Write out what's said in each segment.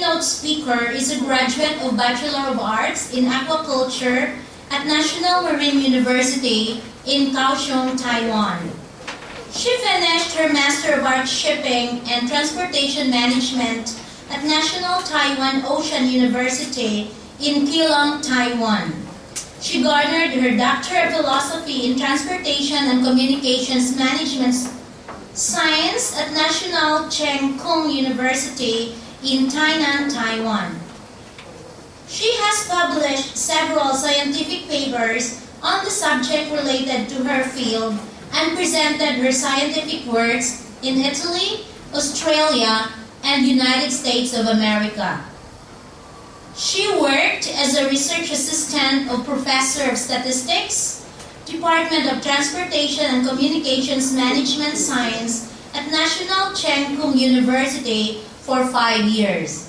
keynote speaker is a graduate of Bachelor of Arts in Aquaculture at National Marine University in Kaohsiung, Taiwan. She finished her Master of Arts Shipping and Transportation Management at National Taiwan Ocean University in Keelung, Taiwan. She garnered her Doctor of Philosophy in Transportation and Communications Management Science at National Cheng Kung University in Tainan, Taiwan. She has published several scientific papers on the subject related to her field and presented her scientific works in Italy, Australia, and United States of America. She worked as a research assistant of Professor of Statistics, Department of Transportation and Communications Management Science at National Cheng Kung University for 5 years.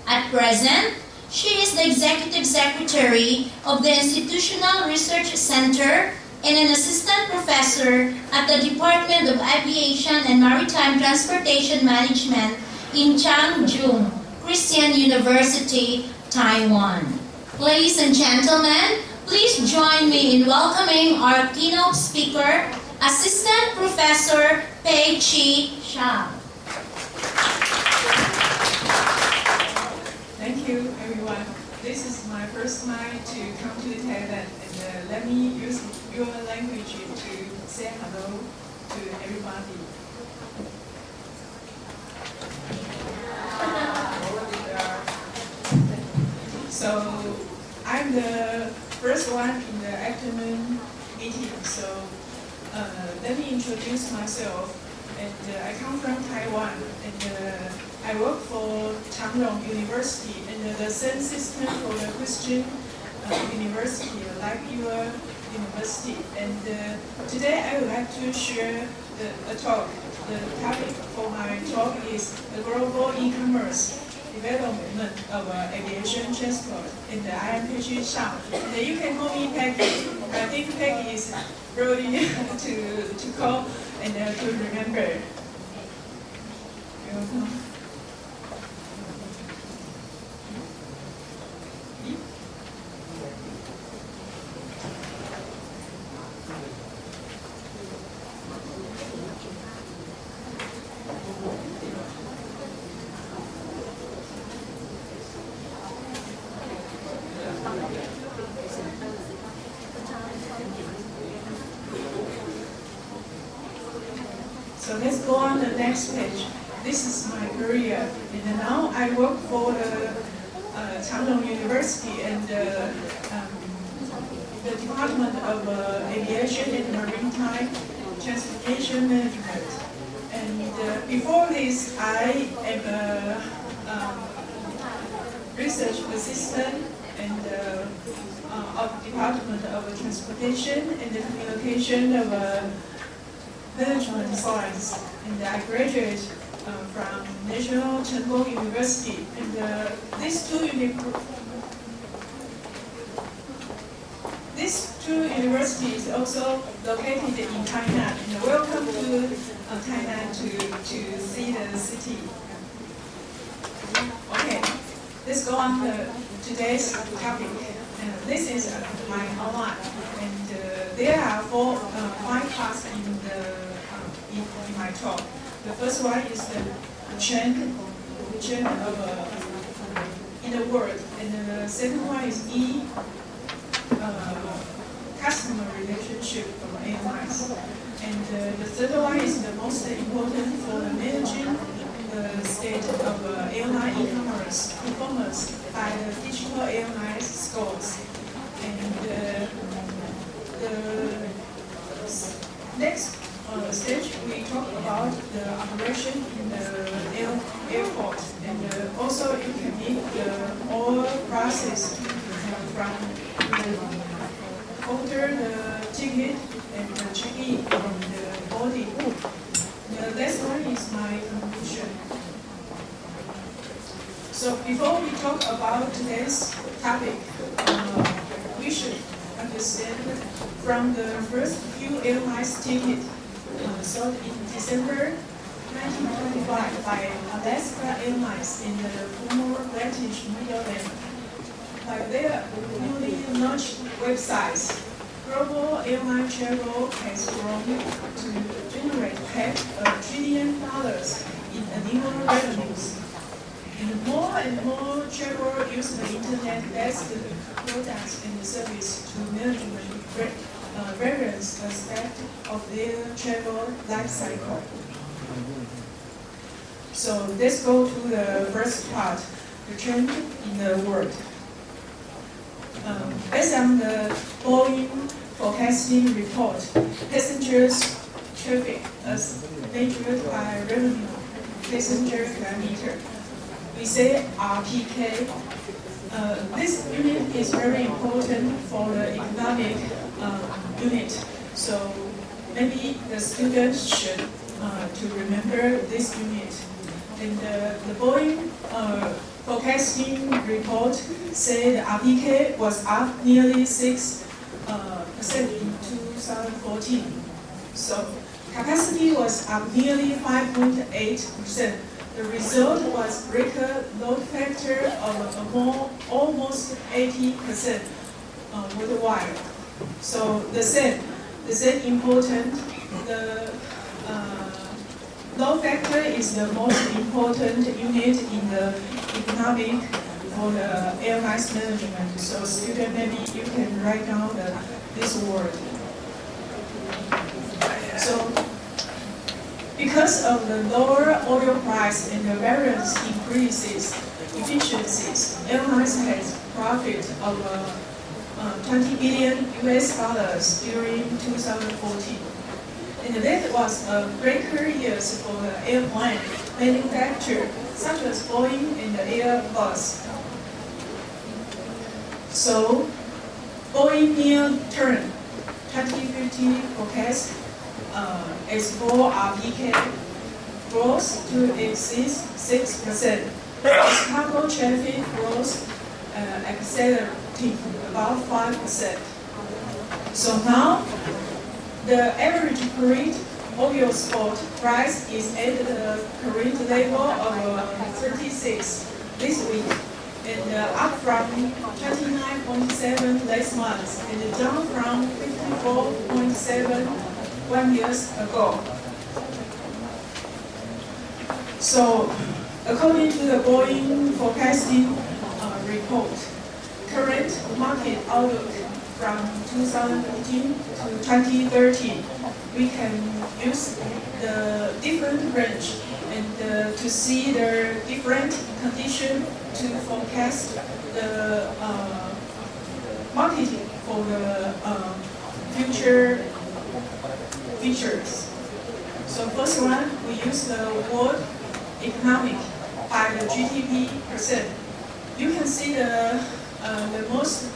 At present, she is the Executive Secretary of the Institutional Research Center and an Assistant Professor at the Department of Aviation and Maritime Transportation Management in Changchun Christian University, Taiwan. Ladies and gentlemen, please join me in welcoming our keynote speaker, Assistant Professor Pei Chi Sha. Thank you, everyone. This is my first time to come to Thailand, and let me use your language to say hello to everybody. So, I'm the first one in the afternoon meeting. So, let me introduce myself. And I come from Taiwan, and I work for Changrong University, and the same system for the Christian university, like your university. And today I would like to share a talk. The topic for my talk is the global e-commerce development of aviation transport. And I am Pei Chi Sha. And you can call me Peggy. I think Peggy is really to call and to remember. So let's go on the next page. This is my career, and now I work for the Changrong University and the Department of Aviation and Maritime Transportation Management. And before this, I am a research assistant and of Department of Transportation and the Communication of Management Science, and I graduated from National Cheng Kung University. And these two universities also located in Tainan. And welcome to Tainan to see the city. Okay, let's go on to today's topic. This is my outline, and there are five parts in my talk. The first one is the trend of in the world, and the second one is customer relationship of airlines, and the third one is the most important for the managing the state of airline e-commerce performance by the digital airline scores. And the next stage, we talk about the operation in the airport, and also it can be the all process from order the ticket and the check-in and the boarding. The last one is my conclusion. So before we talk about today's topic, we should understand from the first few airlines ticket sold in December 1925 by Alaska Airlines in the former British middlemen. Like their newly launched websites, global airline travel has grown to generate $500 billion in annual revenues. And more travelers use the internet-based products and services to manage various aspects of their travel life cycle. So let's go to the first part, the trend in the world. Based on the Boeing forecasting report, passengers traffic as measured by revenue passenger kilometer, we say RPK. This unit is very important for the economic unit. So maybe the students should to remember this unit. And the Boeing forecasting report said the RPK was up nearly 6% in 2014. So capacity was up nearly 5.8%. The result was record load factor of almost 80% worldwide. So the same important. The load factor is the most important unit in the economic for the airlines management. So student, maybe you can write down this word. So because of the lower oil price and the various efficiencies, airlines has profit of $20 billion during 2014. And that was a breaker years for the airplane manufacturer, such as Boeing and Airbus. So, Boeing near-term 2050 forecast is for RPK growth to exceed 6%. As cargo traffic growth accelerating about 5%. So now, the average current oil spot price is at the current level of 36 this week, and up from 29.7 last month, and down from 54.7 1 year ago. So, according to the Boeing forecasting report, current market outlook from 2015 to 2030, we can use the different range and to see the different condition to forecast the market for the future features. So first one, we use the world economic by the GDP percent. You can see the most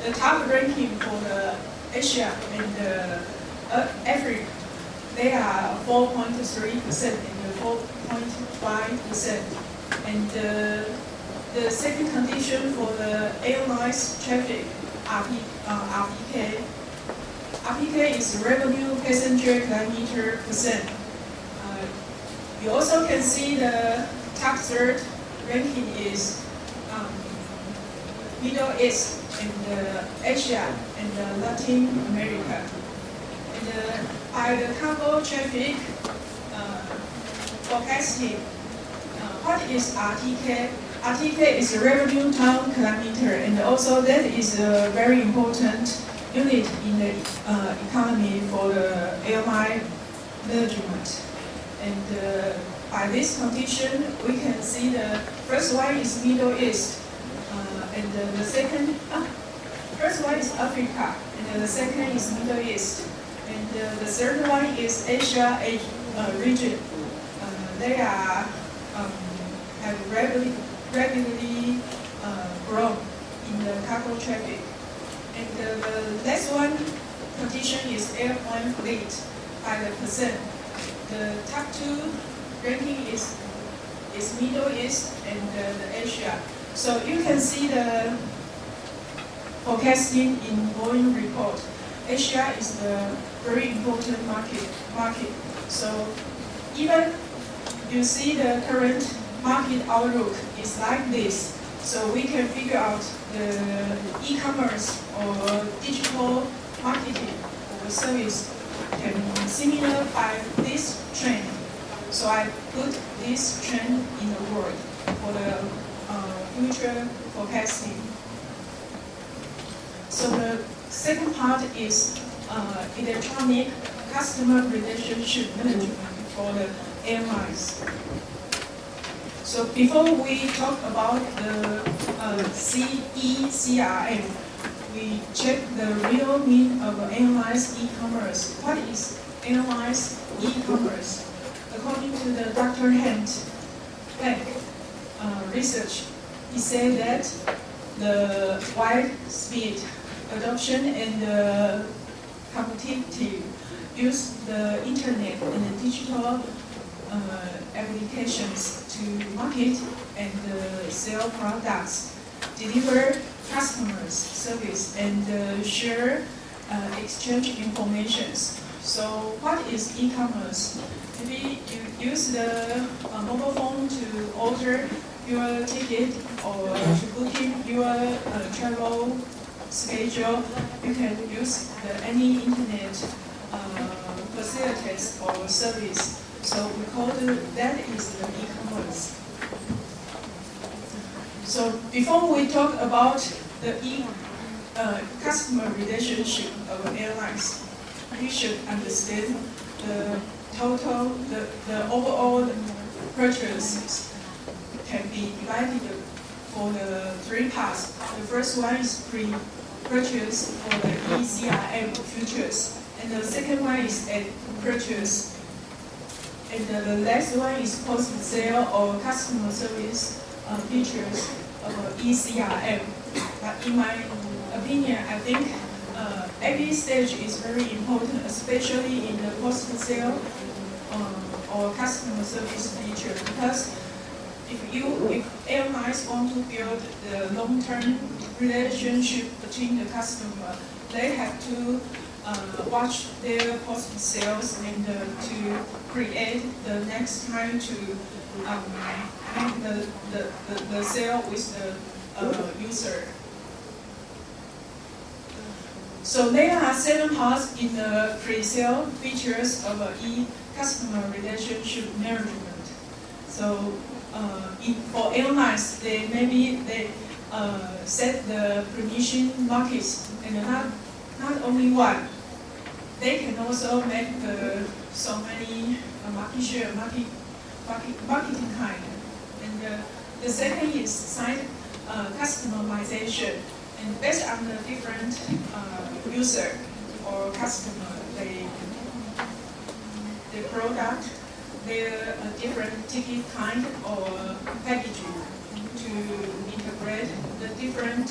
the top ranking for the Asia and Africa. They are 4.3% and 4.5%. And the second condition for the airlines traffic RPK. RPK is revenue passenger kilometer percent. You also can see the top third ranking is Middle East and Asia and Latin America. And by the cargo traffic forecasting, what is RTK? RTK is revenue ton kilometer, and also that is a very important unit in the economy for the airline management. And by this condition, we can see the first one is Middle East, and the second, first one is Africa, and the second is Middle East, and the third one is Asia region. They are have rapidly grown in the cargo traffic. And the next one condition is airplane fleet by the percent. The top two ranking is Middle East and the Asia. So you can see the forecasting in Boeing report. Asia is the very important market. So even you see the current market outlook is like this. So we can figure out the e-commerce or digital marketing or service can be similar by this trend. So I put this trend in the word for the future forecasting. So the second part is electronic customer relationship management for the airlines. So before we talk about the CRM, we check the real meaning of airlines e-commerce. What is airlines e-commerce? According to the Dr. Hunt research, he said that the widespread adoption and the competitive use the internet and the digital applications to market and sell products, deliver customers service, and share exchange information. So what is e-commerce? Maybe you use the mobile phone to order your ticket or to booking your travel schedule. You can use any internet facilities or service. So we call that is the e-commerce. So before we talk about the customer relationship of airlines, we should understand the total, the overall purchases can be divided for the three parts. The first one is pre-purchase for the ECRM futures, and the second one is at purchase, and the last one is post-sale or customer service features of ECRM. But in my opinion, I think every stage is very important, especially in the post-sale or customer service feature, because if airlines want to build the long-term relationship between the customer, they have to watch their post-sales and to create the next time to make the sale with the user. So there are 7 parts in the pre-sale features of customer relationship management. So for airlines, they set the permission markets, and not only one. They can also make so many market share, marketing kind. And the second is site customization. And based on the different user or customer, the product, their different ticket kind or packaging to integrate the different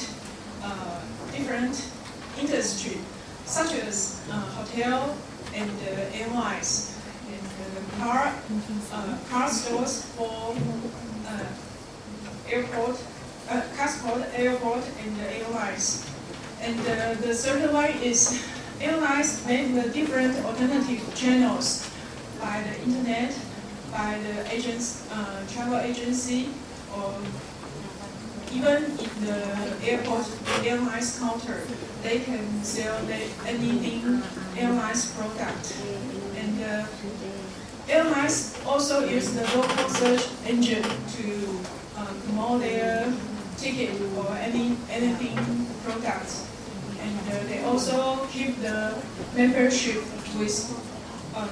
industry, such as hotel and airlines, and car stores for airport, passport, airport, and airlines. And the third one is airlines make the different alternative channels by the internet, by the travel agency, or even in the airport airlines counter, they can sell anything airlines product. And airlines also use the local search engine to promote their ticket or anything products. And they also keep the membership with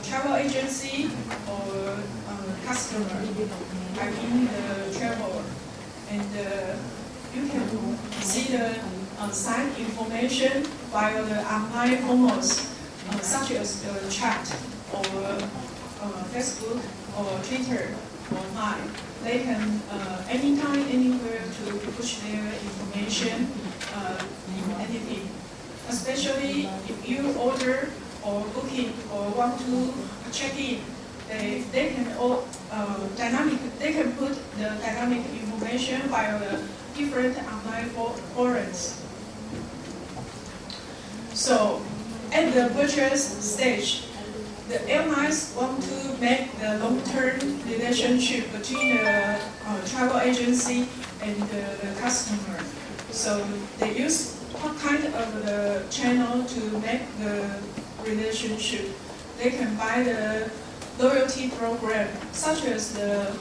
travel agency or customer, I mean the traveler. And you can see the site information via the online formats, such as the chat or Facebook or Twitter or Line. They can anytime, anywhere to push their information in anything. Especially if you order or booking or want to check in, they can they can put the dynamic information via the different online forums. So at the purchase stage, the airlines want to make the long-term relationship between the agency and the customer. So they use what kind of the channel to make the relationship. They can buy the loyalty program, such as the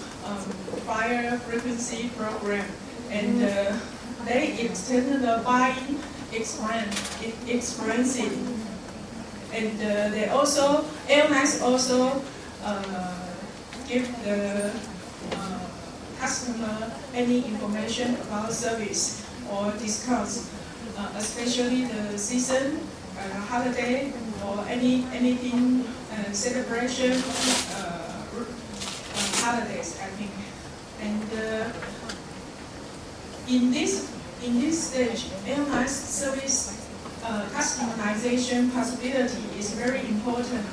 buyer frequency program, and they extend the buying experience. And they also, airlines also give the customer any information about service or discounts, especially the season, holiday, or anything celebration holidays, I think. And in this stage, airlines service customization possibility is very important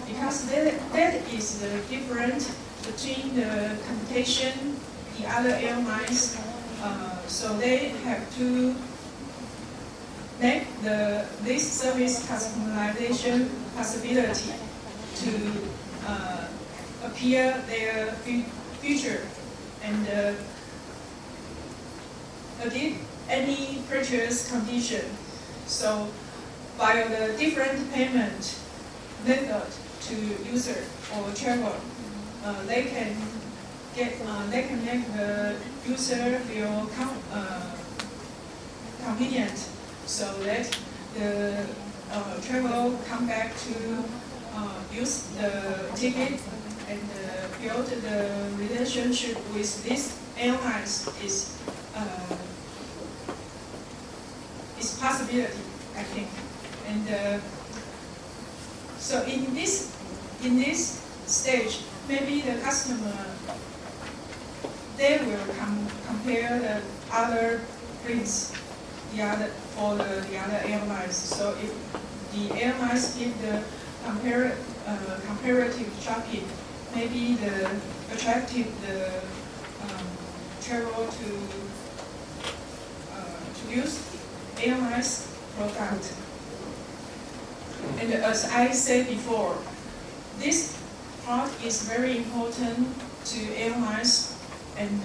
because that is the difference between the competition, the other airlines. So they have to make this service customization possibility to appear their future and again any purchase condition. So by the different payment method to user or travel, they can make the user feel convenient, so that the travel come back to use the ticket and build the relationship with this airlines is possibility, I think. And so in this stage, maybe the customer, they will compare the other planes, the other airlines. So if the airlines give the comparative shopping, maybe the attractive the travel to use airlines product. And as I said before, this part is very important to airlines, and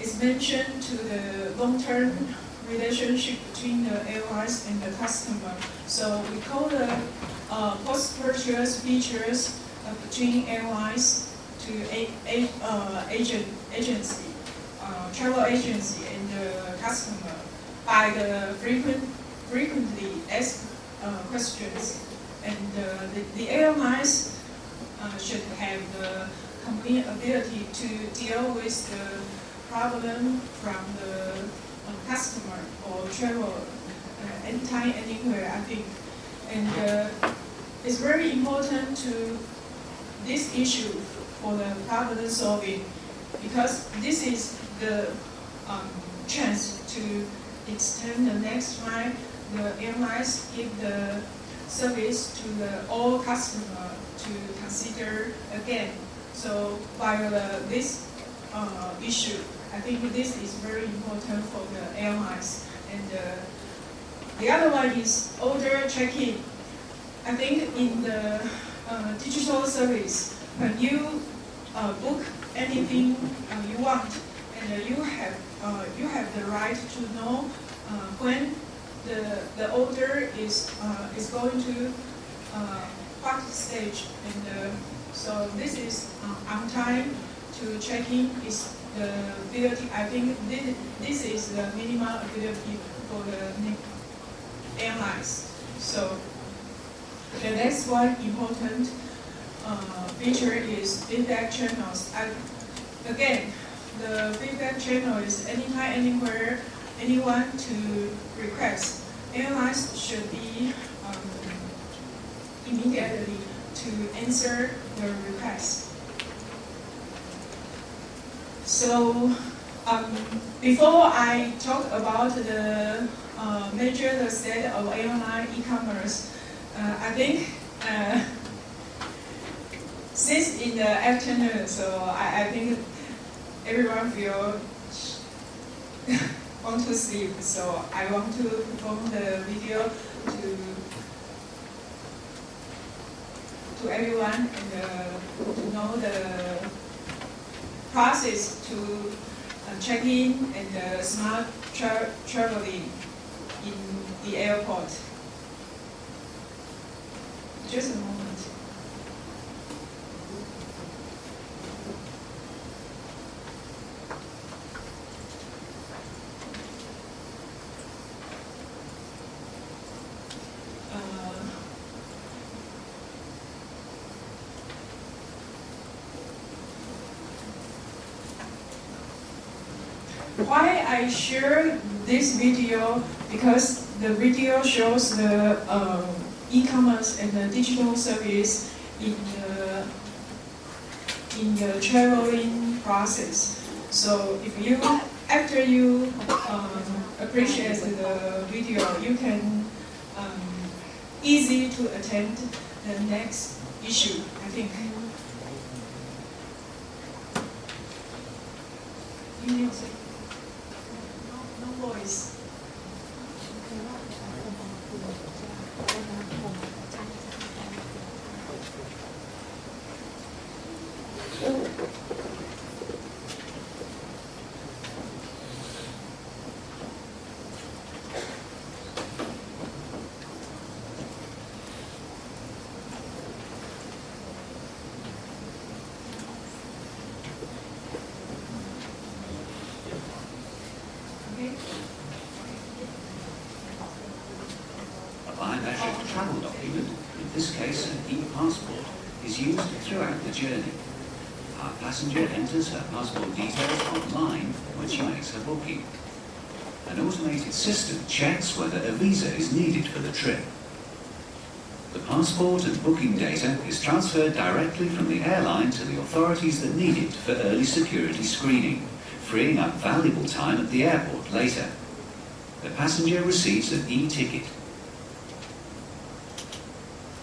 it's mentioned to the long-term relationship between the airlines and the customer. So we call the post-purchase features between airlines to agency, travel agency, and the customer by the frequently asked questions. And the airlines should have the complete ability to deal with the problem from the customer or traveler anytime, anywhere, I think. And it's very important to this issue for the problem solving, because this is the chance to extend the next time the airlines give the service to the all customer to consider again. So while this issue, I think this is very important for the airlines. And the other one is order check-in. I think in the digital service, when you book anything you want, and you have the right to know when the order is going to what stage, and so this is on time to check in is the ability. I think this is the minimal ability for the airlines. So the next one important feature is feedback channels. Again, the feedback channel is anytime, anywhere, anyone to request. Airlines should be immediately to answer the request. So before I talk about the major state of airline e-commerce, I think since in the afternoon, so I think everyone feel want to sleep. So I want to perform the video to everyone and to know the process to check-in and smart traveling in the airport. Just a moment. Why I share this video? Because the video shows the e-commerce and the digital service in the traveling process. So if you, after you appreciate the video, you can easy to attend the next issue, I think. Music. No voice. A biometric travel document, in this case an e-passport, is used throughout the journey. Our passenger enters her passport details online when she makes her booking. An automated system checks whether a visa is needed for the trip. The passport and booking data is transferred directly from the airline to the authorities that need it for early security screening, freeing up valuable time at the airport later. The passenger receives an e-ticket.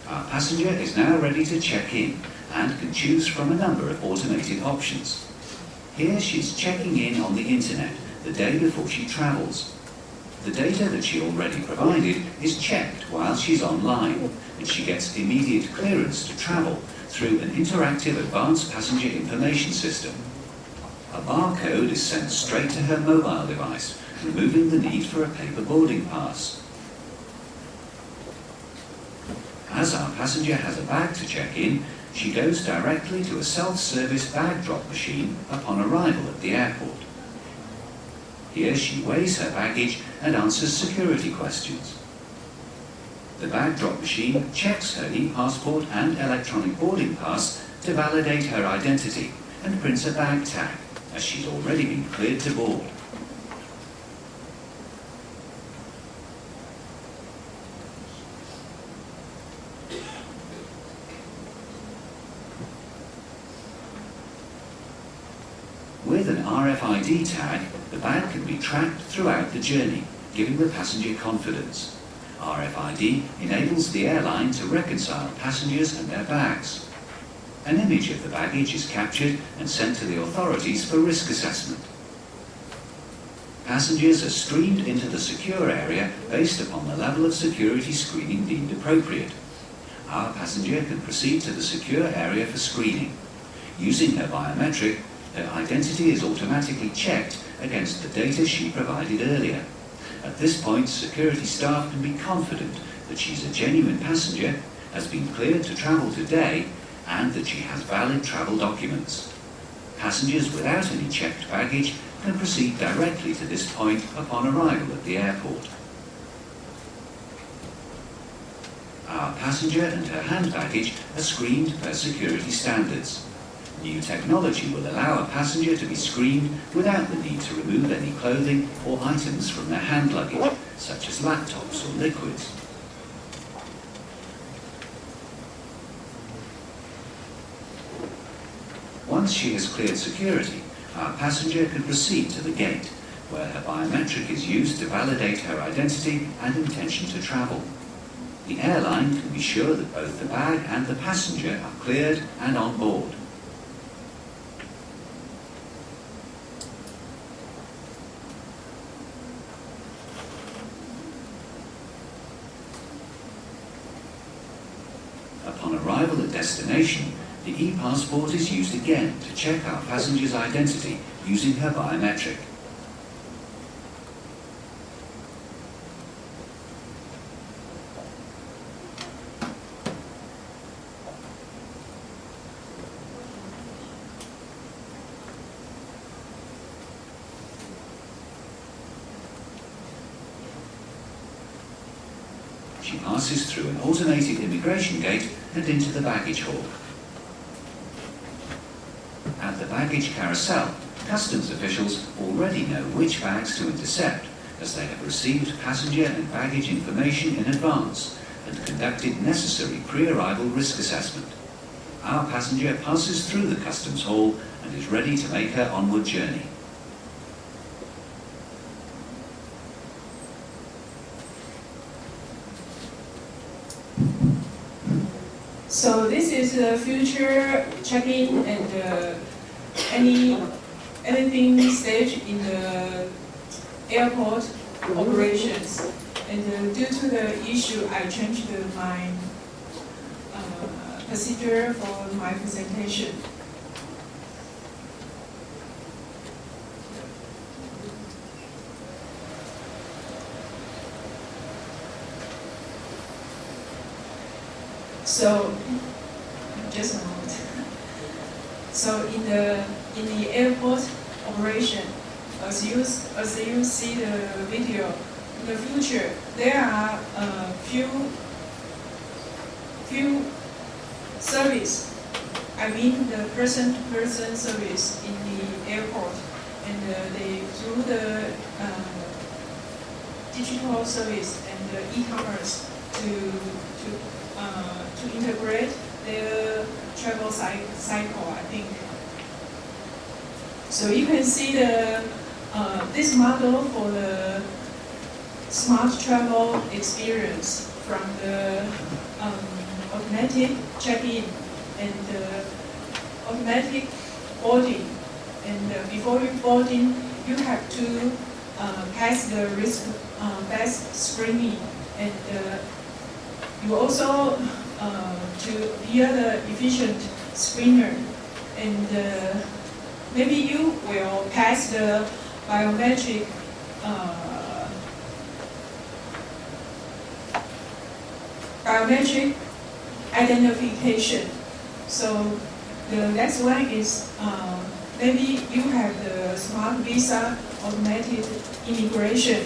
Our passenger is now ready to check in and can choose from a number of automated options. Here she's checking in on the internet the day before she travels. The data that she already provided is checked while she's online, and she gets immediate clearance to travel through an interactive advanced passenger information system. A barcode is sent straight to her mobile device, removing the need for a paper boarding pass. As our passenger has a bag to check in, she goes directly to a self-service bag drop machine upon arrival at the airport. Here she weighs her baggage and answers security questions. The bag drop machine checks her e-passport and electronic boarding pass to validate her identity and prints a bag tag, as she's already been cleared to board. With an RFID tag, the bag can be tracked throughout the journey, giving the passenger confidence. RFID enables the airline to reconcile passengers and their bags. An image of the baggage is captured and sent to the authorities for risk assessment. Passengers are streamed into the secure area based upon the level of security screening deemed appropriate. Our passenger can proceed to the secure area for screening. Using her biometric, her identity is automatically checked against the data she provided earlier. At this point, security staff can be confident that she's a genuine passenger, has been cleared to travel today, and that she has valid travel documents. Passengers without any checked baggage can proceed directly to this point upon arrival at the airport. Our passenger and her hand baggage are screened per security standards. New technology will allow a passenger to be screened without the need to remove any clothing or items from their hand luggage, such as laptops or liquids. Once she has cleared security, our passenger can proceed to the gate, where her biometric is used to validate her identity and intention to travel. The airline can be sure that both the bag and the passenger are cleared and on board. Upon arrival at destination, The e-passport is used again to check our passenger's identity using her biometric. She passes through an automated immigration gate and into the baggage hall. At the baggage carousel, customs officials already know which bags to intercept, as they have received passenger and baggage information in advance and conducted necessary pre-arrival risk assessment. Our passenger passes through the customs hall and is ready to make her onward journey. So this is the future check-in and anything stage in the airport operations. And due to the issue, I changed my procedure for my presentation. So, just a moment. So in the airport operation, as you see the video, in the future there are few service. I mean the person-to-person service in the airport, and they through the digital service and the e-commerce to integrate their travel cycle, I think. So you can see the this model for the smart travel experience from the automatic check-in and automatic boarding. And before you boarding, you have to pass the risk-based screening, and you also to be the efficient screener, and maybe you will pass the biometric identification. So the next one is maybe you have the smart visa automated immigration.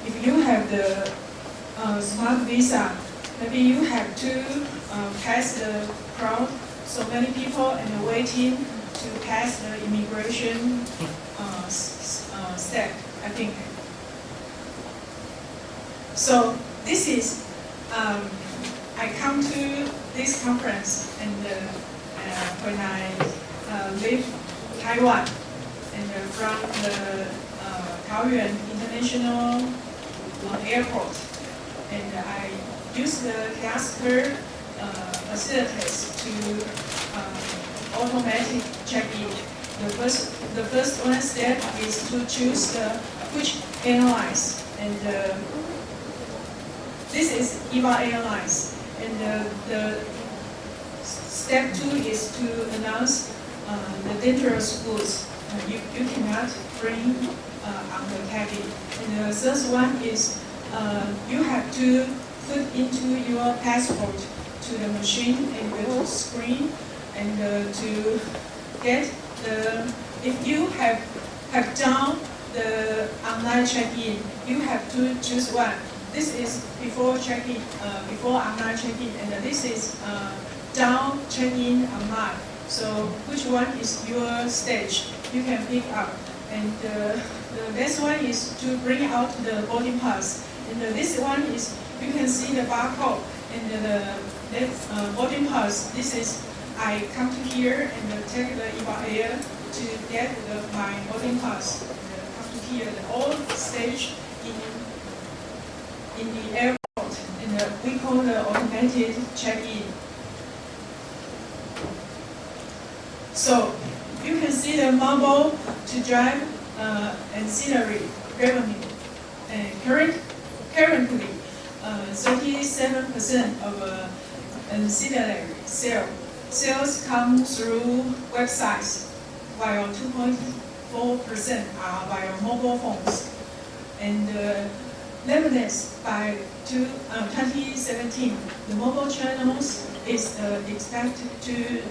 If you have the smart visa, maybe you have to pass the crowd, so many people and waiting to pass the immigration step, I think. So this is, I come to this conference, and when I leave Taiwan, and from the Taoyuan International Airport, and I use the caster facilities to automatic check-in. The first one step is to choose which airlines, and this is EVA Airlines. And the step 2 is to announce the dangerous goods you cannot bring on the cabin. And the third one is you have to put into your passport to the machine and go to screen, and to get if you have done the online check-in, you have to choose one. This is before check-in, before online check-in, and this is down check-in online. So which one is your stage? You can pick up. And the next one is to bring out the boarding pass. And this one is, you can see the barcode and the boarding pass. This is, I come to here and take the EVA Air to get my boarding pass. And come to here, all stage in the airport, and we call the automated check-in. So you can see the mobile to drive ancillary revenue. Currently, 37% of ancillary sale sales come through websites, while 2.4% are via mobile phones. And nevertheless, by 2017, the mobile channels is expected to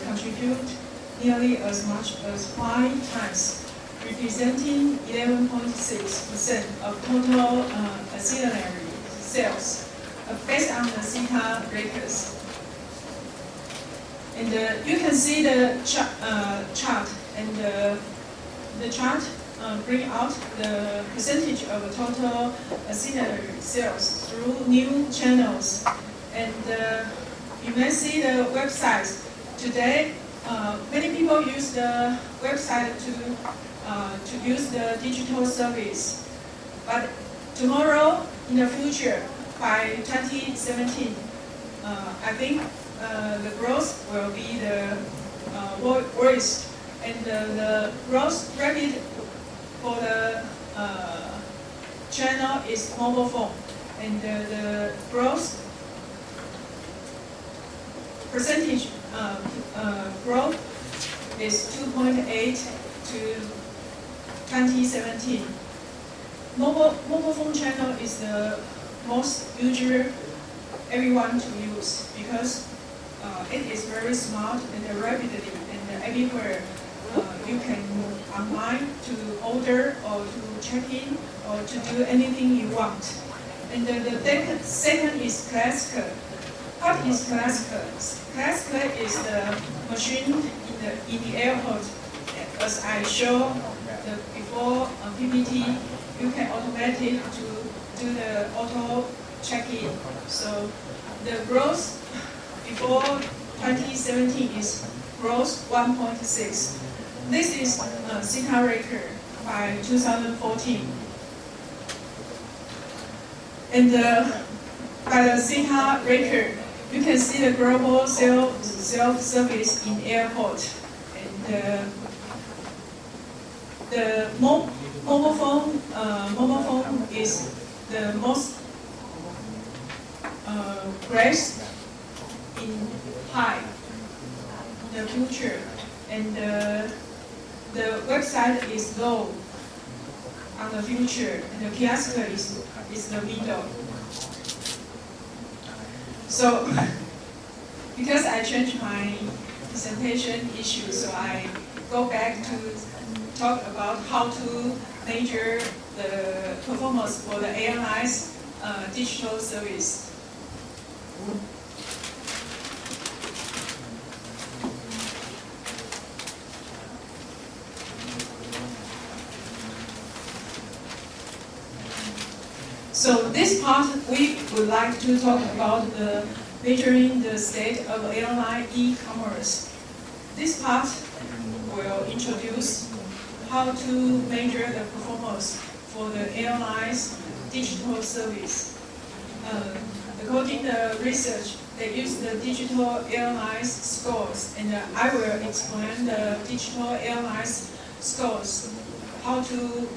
contribute nearly as much as 5 times, representing 11.6% of total auxiliary sales, based on the CETA records. And you can see the chart, and the chart bring out the percentage of total auxiliary sales through new channels. And you may see the websites. Today, many people use the website to use the digital service. But tomorrow, in the future, by 2017, I think the growth will be the worst, and the growth rate for the channel is mobile phone, and the growth percentage growth is 2.8 to 2017. Mobile phone channel is the most usual everyone to use because it is very smart and rapidly, and everywhere you can move online to order or to check in or to do anything you want. And the second is classical. What is classical? Classical is the machine in the airport. As I showed before PPT, you can automate it to do the auto check-in. So the growth before 2017 is growth 1.6. This is CETA record by 2014. And by the CETA record, you can see the global self-service in airport. And the mobile phone is the most growth in high in the future, and the website is low on the future, and the kiosk is the middle. So because I changed my presentation issue, so I go back to talk about how to measure the performance for the airlines digital service. So this part, we would like to talk about the measuring the state of airline e-commerce. This part will introduce how to measure the performance for the airlines digital service. According to the research, they use the digital airlines scores, and I will explain the digital airlines scores, how to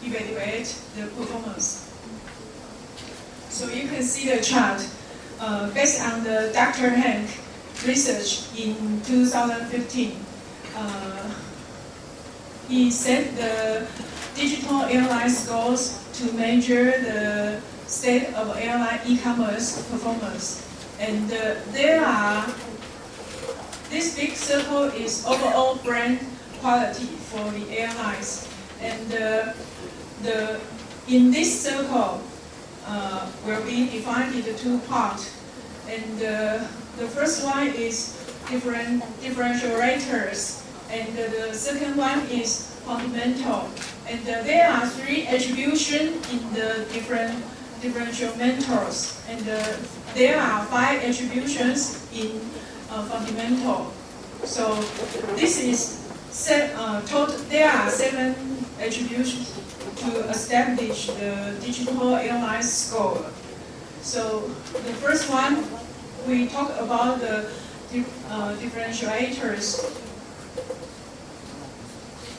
evaluate the performance. So you can see the chart based on the Dr. Hank research in 2015. He set the digital airline scores to measure the state of airline e-commerce performance. And this big circle is overall brand quality for the airlines. And in this circle will be defined into 2 parts. And the first one is differentiators, and the second one is fundamental. And there are 3 attributions in the differentiators, and there are 5 attributions in fundamental. So this is there are 7 attributions to establish the digital airline score. So the first one, we talk about the differentiators,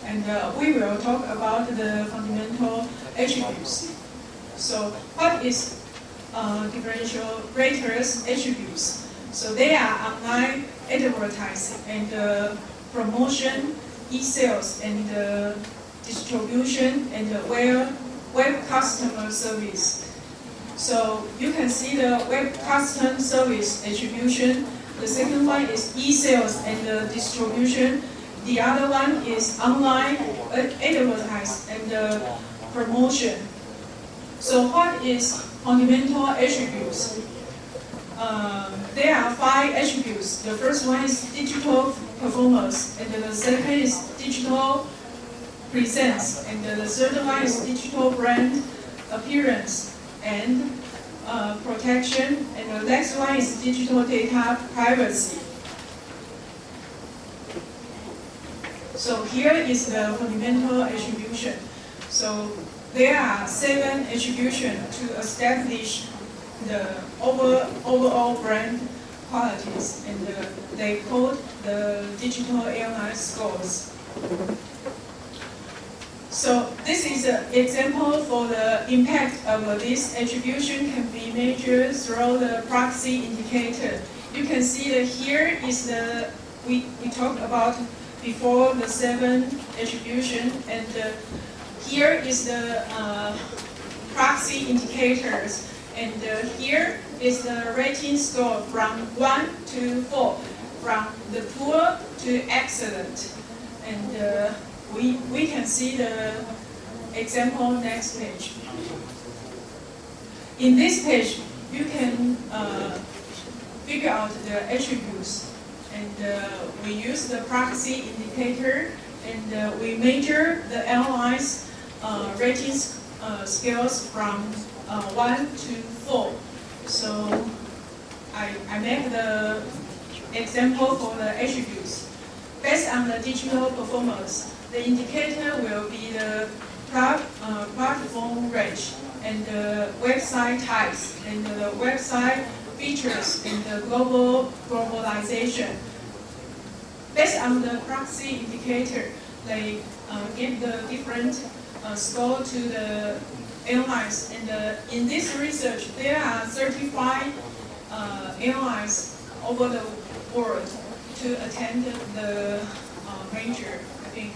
and we will talk about the fundamental attributes. So what is differentiators attributes? So they are online advertising and promotion, e-sales, and distribution, and web customer service. So you can see the web customer service attribution. The second one is e-sales and distribution. The other one is online advertising and promotion. So what is fundamental attributes? There are 5 attributes. The first one is digital performance, and the second is digital presence, and the third one is digital brand appearance and protection, and the next one is digital data privacy. So here is the fundamental attribution. So there are 7 attributions to establish the overall brand qualities, and they called the digital airline scores. So this is an example for the impact of this attribution can be measured through the proxy indicator. You can see that here is the, we talked about before the 7 attribution, and here is the proxy indicators. And here is the rating score from 1 to 4, from the poor to excellent. And we can see the example next page. In this page, you can figure out the attributes. And we use the proxy indicator, and we measure the airlines rating scales from 1 to 4. So I make the example for the attributes. Based on the digital performance, the indicator will be the platform range, and the website types, and the website features, and the globalization. Based on the proxy indicator, they give the different score to the airlines. And in this research, there are 35 airlines over the world to attend the major, I think.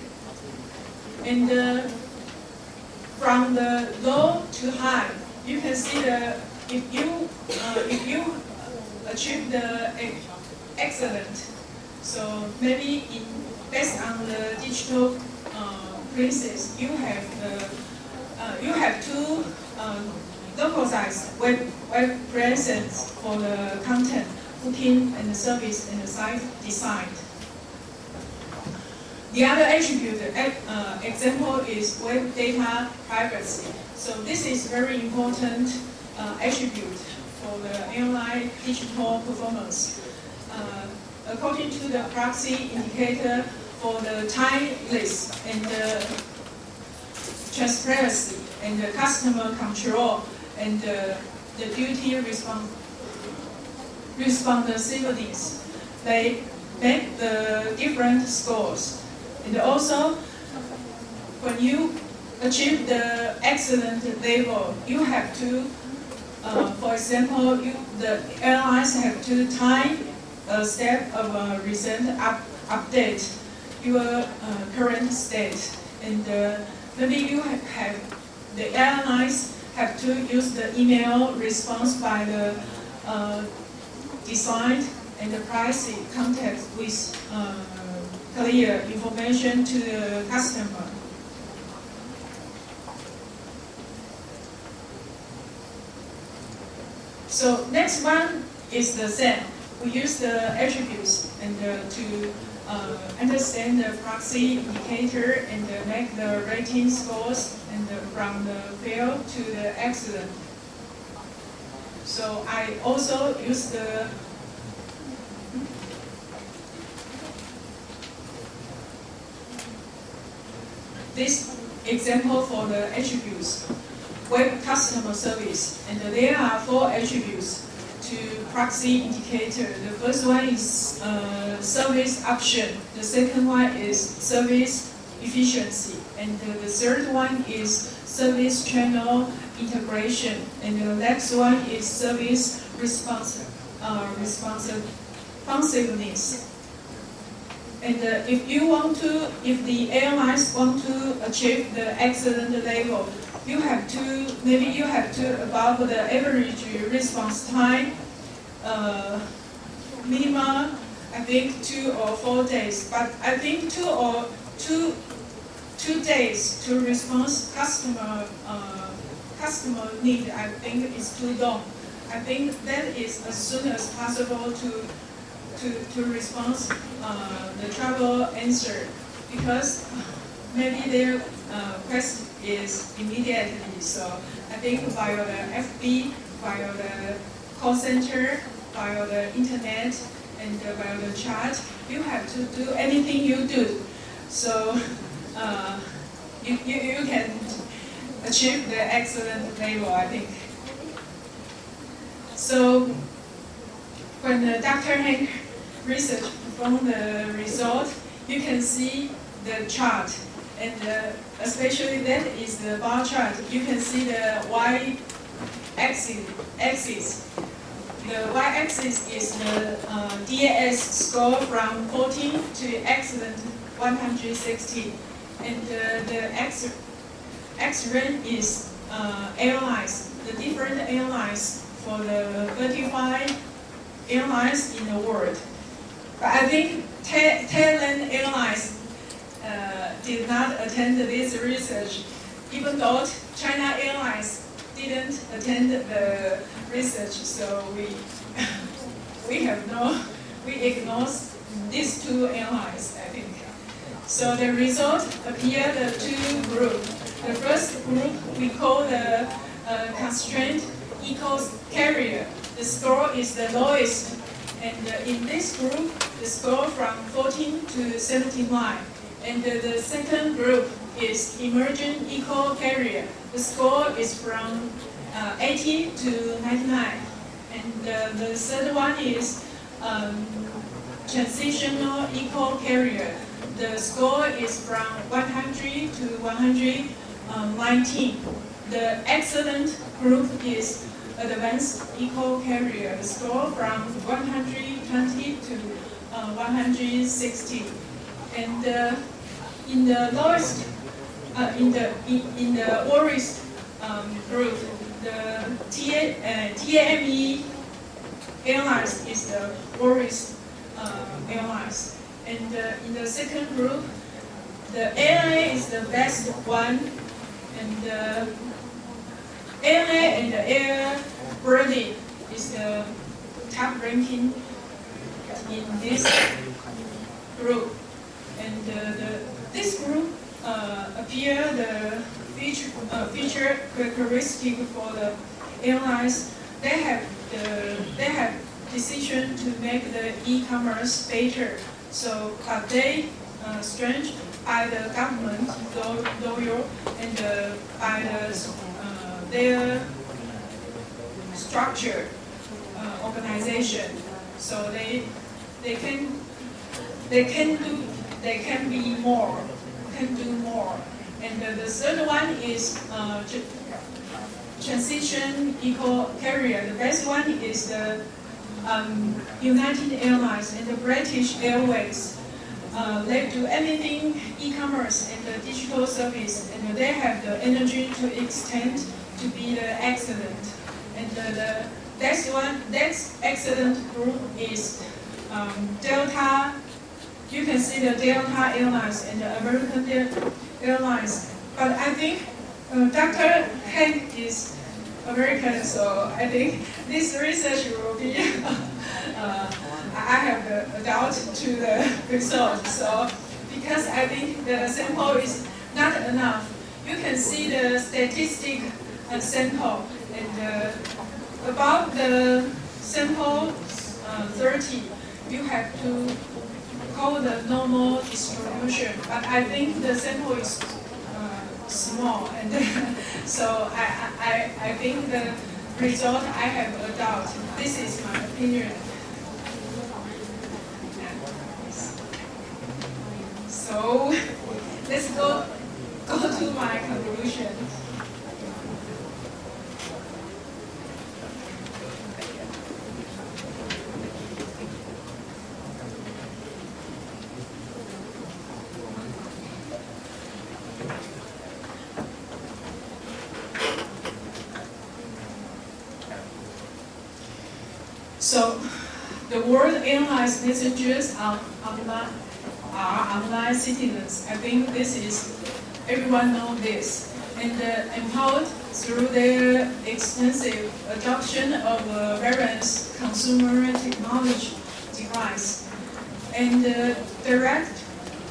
And from the low to high, you can see the if you achieve the excellent. So maybe based on the digital princess, you have 2 localized web presence for the content, booking and the service and the site design. The other attribute, example, is web data privacy. So this is very important attribute for the airline digital performance. According to the proxy indicator for the timeless and the transparency and the customer control and the duty responsibilities, they make the different scores. And also, when you achieve the excellent level, you have to, for example, the airlines have to time a step of a recent update your current state, and maybe you have the airlines have to use the email response by the design and the pricing context with clear information to the customer. So next one is the same. We use the attributes and to understand the proxy indicator and make the rating scores, and from the fail to the excellent. So I also use this example for the attributes. Web customer service, and there are 4 attributes to proxy indicator. The first one is service option. The second one is service efficiency, and the third one is service channel integration, and the next one is service responsiveness. And if the airlines want to achieve the excellent level, you have to above the average response time, minimum, I think 2 or 4 days. But I think 2 days to respond customer need, I think is too long. I think that is as soon as possible to respond the travel answer, because maybe their question is immediately. So I think via the FB, via the call center, via the internet, and via the chat, you have to do anything you do. So you can achieve the excellent level, I think. So when Dr. Hank research from the result, you can see the chart, and especially that is the bar chart. You can see the y-axis. The y-axis is the DAS score from 14 to excellent 160, and the X-rank is airlines, the different airlines for the 35 airlines in the world. But I think Thailand Airlines did not attend this research, even though China Airlines didn't attend the research. So we ignore these 2 airlines, I think. So the result appear the 2 groups. The first group we call the constraint equals carrier. The score is the lowest, and in this group, the score from 14 to 79. And the second group is emergent equal carrier. The score is from 80 to 99. And the third one is transitional equal carrier. The score is from 100 to 119. The excellent group is advanced equal carrier. The score from 120 to 160. And in the lowest, in the worst group, the TAME Airlines is the worst airlines. And in the second group, the ANA is the best one, and the ANA and the Air Berlin is the top ranking in this group. And this group appear the feature characteristic for the airlines. They have decision to make the e-commerce better. So, but they strange by the government, loyal, and by their structure organization. So they can be more, can do more. And the third one is transition equal carrier. The best one is the United Airlines and the British Airways. They do anything e-commerce and the digital service, and they have the energy to extend to be the excellent. And the next excellent group is Delta. You can see the Delta Airlines and the American Airlines. But I think Dr. Hank is American, so I think this research will be, I have a doubt to the result. So, because I think the sample is not enough. You can see the statistic sample, and about the sample 30, you have to call the normal distribution. But I think the sample is small, and so I think the result I have a doubt. This is my opinion. So let's go to my conclusion. So the word analyze messages are online citizens. I think this is, everyone knows this. And empowered through their extensive adoption of various consumer technology device. And direct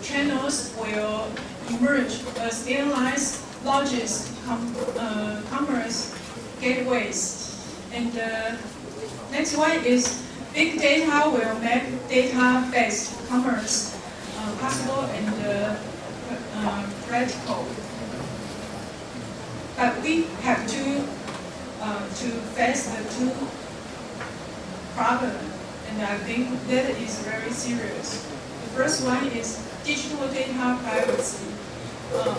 channels will emerge as analyzed largest commerce gateways. And next one is big data will make data-based commerce possible and practical. But we have to face the two problems, and I think that is very serious. The first one is digital data privacy.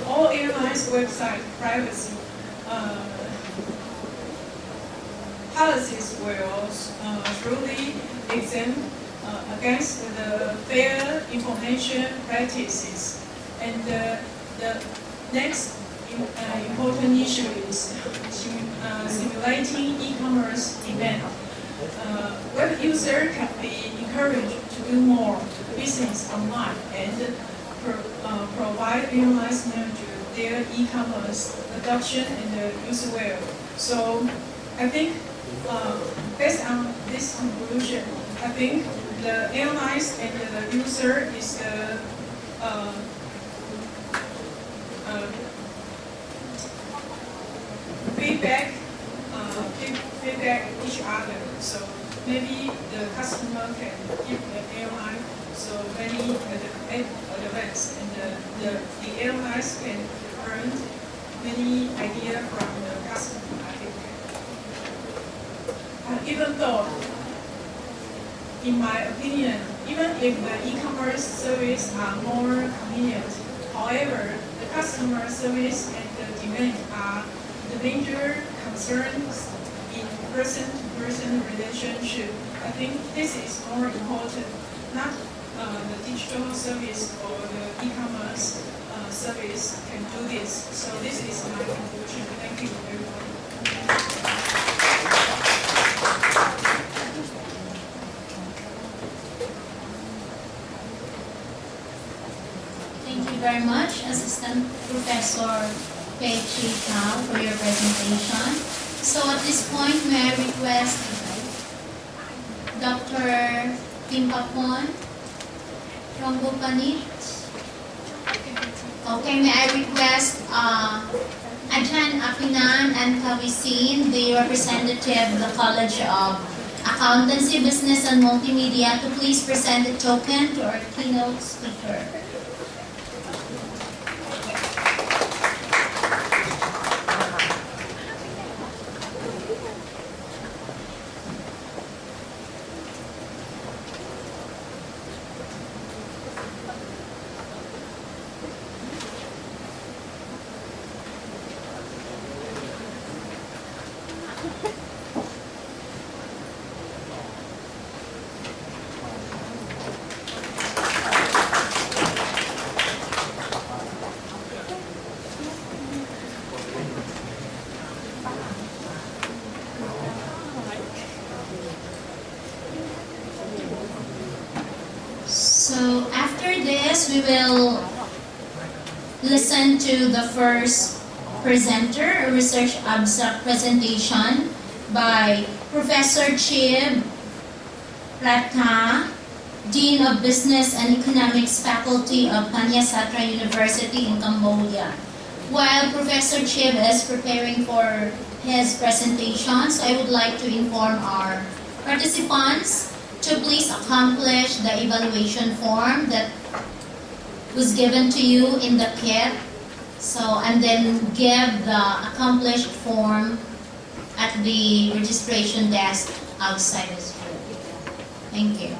All airlines' website privacy policies will truly examine against the fair information practices. And the next important issue is simulating e-commerce demand. Web users can be encouraged to do more business online and provide airlines managers their e-commerce adoption and use well. So I think based on this conclusion, I think the airlines and the user is the feedback each other. So maybe the customer can give the airline so many advance, and the airlines can earn many ideas from the customer. I think. Even though, in my opinion, even if the e-commerce service are more convenient, however, the customer service and the demand are the major concerns in person-to-person relationship. I think this is more important, not the digital service or the e-commerce service can do this. So this is my conclusion. Thank you, everyone. Thank you very much, Assistant Professor Pei Chi Tao, for your presentation. So at this point, may I request Dr. Tim Papon from Bukanit? Okay, may I request Ajahn Apinan and Kawisin, the representative of the College of Accountancy, Business and Multimedia, to please present the token to our keynote speaker. So after this, we will listen to the first presenter, a research abstract presentation by Professor Chib Ratha, Dean of Business and Economics Faculty of Panyasatra University in Cambodia. While Professor Chib is preparing for his presentations, I would like to inform our participants to please accomplish the evaluation form that was given to you in the kit. So, and then give the accomplished form at the registration desk outside the school. Thank you.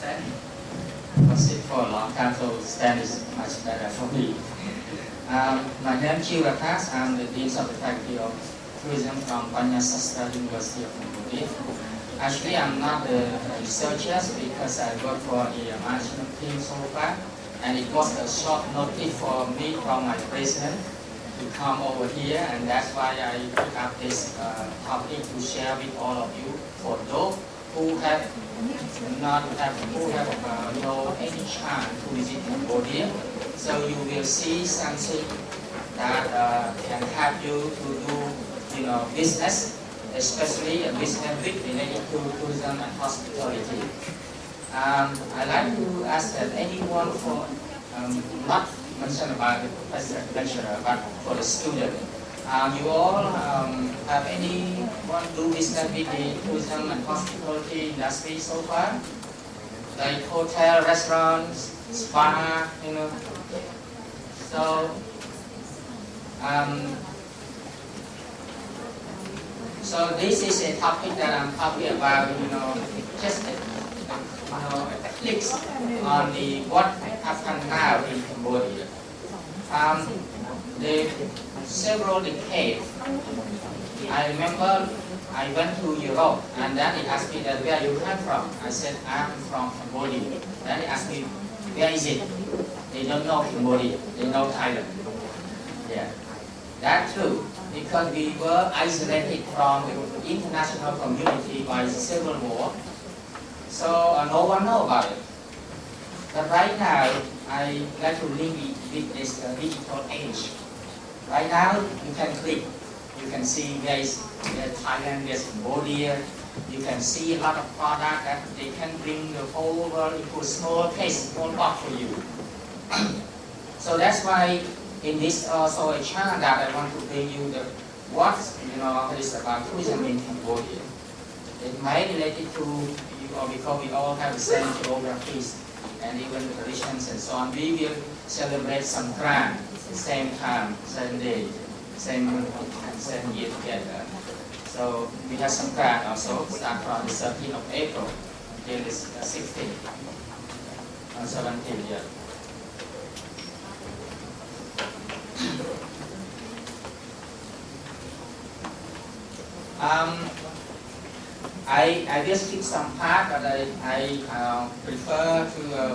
stand. I sit for a long time, so stand is much better for me. My name is Chiu Rakas. I'm the Dean of the Faculty of Tourism from Banyasastra University of Cambodia. Actually, I'm not a researcher because I work for the management team so far, and it was a short notice for me from my president to come over here, and that's why I pick up this topic to share with all of you. For those who have no any chance to visit Cambodia, so you will see something that can help you to do, business, especially a business related to tourism and hospitality. I'd like to ask that anyone for not mention about the professor lecturer, but for the student. You all have anyone do business with the tourism and hospitality industry so far? Like hotel, restaurants, spa, So, so this is a topic that I'm talking about, just clicks on the what happened now in Cambodia. The several decades, I remember I went to Europe, and then he asked me that where you come from. I said I'm from Cambodia. Then he asked me where is it. They don't know Cambodia. They know Thailand. Yeah, that's true because we were isolated from the international community by civil war. So no one knows about it. But right now, I like to link it with this digital age. Right now, you can click. You can see there's Thailand, there's Cambodia. You can see a lot of products that they can bring the whole world into a small place, small box for you. So that's why in this also a channel that I want to bring you the what is about tourism in Cambodia. It may relate to because we all have the same geographies and even the traditions and so on. We will celebrate Songkran the same time, same day, same month, and same year together. So we have Songkran also, start from the 13th of April till the 16th, 17th, yeah. I will skip some part, but I prefer to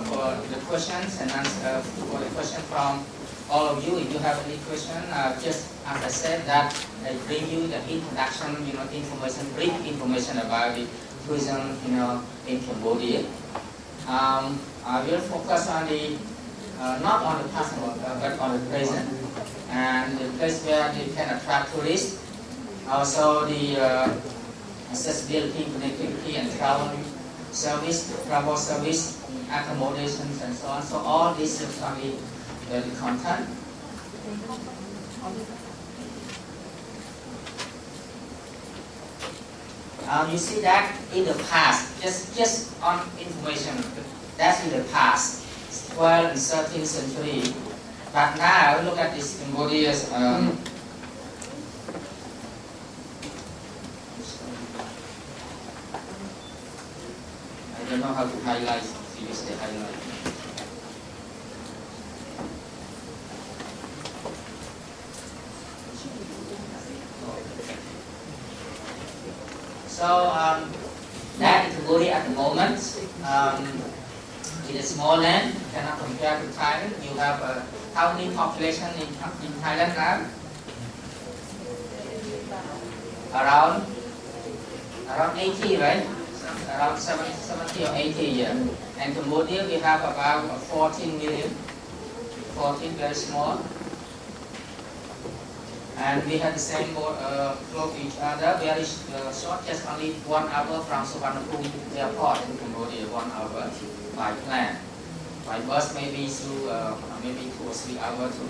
for the questions and answer for the question from all of you. If you have any question, just as I said that I bring you the introduction, information, brief information about the tourism, in Cambodia. I will focus on the not on the past but on the present and the place where they can attract tourists. Also the accessibility, connectivity, and travel service, accommodations, and so on. So all this is probably the content. You see that in the past, just on information, that's in the past, 12th and 13th century. But now look at this Cambodia's. I don't know how to highlight, use the highlight. So that in Cambodia at the moment, it is small land, cannot compare to Thailand. You have how many population in Thailand now? Around 80, right? Around 70 or 80 yeah. And Cambodia we have about 14 million, 14 very small. And we have the same close to each other, very short, just only 1 hour from Suvarnabhumi airport in Cambodia, 1 hour by plane. By bus maybe through maybe 2 or 3 hours to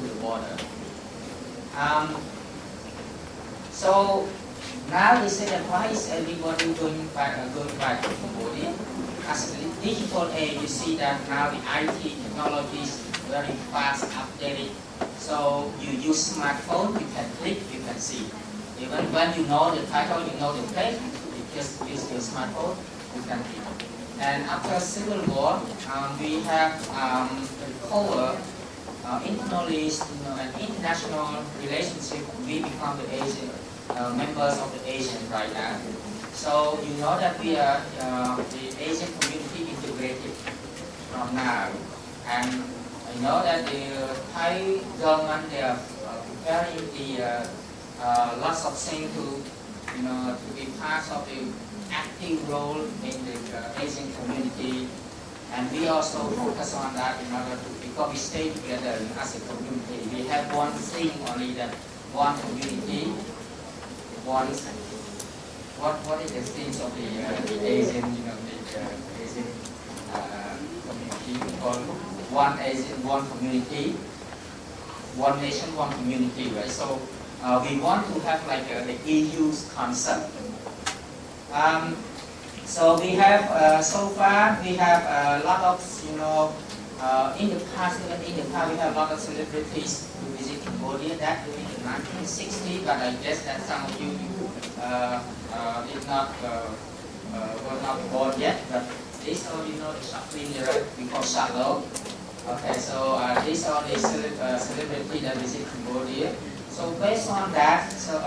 the border. So now they say that why is everybody going back to Cambodia? As the digital age, you see that now the IT technology is very fast, updated. So you use smartphone, you can click, you can see. Even when you know the title, you know the place, you just use your smartphone, you can click. And after Civil War, we have recovered internally and international relationship. We become the Asian members of the Asian right now. So you know that we are the Asian community integrated from now, and I know that the Thai government they are preparing the lots of things to to be part of the active role in the Asian community, and we also focus on that in order to, because we stay together as a community. We have one thing only, that one community, one. What is the things of the Asian, the Asian community? Called one Asian, one community, one nation, one community, right? So we want to have like the EU's concept. So we have so far we have a lot of in the past we have a lot of celebrities who visit Cambodia that during the 1960s, but I guess that some of you did not were not born yet. But these are the short film we call Shadow. Okay, so these are the celebrities that visit Cambodia. So based on that, so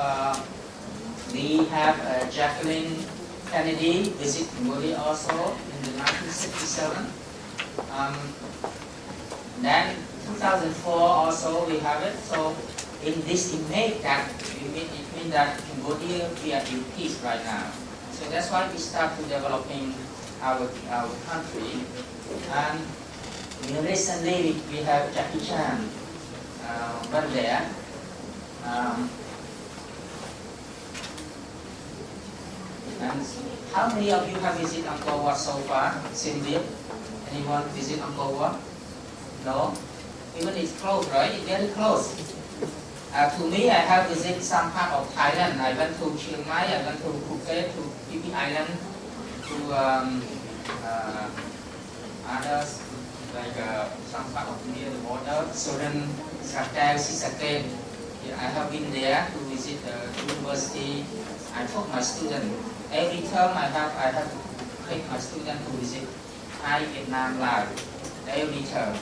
we have Jacqueline Kennedy visit Cambodia also in the 1967. Then 2004 also we have it. So in this image that it means that Cambodia we are in peace right now. So that's why we start to developing our country. And recently we have Jackie Chan went there. And how many of you have visited Angkor Wat so far? Cindy? Anyone visit Angkor Wat? No? Even it's close, right? It's very close. To me, I have visited some part of Thailand. I went to Chiang Mai, I went to Phuket, to Phi Phi Island, to others, like some part of near the border, Sudan, Sakai, Sisake. I have been there to visit the university. I took my student. Every term I have to take my student to visit Thai, Vietnam, Laos. Every term,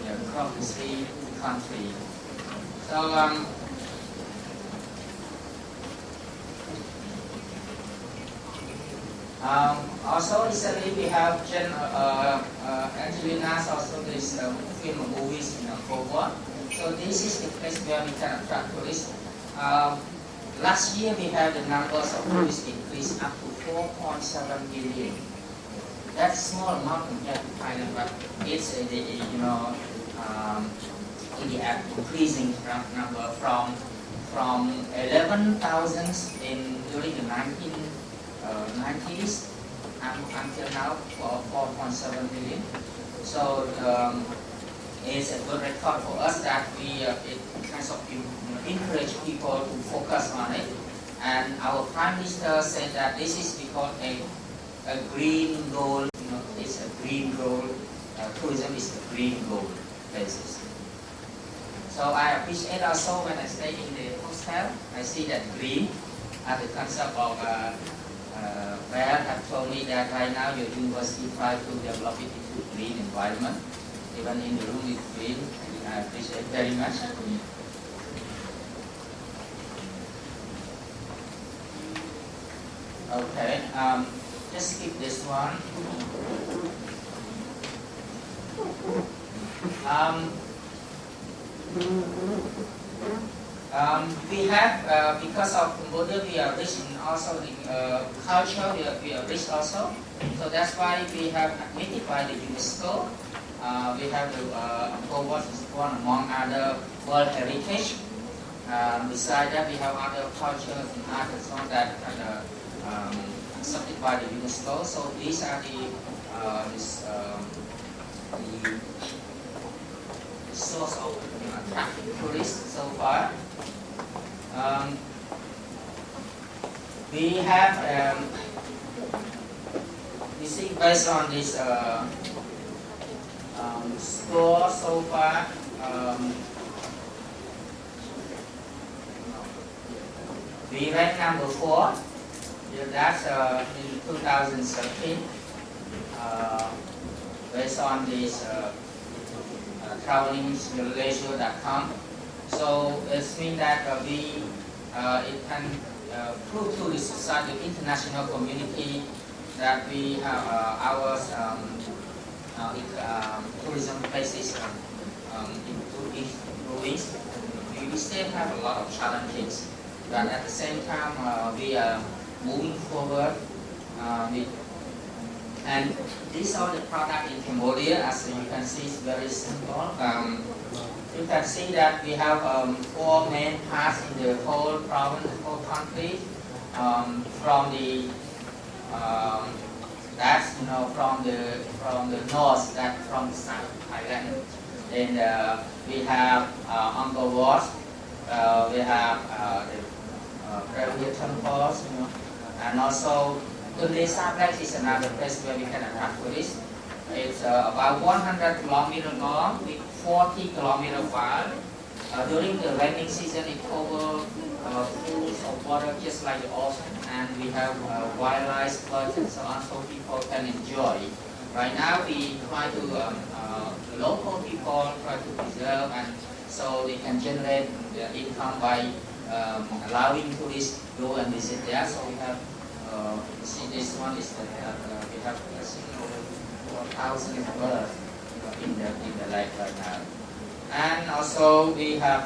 across the three countries. So also recently we have Angelina's also this film movies in Angkor Wat. So this is the place where we can attract tourists. Last year we had the numbers of tourists increased up to 4.7 million. That's a small amount compared to Thailand, but it's increasing number from 11,000 during the 1990s until now for 4.7 million. So it's a good record for us that we it kind of encourage people to focus on it. And our Prime Minister said that this is because a green goal. It's a green goal. Tourism is a green goal basis. So I appreciate also when I stay in the hostel, I see that green as the concept of where have told me that right now your university try to develop it into green environment. Even in the room is green. I appreciate very much. Okay, just skip this one. We have, because of Cambodia, we are rich in also the culture, we are rich also. So that's why we have admitted by the UNESCO. We have the Angkor Wat is one among other World Heritage. Besides that, we have other cultures and others that are accepted by the UNESCO. So these are the source of attracting tourists so far. We have, you see, based on this score so far, we rank number 4. That's in 2013. based on this travelingleisure.com. So it means that it can prove to the society, the international community, that we have our tourism places improving. We still have a lot of challenges, but at the same time we are moving forward. And these are the products in Cambodia. As you can see, it's very simple. You can see that we have 4 main parts in the whole province, the whole country. From the from the north, that from the south of Thailand. Then we have Angkor Wat. We have the Previous temples, and also Tundesa Place is another place where we can attract tourists. It's about 100 kilometers long with 40 kilometers wide. During the rainy season, it covers pools of water just like the ocean, and we have wildlife, birds, and so on, so people can enjoy. Right now, we try to local people try to preserve, and so they can generate their income by allowing tourists to go and visit there. So we have see this one is that we have over 4,000 birds in the lake right now, and also we have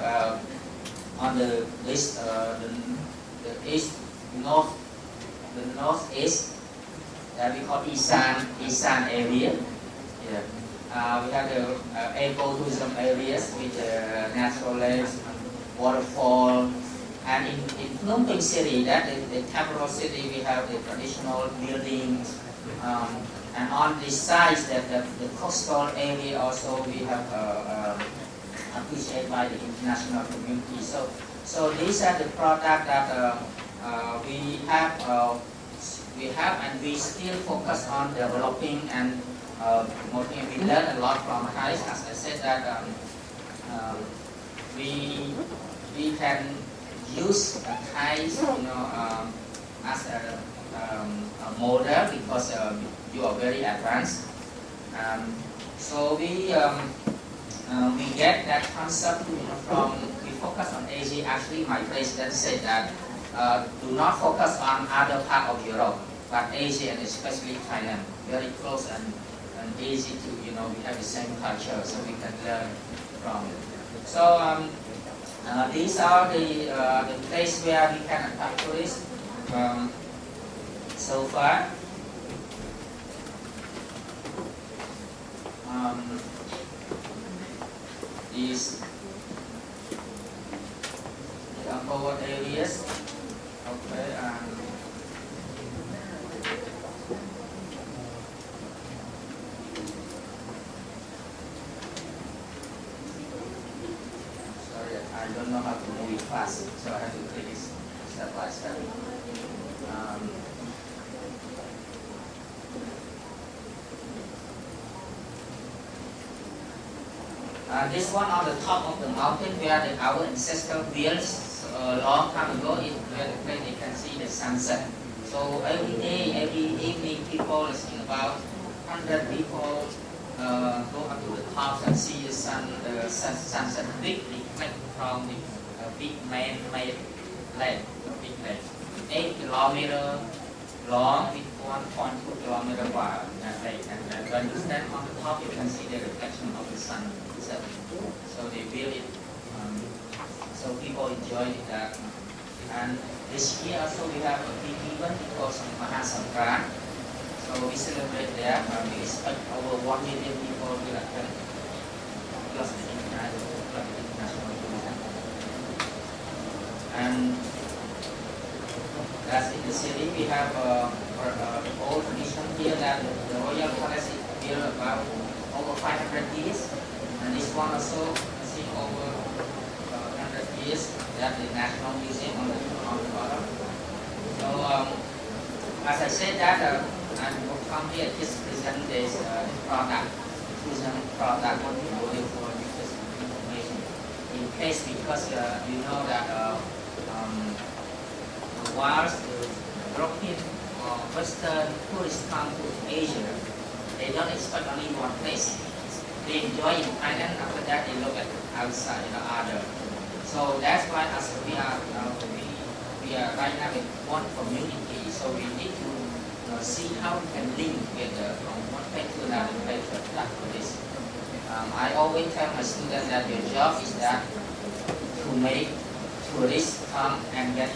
on the list the northeast that we call Isan area. Yeah. We have the ecotourism areas with natural lakes, waterfall. And in Phnom Penh city, that the capital city, we have the traditional buildings, and on the sides that the coastal area also we have appreciated by the international community. So these are the products that we have and we still focus on developing and promoting. We learn a lot from Thais. As I said that we can use Thais, as a model because you are very advanced. So we get that concept from, we focus on Asia. Actually, my president said that do not focus on other part of Europe, but Asia and especially Thailand, very close and easy to, we have the same culture, so we can learn from it. So these are the place where we can attract tourists so far. These forward areas. Okay. I don't know how to move it fast, so I have to take it step by step. This one on the top of the mountain where our ancestors built a long time ago, is where the place you can see the sunset. So every day, every evening, people, about 100 people go up to the top and see the sunset, big reflect from the big man-made lake, big lake, 8 kilometers long with 1.2 kilometers wide. Lake. And when you stand on the top, you can see the reflection of the sun itself. So they build it, so people enjoy that. And this year also we have a big event because of Mahasankran. So we celebrate there. We expect over 1 million people will attend plus the international tourism. And as in the city, we have the old tradition here that the royal palace is built about over 500 years. And this one also, I think over 100 years, that the National Museum on the bottom. So as I said that, I will come here just present this product, tourism product on Cambodia for because information. In case because you know that whilst the European or Western tourists come to Asia they don't expect only one place. They enjoy in Thailand. After that, they look at outside, other. So that's why as we are right now in one community. So we need to see how we can link together from one place to another place to adapt to this. I always tell my students that your job is that to make tourists come and get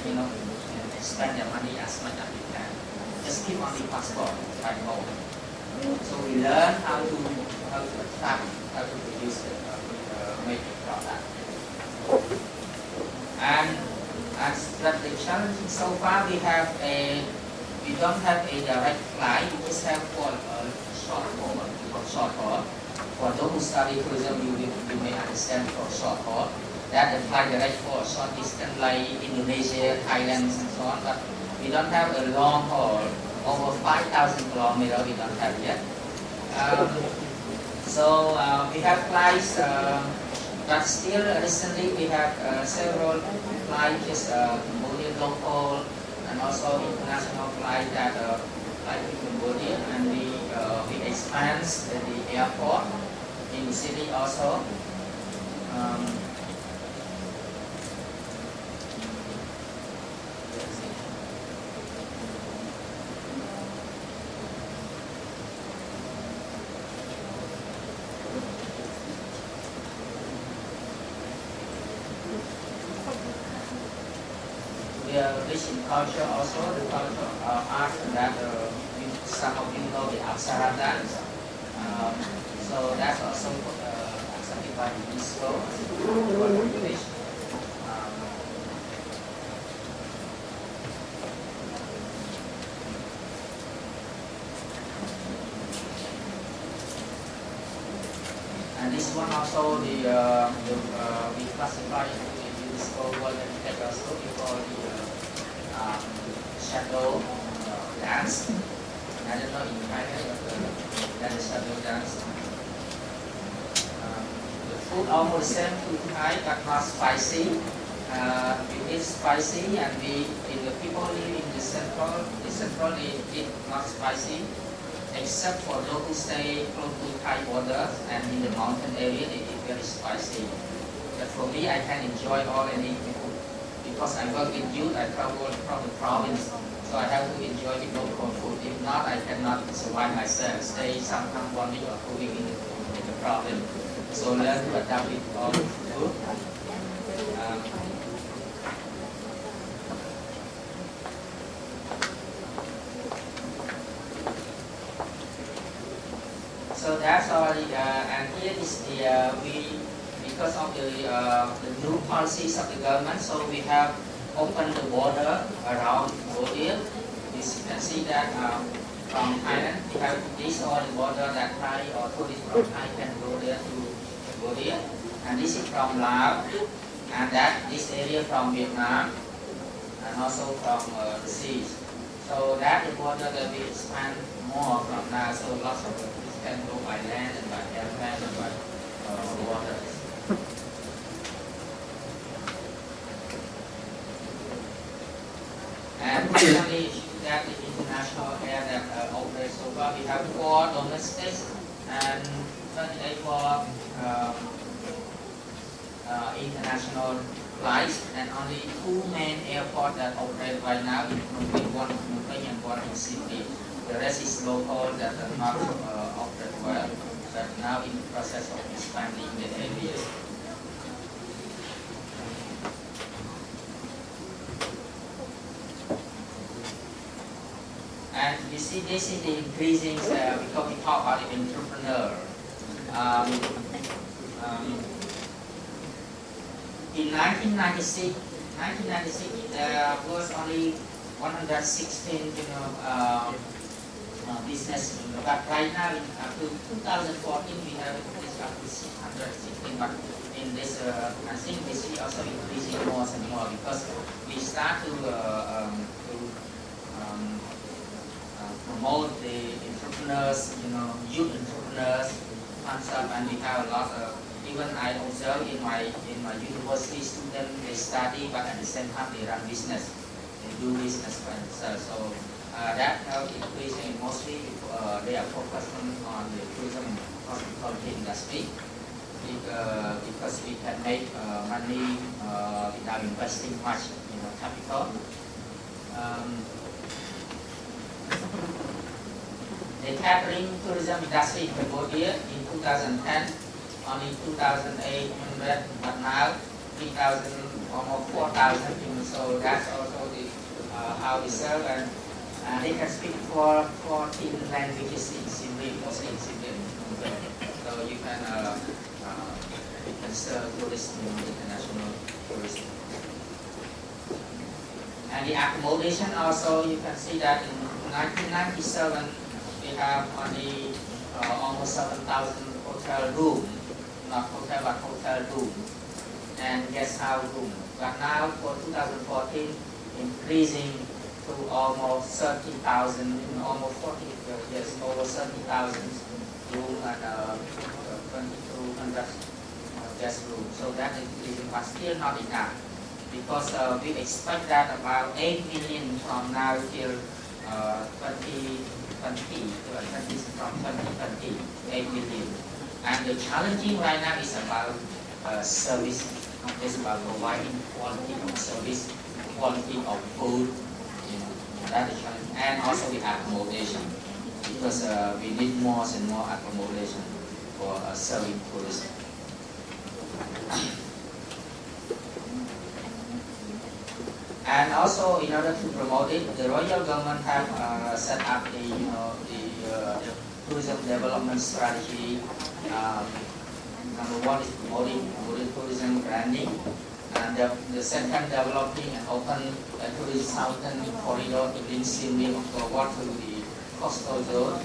spend their money as much as you can. Just keep on the passport right home. So we learn how to attract, how to produce make the product. And but the challenge so far we don't have a direct flight. We just have for short haul. For those who study tourism, you may understand for short haul that the flight direct for short distance like Indonesia, Thailand, and so on. But we don't have a long haul over 5,000 kilometers. We don't have yet. So we have flights, but still recently we have several flights, just Cambodia local and also international flight that fly to Cambodia, and we expand the airport in the city also. We are rich in culture also, the culture of art that some of you know the Apsara dance. So that's also accepted by the UNESCO World Heritage. And this one also we classify it in UNESCO World Heritage also before the shadow dance. I don't know in Thailand, but that is shadow dance. The food almost same to Thai, but not spicy. We eat spicy, and the people live in the central they eat not spicy, except for those who stay close to Thai border and in the mountain area, they eat very spicy. But for me, I can enjoy all any food because I work in youth. I travel from the province. So I have to enjoy the local food. If not, I cannot survive myself. Stay sometimes 1 week or 2 weeks in the province. So learn to adapt with all the food. So that's all. And here is because of the new policies of the government. So we have open the border around Cambodia. You can see that from Thailand, we have this all the border that Thai or tourists from Thai can go there to Cambodia. And this is from Laos, and this area from Vietnam, and also from the seas. So that the border that we expand more from now. So lots of tourists can go by land and by airplane and by water. And finally, that the international air that operates so far, we have 4 domestic and 28 international flights, and only 2 main airports that operate right now in Phnom Penh and one in Sydney. The rest is local that are not operate well, but now in the process of expanding the area. And you see, this is the increasing, because we talk about the entrepreneur. In 1996, there was only 116, business. But right now, up to 2014, we have this up to 616. But in this, I think we see also increasing more and more because we start to promote the entrepreneurs, youth entrepreneurs concept, and we have a lot of. Even I observe in my university students, they study, but at the same time they run business. They do business for themselves. So that now increasing mostly they are focusing on the tourism hospitality industry because we can make money without investing much capital. The catering tourism industry in Cambodia in 2010 only 2,800, but now 3,000, almost 4,000. So that's also the how we serve, and they can speak 14 languages in Siem, mostly in Siem. So you can serve tourists, international tourists. And the accommodation also, you can see that in 1997 we have only almost 7,000 hotel rooms, not hotel but hotel rooms, and guest house rooms. But now for 2014, increasing to almost 30,000, almost 40, yes, over 30,000 rooms and 2,200 guest rooms. So that is increasing, but still not enough, because we expect that about 8 million from now till 2020, from 2020, 8 million. And the challenging right now is about service. It's about providing quality of service, quality of food, that is challenging, and also the accommodation, because we need more and more accommodation for serving tourists. And also, in order to promote it, the royal government have set up the tourism development strategy. Number one is promoting tourism branding, and the second, developing and open a tourism southern corridor to link Siem Reap forward to the coastal zone,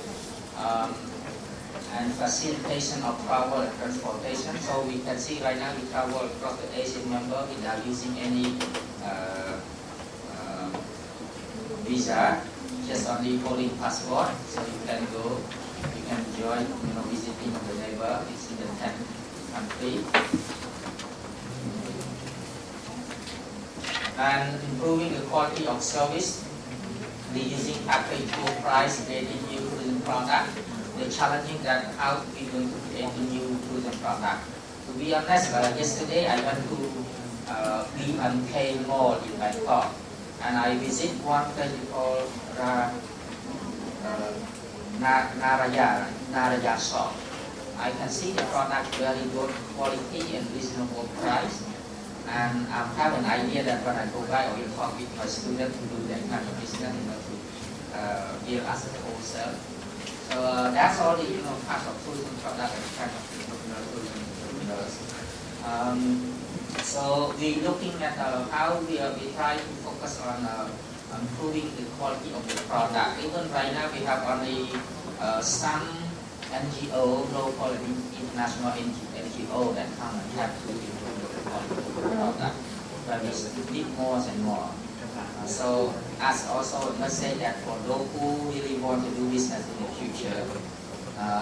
and facilitation of travel and transportation. So we can see right now we travel across the Asian member without using any visa, just only holding passport. So you can go, you can enjoy, visiting the neighbor. It's in the 10th country. And improving the quality of service, reducing package full price, creating new tourism product. The challenging that how we going to create a new tourism product. To be honest, yesterday I went to B&K Mall in Bangkok, and I visit one place called Naraya shop. I can see the product very good quality and reasonable price, and I have an idea that when I go back I will talk with my students to do that kind of business, to deal as a wholesale. So that's all the part of tourism product and kind of tourism. So we're looking at how we try to focus on improving the quality of the product. Even right now we have only some NGO, local and international NGO that come and have to improve the quality of the product, but we need more and more. So as also let's say that for those who really want to do business in the future,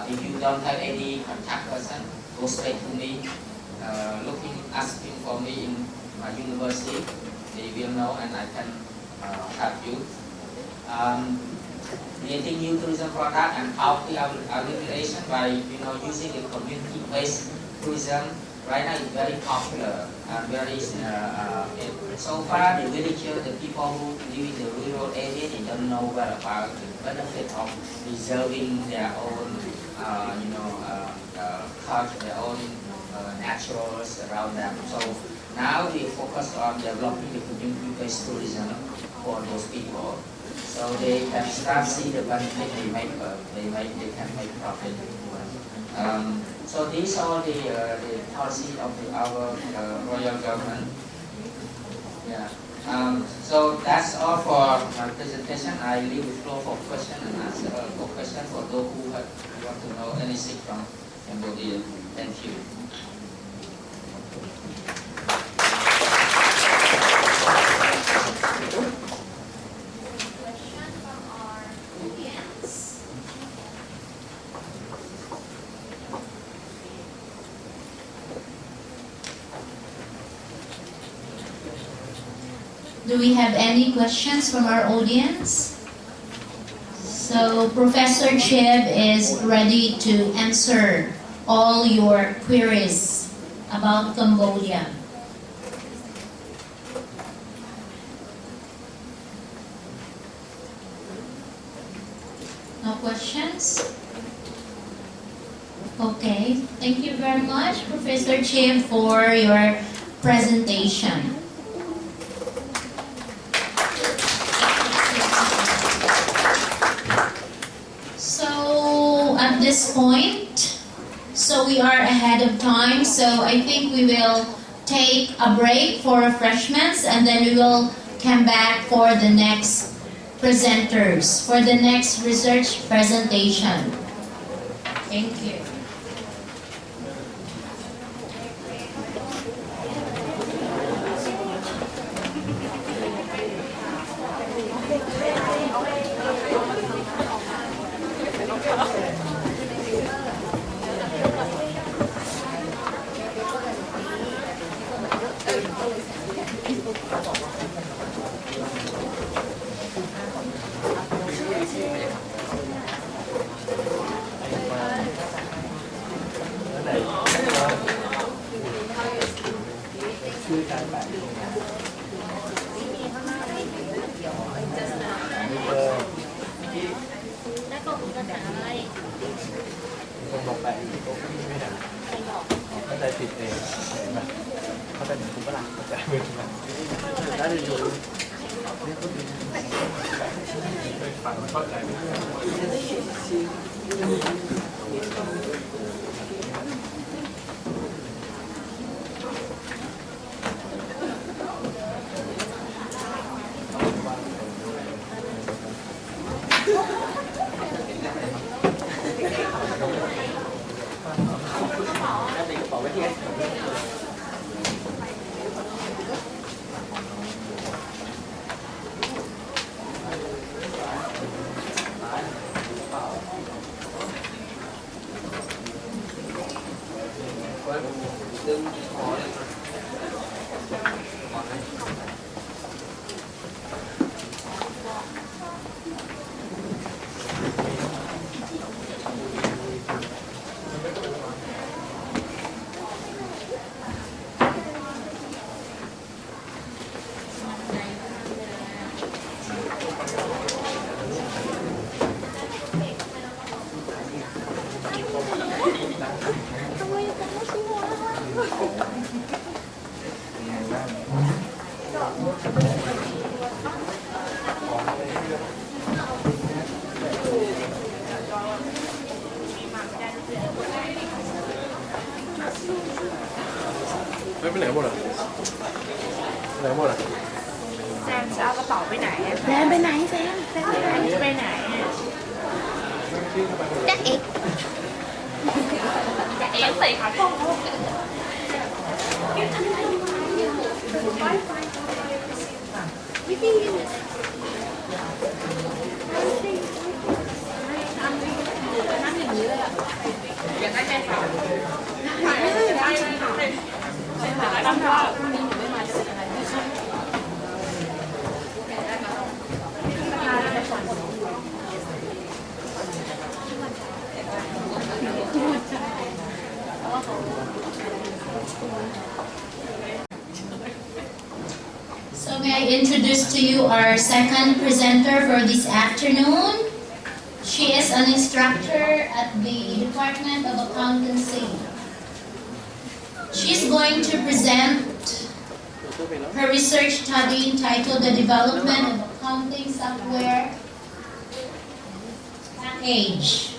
if you don't have any contact person, go straight to me, asking for me in my university, they will know and I can help you. Creating new tourism product and healthy regulation by using the community-based tourism. Right now it's very popular and very so far the villager, the people who live in the rural area, they don't know well about the benefit of preserving their own culture, their own naturals around them. So now we focus on developing the community-based tourism for those people, so they can start see the benefit they can make profit. So these are the policy of our royal government. Yeah. So that's all for my presentation. I leave the floor for question and answer. For question for those who want to know anything from Cambodia. Thank you. Do we have any questions from our audience? So Professor Chib is ready to answer all your queries about Cambodia. No questions? Okay, thank you very much, Professor Chib, for your presentation. So at this point, so we are ahead of time, so I think we will take a break for refreshments and then we will come back for the next presenters, for the next research presentation. Thank you.ไปไหนหมดอ่ะไปไหนหมดอ่ะ แซมจะเอากระเป๋าไปไหนอะ แซมไปไหนแซม แซมจะไปไหนอะ จ๊ะเอก เอ๊ะใส่ขาท่อง So may I introduce to you our second presenter for this afternoon. She is an instructor at the Department of Accountancy. She's going to present her research study entitled The Development of Accounting Software Package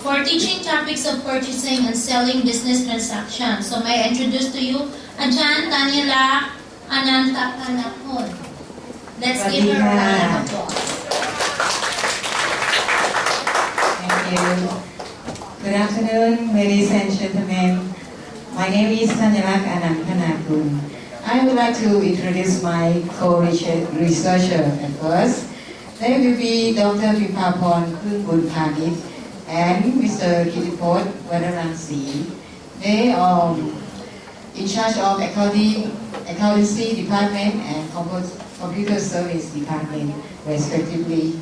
for teaching topics of purchasing and selling business transactions. So may I introduce to you Ajahn Daniela Anantakanapon. Let's give her a round of applause. Thank you. Good afternoon, ladies and gentlemen. My name is Daniela Anantakanapon. I would like to introduce my co-researcher at first. They will be Dr. Vipapon Khunbunpanit and Mr. Kittipot Vadaransi. They are in charge of accountancy department and computer service department respectively.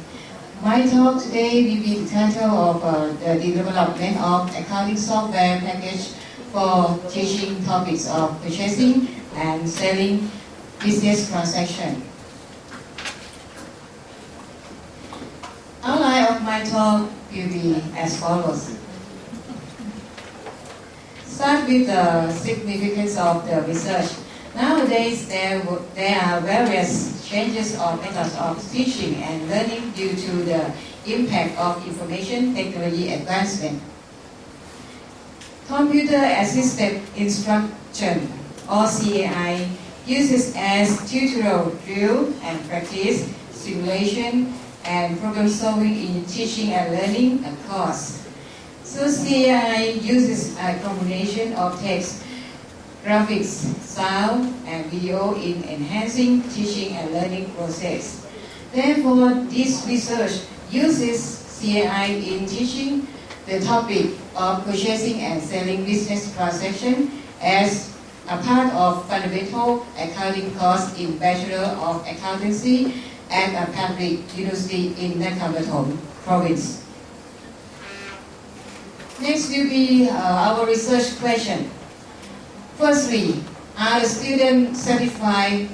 My talk today will be the title of the development of accounting software package for teaching topics of purchasing and selling business transaction. Outline of my talk will be as follows. Start with the significance of the research. Nowadays, there are various changes of methods of teaching and learning due to the impact of information technology advancement. Computer-assisted instruction, or CAI, uses as tutorial drill and practice, simulation, and problem solving in teaching and learning a course. So CAI uses a combination of text, graphics, sound, and video in enhancing teaching and learning process. Therefore, this research uses CAI in teaching the topic of purchasing and selling business transaction as a part of fundamental accounting course in Bachelor of Accountancy at a public university in Nakhon province. Next will be our research question. Firstly, are the students satisfied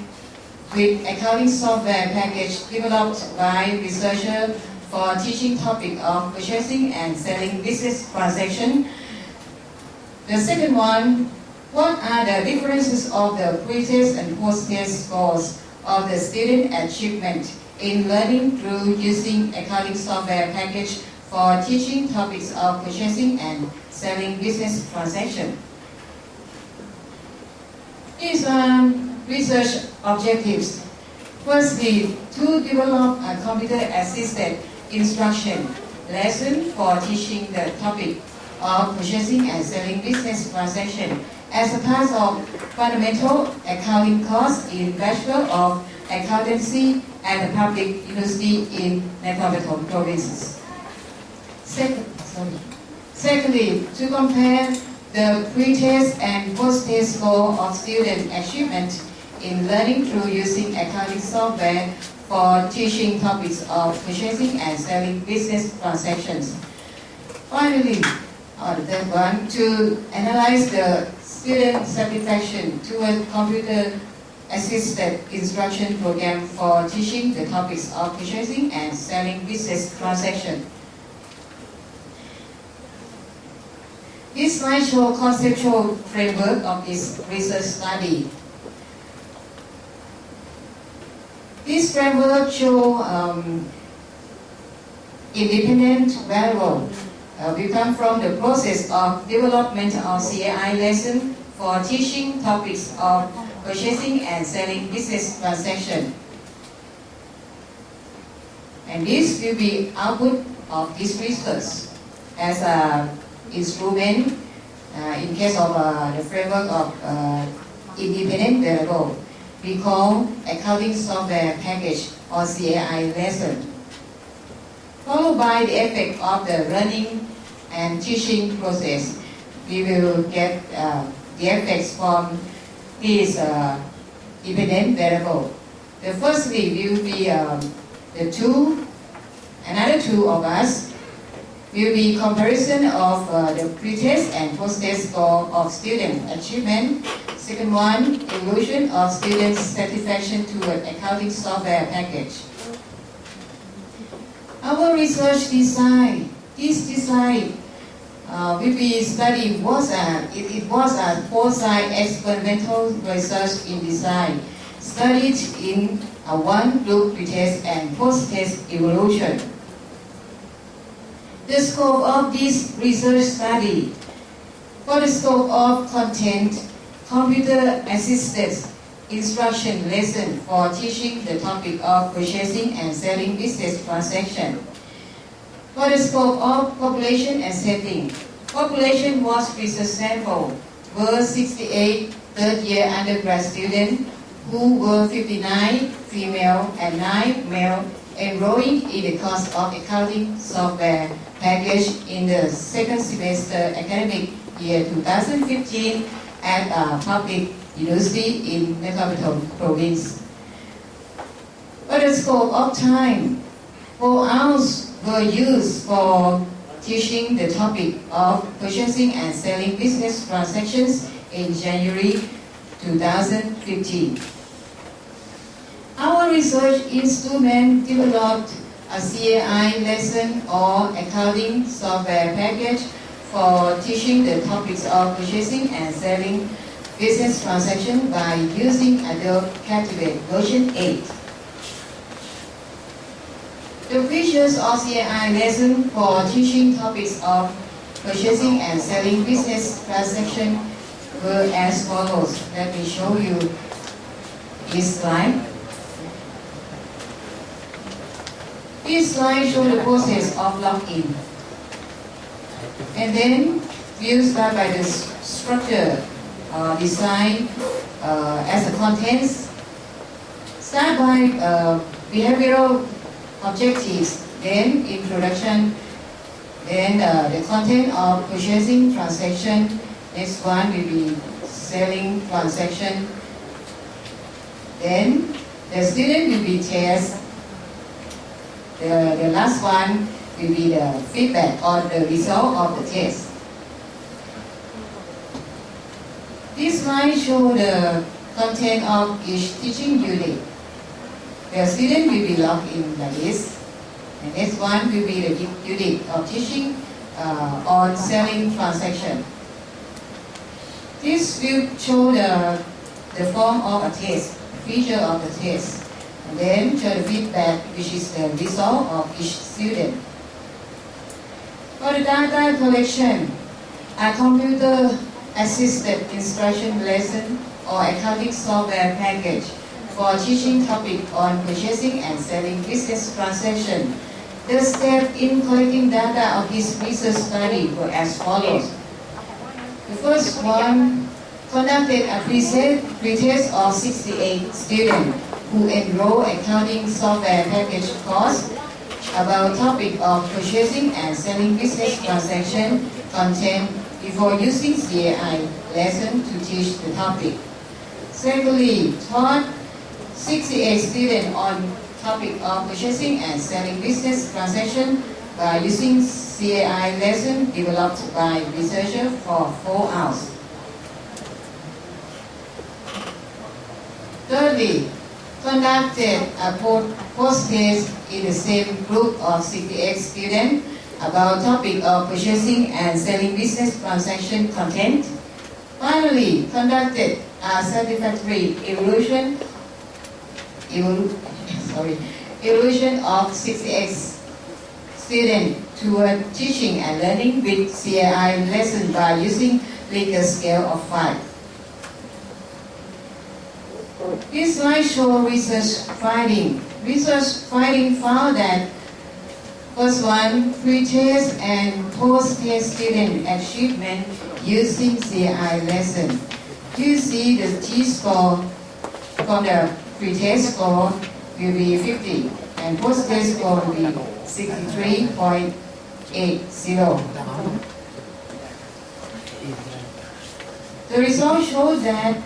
with accounting software package developed by researchers for teaching topic of purchasing and selling business transaction? The second one, what are the differences of the pre-test and post-test scores of the student achievement in learning through using accounting software package for teaching topics of purchasing and selling business transaction? These are research objectives. Firstly, to develop a computer-assisted instruction lesson for teaching the topic of purchasing and selling business transaction as a part of fundamental accounting course in Bachelor of Accountancy at the public university in Nakhon provinces. Secondly, to compare the pre-test and post-test score of student achievement in learning through using accounting software for teaching topics of purchasing and selling business transactions. Finally, the third one, to analyze the student satisfaction toward computer-assisted instruction program for teaching the topics of purchasing and selling business transactions. This slide shows conceptual framework of this research study. This framework shows independent variable. We come from the process of development of CAI lesson for teaching topics of purchasing and selling business transaction. And this will be output of this research as a instrument in case of the framework of independent variable. We call accounting software package or CAI lesson. Followed by the effect of the learning and teaching process, we will get the effects from this independent variable. The firstly will be another two of us will be comparison of the pre-test and post-test score of student achievement. Second one, evaluation of students' satisfaction toward accounting software package. Our research design, this design will be studied was a four-side experimental research in design, studied in one group pre-test and post-test evaluation. The scope of this research study. For the scope of content, computer-assisted instruction lesson for teaching the topic of purchasing and selling business transaction. For the scope of population and setting, population was research sample were 68 third-year undergrad students who were 59 female and 9 male enrolling in the course of accounting software package in the second semester academic year 2015 at a public university in Nakhon province. For the scope of time, 4 hours were used for teaching the topic of purchasing and selling business transactions in January 2015. Our research instrument developed a CAI lesson or accounting software package for teaching the topics of purchasing and selling business transactions by using Adobe Captivate version 8. The features of CAI lesson for teaching topics of purchasing and selling business transactions were as follows. Let me show you this slide. This slide shows the process of login. And then we'll start by the structure design as a contents. Start by behavioral objectives, then introduction, then the content of purchasing transaction. Next one will be selling transaction. Then the student will be test. The last one will be the feedback or the result of the test. This slide shows the content of each teaching unit. The student will be logged in like this. And next one will be the unit of teaching on selling transaction. This will show the form of a test, feature of the test. And then show the feedback, which is the result of each student. For the data collection, a computer-assisted instruction lesson or accounting software package for teaching topic on purchasing and selling business transaction. The steps in collecting data of this research study were as follows. The first one conducted a pre-test of 68 students who enrolled accounting software package course about topic of purchasing and selling business transaction content before using CAI lesson to teach the topic. Secondly, taught 68 students on topic of purchasing and selling business transaction by using CAI lesson developed by researchers for 4 hours. Thirdly, conducted a post-test in the same group of 68 students about topic of purchasing and selling business transaction content. Finally, conducted a satisfactory evaluation of 68 students toward teaching and learning with CAI lesson by using Likert scale of 5. This slide shows research finding. Research finding found that first one, pre-test and post-test student achievement using CAI lesson. You see the T-score from the pre-test score will be 50 and post-test score will be 63.80. The results show that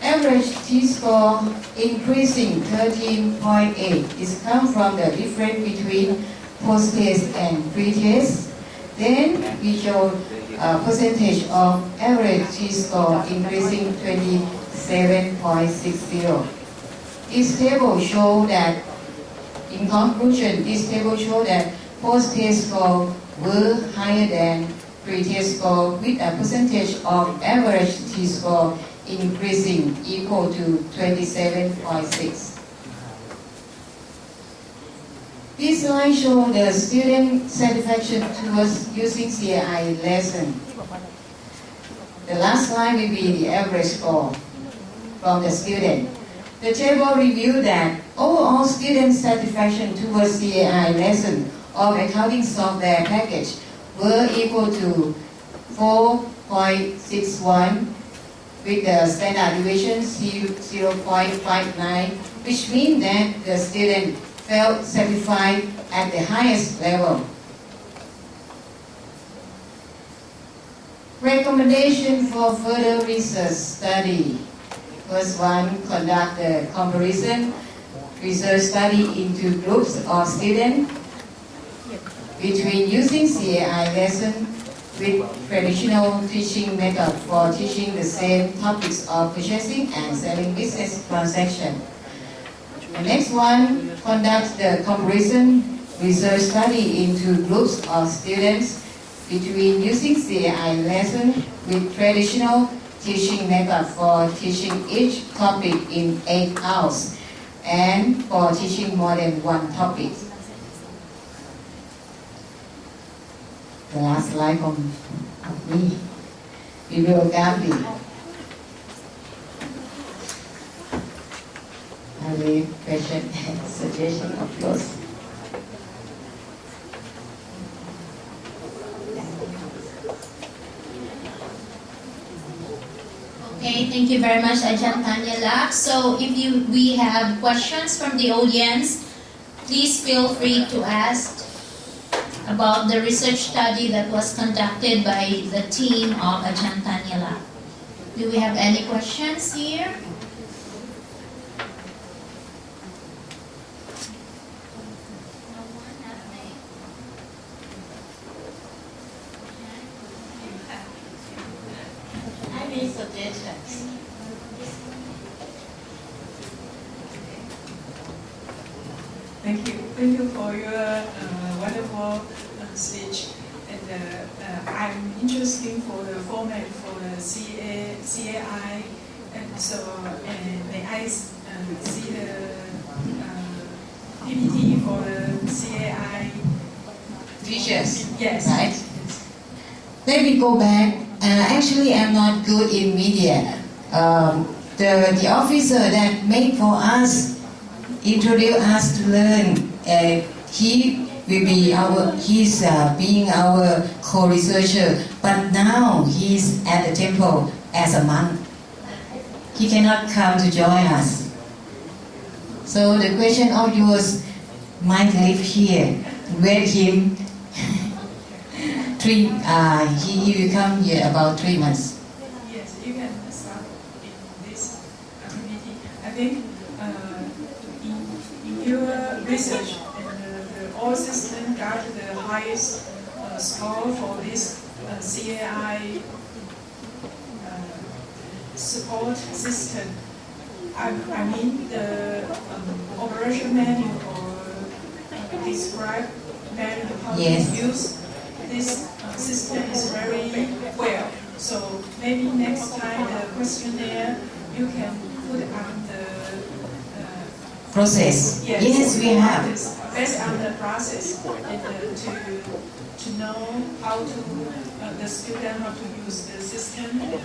average T-score increasing 13.8 is come from the difference between post-test and pre-test. Then we show a percentage of average T-score increasing 27.60. This table shows that, in conclusion, this table shows that post-test score were higher than pre-test score with a percentage of average T-score increasing equal to 27.6. This slide shows the student satisfaction towards using CAI lesson. The last slide will be the average score from the student. The table reviewed that overall student satisfaction towards CAI lesson of accounting software package were equal to 4.61 with the standard deviation 0.59, which means that the student felt satisfied at the highest level. Recommendation for further research study. First one, conduct a comparison research study into groups of students between using CAI lesson with traditional teaching method for teaching the same topics of purchasing and selling business transaction. The next one, conduct the comparison research study into groups of students between using CAI lesson with traditional teaching method for teaching each topic in 8 hours and for teaching more than one topic. The last slide of me. We will Gandhi. I will question and suggestion of yours. Okay, thank you very much, Ajahn Tanya Lak. So if we have questions from the audience, please feel free to ask about the research study that was conducted by the team of Ajahn Tanya Lak. Do we have any questions here? Any suggestions? Thank you for your wonderful speech. And I'm interested for the format for the CAI, and so may I see the PPT for the CAI Teachers. Yes. Right? Let me go back. Actually, I'm not good in media. The officer that made for us, introduce us to learn, he will be he's being our co-researcher, but now he's at the temple as a monk. He cannot come to join us. So the question of yours might live here. Wait him. He will come here about 3 months. Yes, you can start in this activity. I think in your research, all systems got the highest score for this CAI support system. I mean the operation manual or describe manual how Yes. to use this system is very well. So maybe next time the questionnaire you can put on the Process. Yes, we have. based on the process and to know how to the student how to use the system and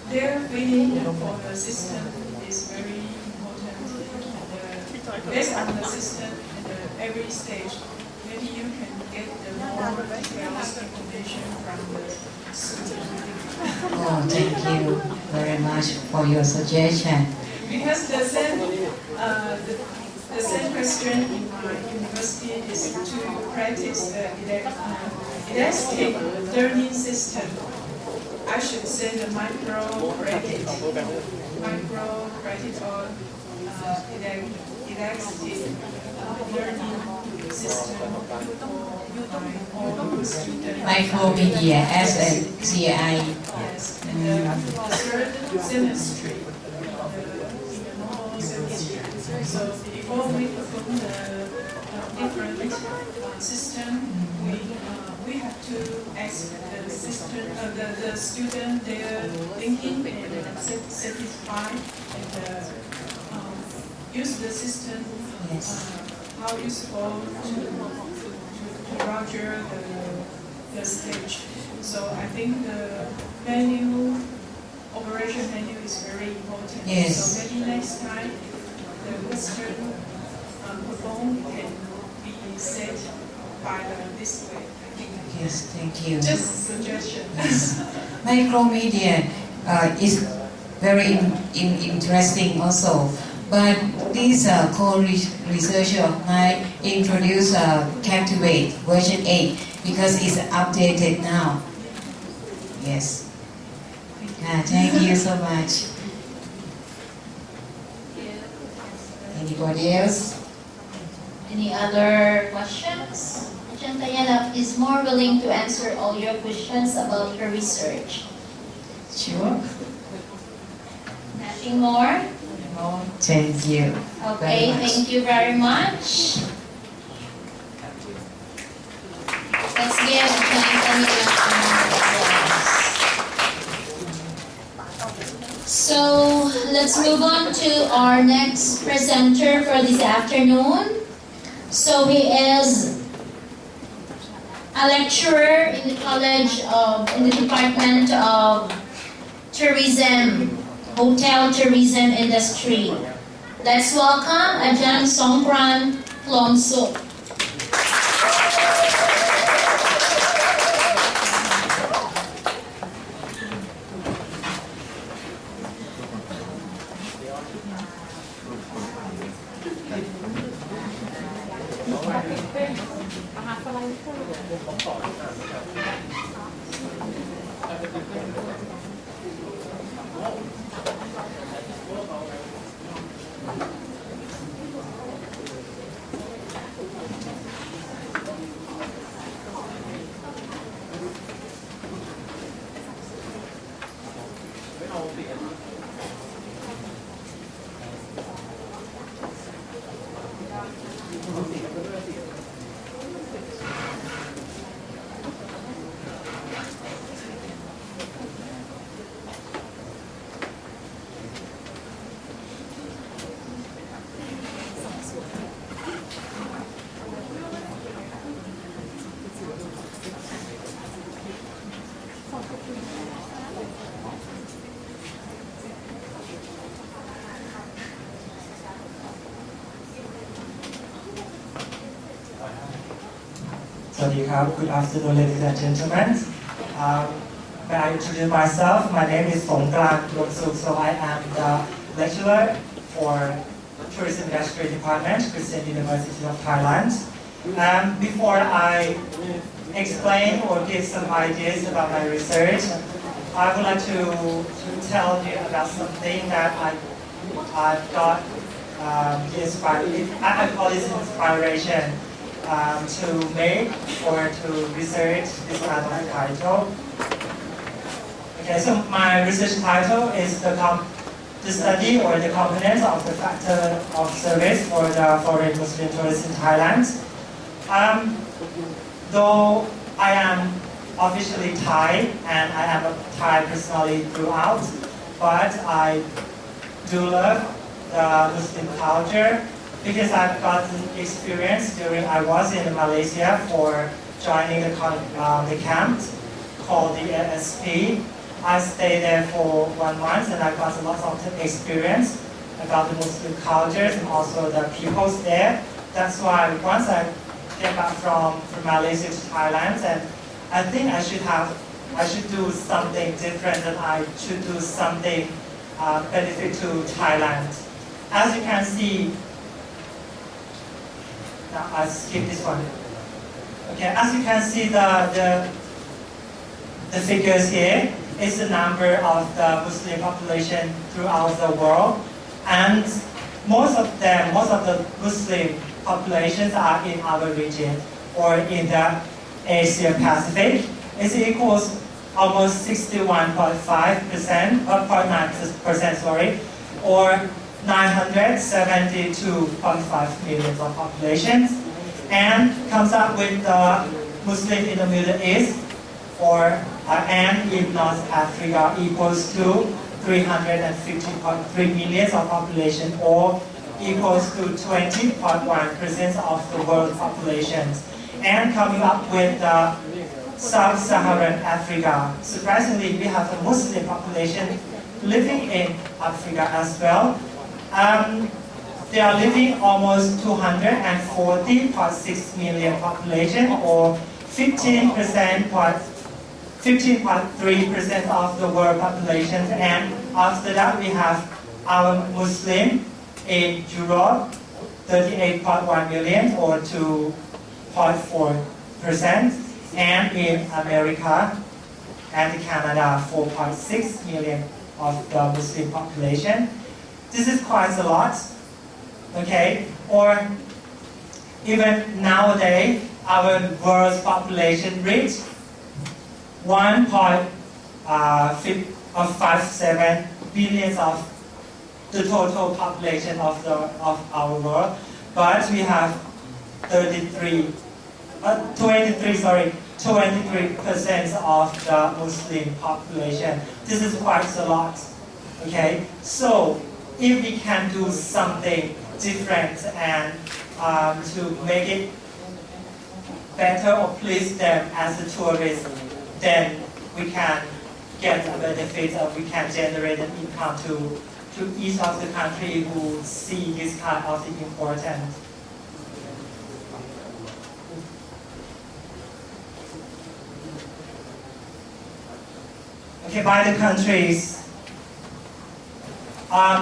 their feeling for the system is very important. And, based on the system and every stage, maybe you can get the more detailed information from the student. Oh, thank you very much for your suggestion. Because the same question in my university is to practice the elastic learning system. I should say the micro-credit or elastic learning system for all students. Micromedia as a CI. Yes, and the third semester. So before we perform the different system, we have to ask the system, the student their thinking and satisfied and use the system. Yes. How useful to roger the stage. So I think the menu operation menu is very important. Yes. So maybe next time the question performed can be set by this way. I think. Yes, thank you. Just suggestion. Yes. Micromedia is very interesting also. But this co-researcher of mine introduced Captivate version 8 because it's updated now. Yes. Thank you so much. Anybody else? Any other questions? Ajahn Tayalak is more willing to answer all your questions about her research. Sure. Nothing more? No, thank you. Okay, thank you very much. Let's give Ajahn Tayalak a round of applause. So, let's move on to our next presenter for this afternoon. So, he is a lecturer in the Department of Tourism, Hotel Tourism Industry. Let's welcome Ajahn Songkran Plomsuk. สวัสดีครับ Good afternoon, ladies and gentlemen. May I introduce myself? My name is Songkran Plomsuk. So I am the lecturer for Tourism Industry Department, Christian University of Thailand. Before I explain or give some ideas about my research, I would like to tell you about something that I've got inspired. I call this inspiration. To make or to research this kind of title. Okay, so my research title is the study or the components of the factor of service for the foreign Muslim tourists in Thailand. Though I am officially Thai and I am a Thai personally throughout, but I do love the Muslim culture. Because I've gotten experience during I was in Malaysia for joining the camp called the ASP. I stayed there for 1 month and I got a lot of experience about the Muslim cultures and also the peoples there. That's why once I came back from Malaysia to Thailand, and I think I should do something different and I should do something benefit to Thailand. As you can see. I'll skip this one. Okay, as you can see, the figures here is the number of the Muslim population throughout the world, and most of the Muslim populations are in our region or in the Asia Pacific. It equals almost 61.5%, 0.9%, sorry, or 972.5 million of populations, and comes up with the Muslim in the Middle East and in North Africa equals to 350.3 million of population, or equals to 20.1% of the world populations, and coming up with the Sub-Saharan Africa. Surprisingly, we have a Muslim population living in Africa as well. They are living almost 240.6 million population, or 15.3% of the world population. And after that, we have our Muslim in Europe, 38.1 million, or 2.4%, and in America and Canada, 4.6 million of the Muslim population. This is quite a lot, okay? Or even nowadays, our world's population reached 1.57 billion of the total population of our world, but we have 23% of the Muslim population. This is quite a lot. Okay, so if we can do something different and to make it better or please them as a tourist, then we can get a benefit or we can generate an income to each of the country who see this kind of the importance. Okay, by the countries,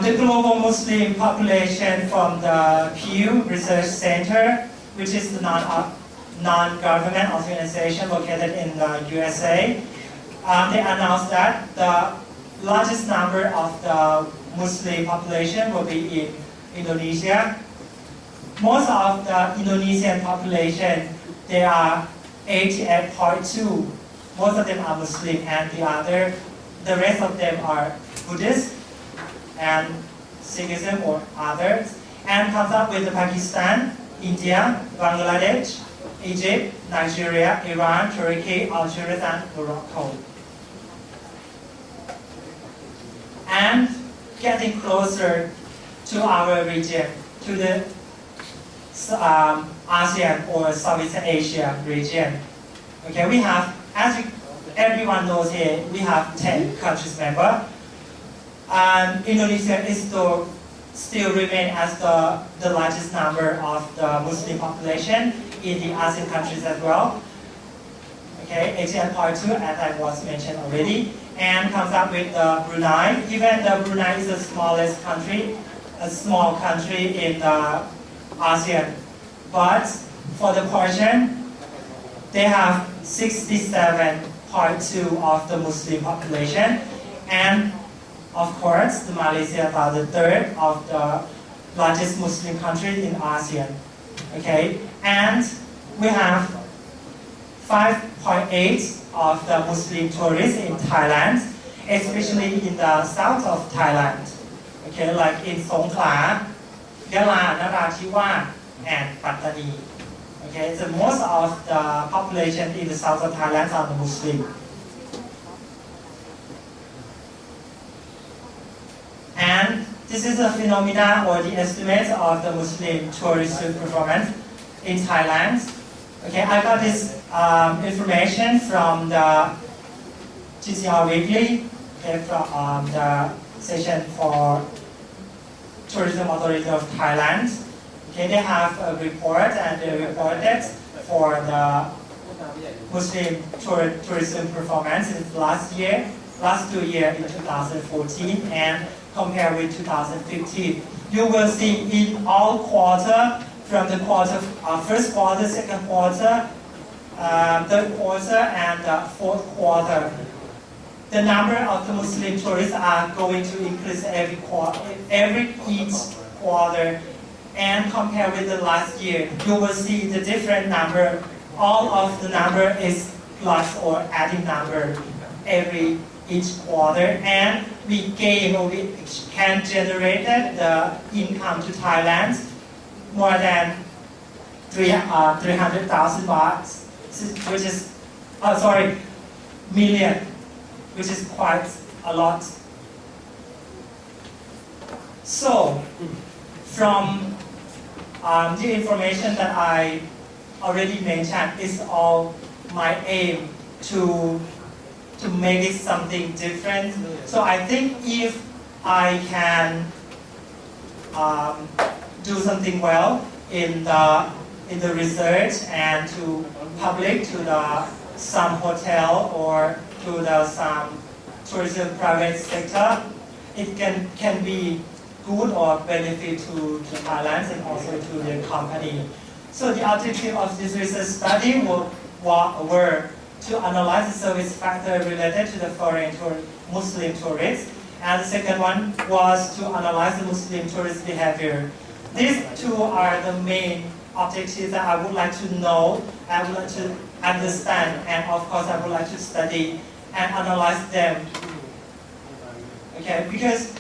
the global Muslim population from the Pew Research Center, which is the non-government organization located in the USA, they announced that the largest number of the Muslim population will be in Indonesia. Most of the Indonesian population, they are 88.2. Most of them are Muslim, and the rest of them are Buddhist and Sikhism or others, and comes up with Pakistan, India, Bangladesh, Egypt, Nigeria, Iran, Turkey, Algeria, and Morocco. And getting closer to our region, to the ASEAN or Southeast Asia region. Okay, we have, as everyone knows here, we have 10 countries member. And Indonesia is still remain as the largest number of the Muslim population in the ASEAN countries as well. Okay, 88.2 as I was mentioned already, and comes up with Brunei. Even the Brunei is the smallest country, a small country in the ASEAN. But for the portion, they have 67.2 of the Muslim population, and of course, the Malaysia are the third of the largest Muslim countries in ASEAN. Okay, and we have 5.8 of the Muslim tourists in Thailand, especially in the south of Thailand. Okay, like in Songkhla, Yala, Narathiwat, and Pattani. Okay, so most of the population in the south of Thailand are the Muslim. And this is a phenomena or the estimate of the Muslim tourism performance in Thailand. Okay, I got this information from the TCR Weekly, okay, from the session for Tourism Authority of Thailand. Okay, they have a report and they reported for the Muslim tourism performance in last 2 years in 2014 and compared with 2015. You will see in all quarter, from the first quarter, second quarter, third quarter, and fourth quarter, the number of the Muslim tourists are going to increase each quarter. And compared with the last year, you will see the different number. All of the number is plus or adding number each quarter, and we gain or we can generate the income to Thailand more than 300,000 baht, which is million, which is quite a lot. So, from the information that I already mentioned, is all my aim to make it something different. So I think if I can do something well in the research and to public to some hotel or to some tourism private sector, it can be good or benefit to Thailand and also to the company. So the objective of this research study were to analyze the service factor related to the foreign Muslim tourists, and the second one was to analyze the Muslim tourist behavior. These two are the main objectives that I would like to know, I would like to understand, and of course I would like to study and analyze them. Okay, because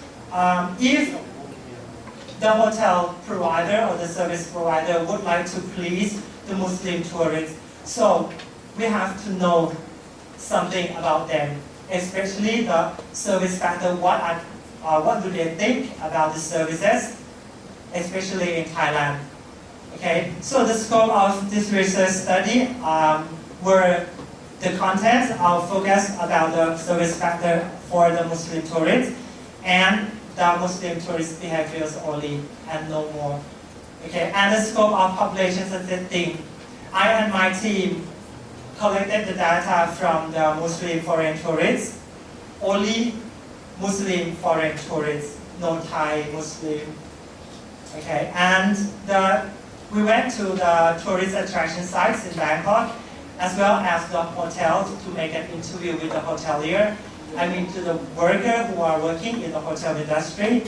if the hotel provider or the service provider would like to please the Muslim tourists, so we have to know something about them, especially the service factor. What do they think about the services, especially in Thailand? Okay, so the scope of this research study were the contents are focused about the service factor for the Muslim tourists and the Muslim tourist behaviors only and no more. Okay, and the scope of population statistics. I and my team collected the data from the Muslim foreign tourists, only Muslim foreign tourists, no Thai Muslim. Okay, and we went to the tourist attraction sites in Bangkok, as well as the hotels to make an interview with the hotelier. I mean to the workers who are working in the hotel industry.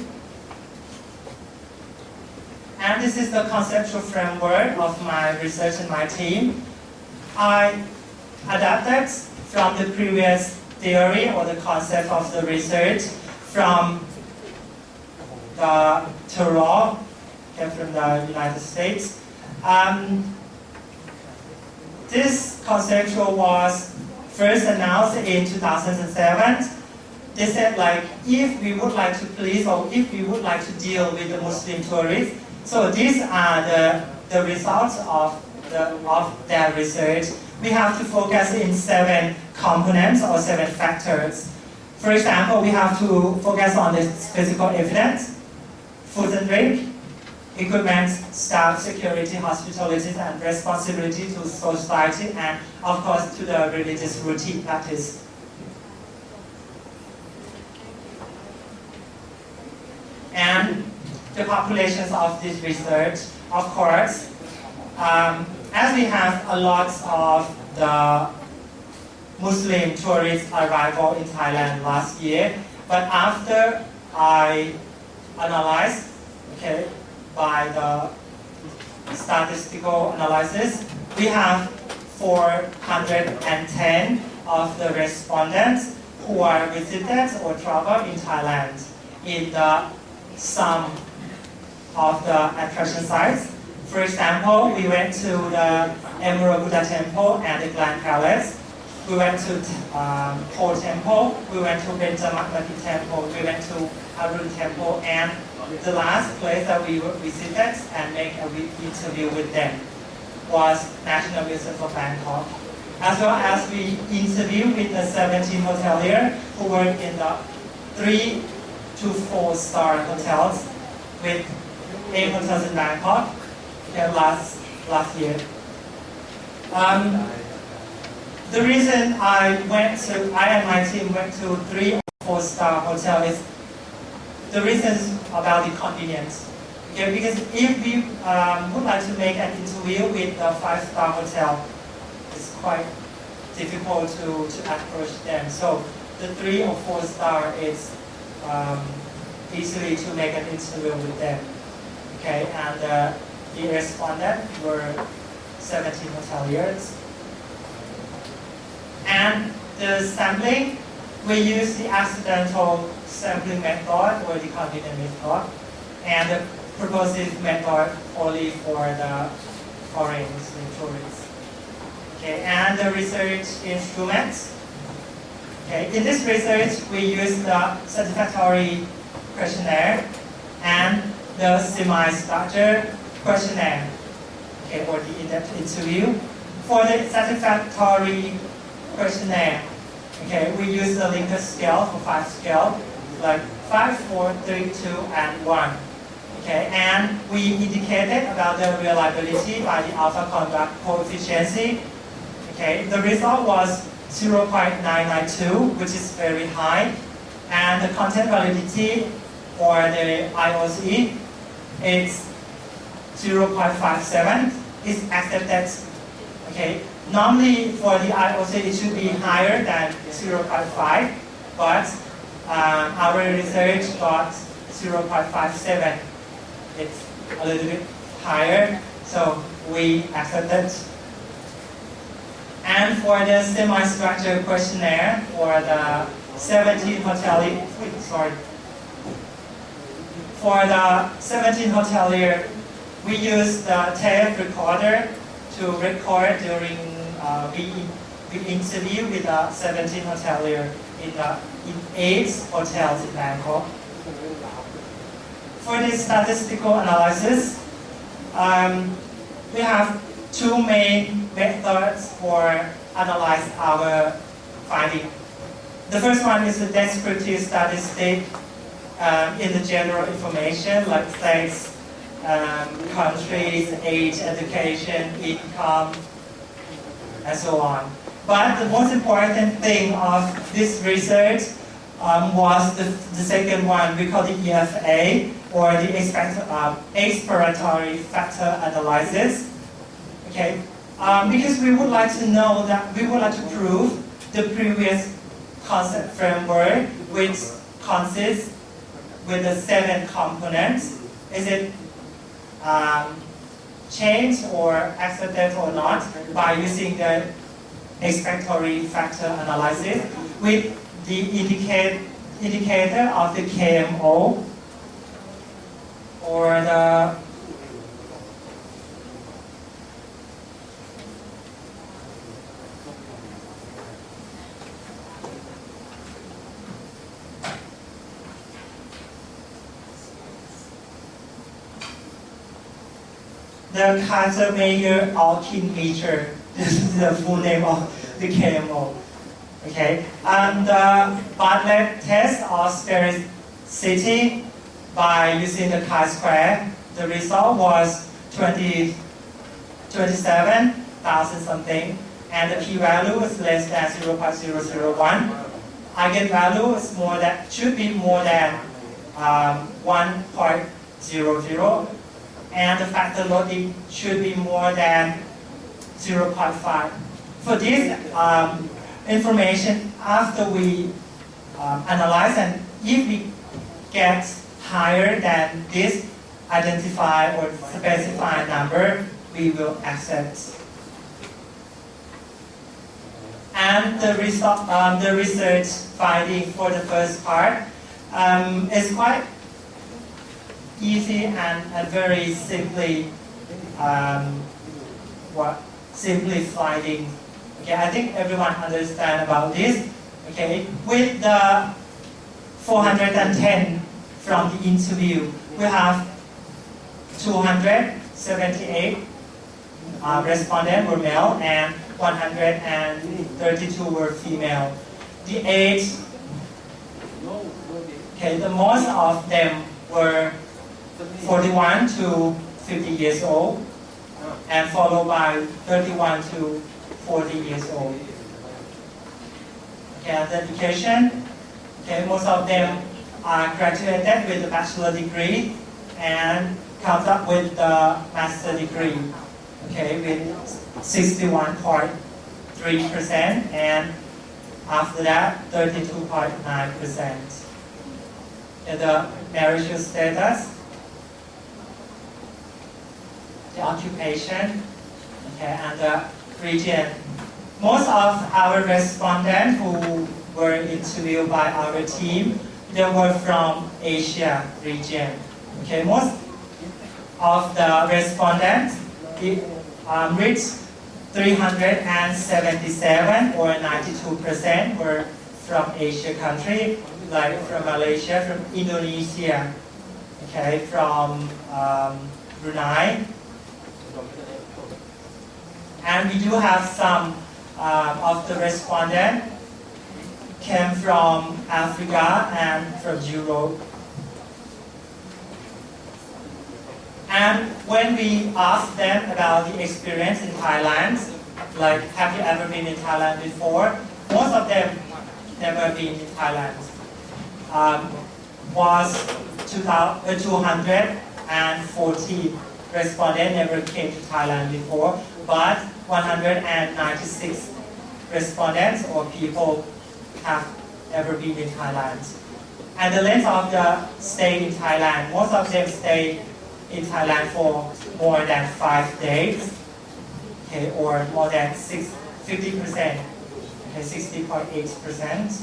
And this is the conceptual framework of my research and my team. I adapted from the previous theory or the concept of the research from the Terror from the United States. This conceptual was first announced in 2007. They said like, if we would like to please or if we would like to deal with the Muslim tourists, so these are the results of their research. We have to focus in 7 components or 7 factors. For example, we have to focus on the physical evidence, food and drink, equipment, staff, security, hospitality, and responsibility to society, and of course to the religious routine practice. And the populations of this research, of course, as we have a lot of the Muslim tourist arrival in Thailand last year, but after I analyzed, okay, by the statistical analysis, we have 410 of the respondents who are visited or travel in Thailand in the sum of the attraction sites. For example, we went to the Emerald Buddha Temple and the Grand Palace. We went to Po Temple. We went to Benjamakmati Temple. We went to Arun Temple, and the last place that we visited and make an interview with them was National Museum of Bangkok. As well as we interviewed with the 17 hoteliers who work in the 3 to 4 star hotels with 8 hotels in Bangkok last year. The reason I and my team went to 3 or 4 star hotels is the reasons about the convenience. Okay, because if we would like to make an interview with a 5-star hotel, it's quite difficult to approach them. So the 3 or 4 star is easily to make an interview with them. Okay, and the respondents were 17 hoteliers. And the sampling, we use the accidental sampling method or the convenient method, and the purposive method only for the foreign Muslim tourists. Okay, and the research instruments. Okay, in this research, we use the satisfactory questionnaire and the semi-structured questionnaire, okay, or the in-depth interview. For the satisfactory questionnaire, okay, we use the Likert scale for 5 scale, like 5, 4, 3, 2, and 1. Okay, and we indicated about the reliability by the alpha conduct coefficient. Okay, the result was 0.992, which is very high, and the content validity for the IOC is 0.57. Is accepted. Okay, normally for the IOC it should be higher than 0.5, but our research got 0.57. It's a little bit higher, so we accepted. And for the semi-structured questionnaire for the 17 hotelier, for the 17 hotelier, we used the tape recorder to record during we interview with the 17 hotelier in 8 hotels in Bangkok. For this statistical analysis, we have two main methods for analyze our finding. The first one is the descriptive statistic in the general information like sex, countries, age, education, income, and so on. But the most important thing of this research was the second one, we call it EFA, or the exploratory factor analysis. Okay, because we would like to know that we would like to prove the previous concept framework, which consists with the 7 components. Is it changed or accepted or not by using the exploratory factor analysis with the indicator of the KMO or the Kaiser-Meyer-Alkin meter. This is the full name of the KMO. Okay, and the Bartlett test of sphericity by using the chi-square, the result was 27,000 something, and the p-value is less than 0.001. Eigenvalue is should be more than 1.00, and the factor loading should be more than 0.5. For this information, after we analyze, and if we get higher than this identified or specified number, we will accept. And the result, the research finding for the first part is quite easy and very simply simplifying. Okay, I think everyone understands about this. Okay, with the 410 from the interview, we have 278 respondents were male and 132 were female. The age, okay, the most of them were 41 to 50 years old, and followed by 31 to 40 years old. Okay, and the education, okay, most of them are graduated with a bachelor degree and comes up with the master degree, okay, with 61.3%, and after that 32.9%. And the marital status, the occupation, okay, and the region. Most of our respondents who were interviewed by our team, they were from Asia region. Okay, most of the respondents reached 377 or 92% were from Asia country, like from Malaysia, from Indonesia, okay, from Brunei. And we do have some of the respondents came from Africa and from Europe. And when we asked them about the experience in Thailand, like have you ever been in Thailand before, most of them never been in Thailand. Was 240 respondents never came to Thailand before, but 196 respondents or people have ever been in Thailand. And the length of the stay in Thailand, most of them stay in Thailand for more than 5 days, okay, or more than 50%, okay, 60.8%.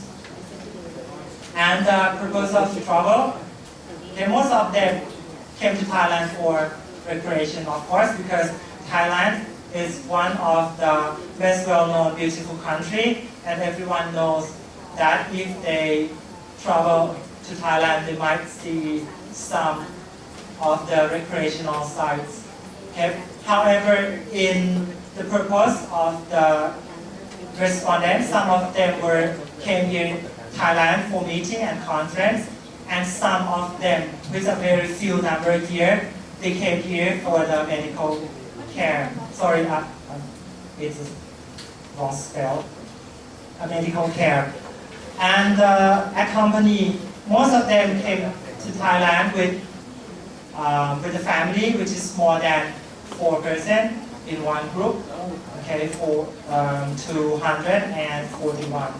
And the purpose of travel, okay, most of them came to Thailand for recreation, of course, because Thailand is one of the best well-known beautiful country, and everyone knows that if they travel to Thailand, they might see some of the recreational sites. Okay. However, in the purpose of the respondents, some of them came here in Thailand for meeting and conference, and some of them, with a very few number here, they came here for the medical care. Sorry, it's wrong spell. Medical care. And accompany, most of them came to Thailand with a family, which is more than 4 persons in one group. Okay, for 241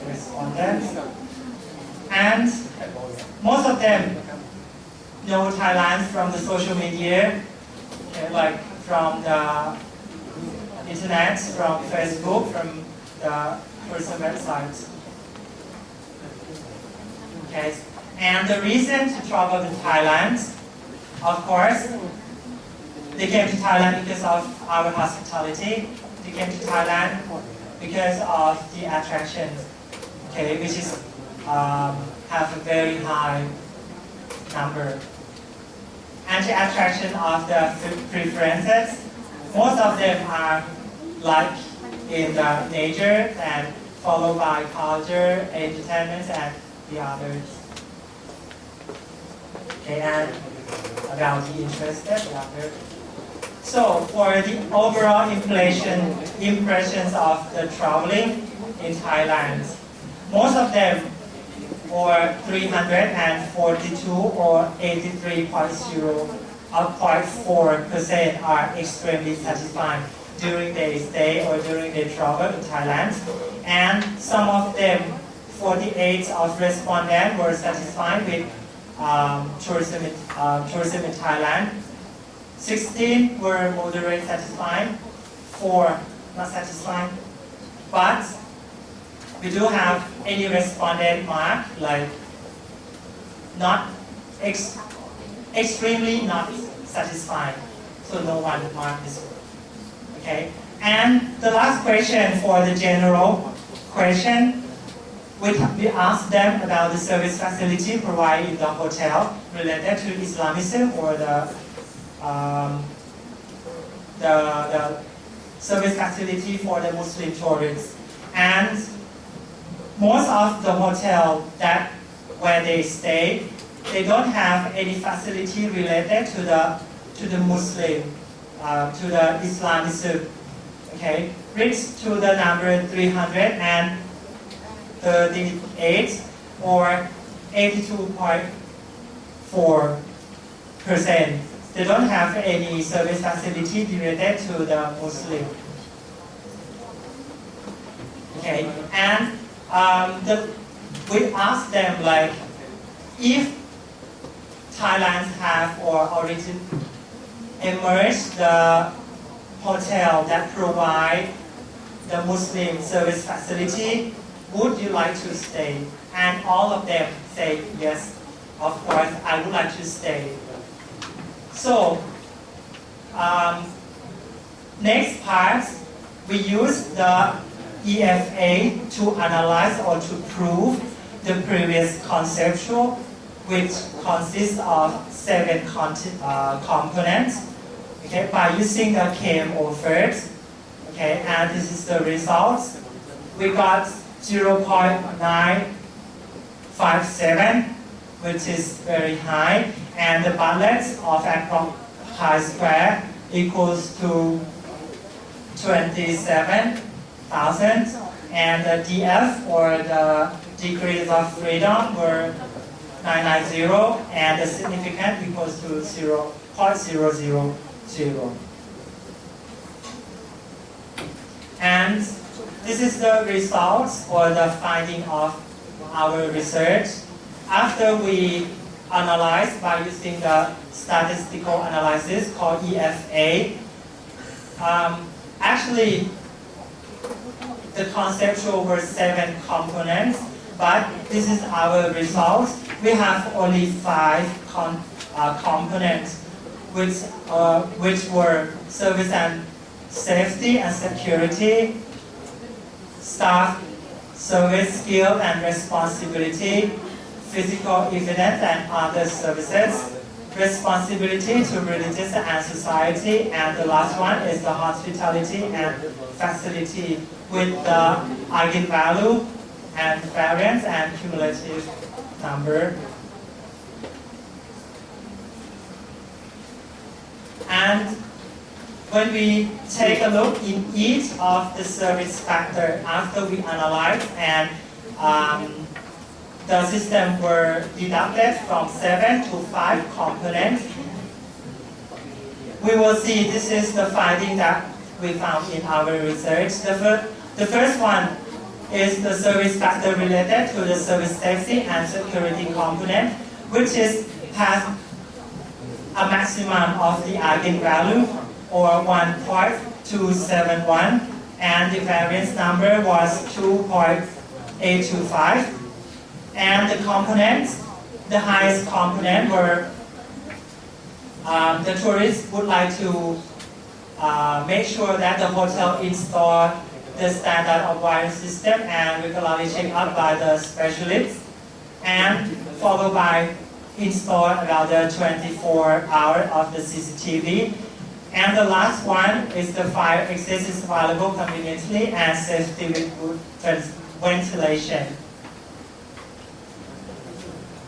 respondents. And most of them know Thailand from the social media, okay, like from the internet, from Facebook, from the person website. Okay, and the reason to travel to Thailand, of course, they came to Thailand because of our hospitality. They came to Thailand because of the attractions, okay, which is have a very high number. And the attraction of the preferences, most of them are like in the nature and followed by culture, entertainment, and the others. Okay, and about the interested, the others. So for the overall impressions of the traveling in Thailand, most of them, or 342 or 83.4% are extremely satisfied during their stay or during their travel in Thailand. And some of them, 48 of respondents were satisfied with tourism in Thailand. 16 were moderate satisfied, 4 not satisfied. But we do have any respondent mark like not extremely not satisfied. So no one marked this one. Okay. And the last question for the general question, we asked them about the service facility provided in the hotel related to Islamism or the service facility for the Muslim tourists. And most of the hotel where they stay, they don't have any facility related to the Muslim, to the Islamism. Okay, reached to the number 338 or 82.4%. They don't have any service facility related to the Muslim. Okay, and we asked them like if Thailand have or already emerged the hotel that provide the Muslim service facility, would you like to stay? And all of them say yes, of course, I would like to stay. So next part, we use the EFA to analyze or to prove the previous conceptual, which consists of 7 components, okay, by using the KMO first, okay, and this is the results. We got 0.957, which is very high, and the balance of chi-square equals to 27,000, and the DF or the degrees of freedom were 990, and the significant equals to 0.000. And this is the results or the finding of our research. After we analyzed by using the statistical analysis called EFA. Actually, the conceptual were 7 components, but this is our result. We have only 5 components, which were service and safety and security, staff, service skill and responsibility, physical evidence and other services, responsibility to religious and society, and the last one is the hospitality and facility with the eigenvalue and variance and cumulative number. And when we take a look in each of the service factor after we analyze and the system were deducted from 7 to 5 components, we will see this is the finding that we found in our research. The first one is the service factor related to the service safety and security component, which has a maximum of the eigenvalue or 1.271, and the variance number was 2.825. And the components, the highest component were the tourists would like to make sure that the hotel install the standard of wiring system and regularly checked out by the specialists, and followed by install about the 24 hours of the CCTV. And the last one is the fire access is available conveniently and safety with good ventilation.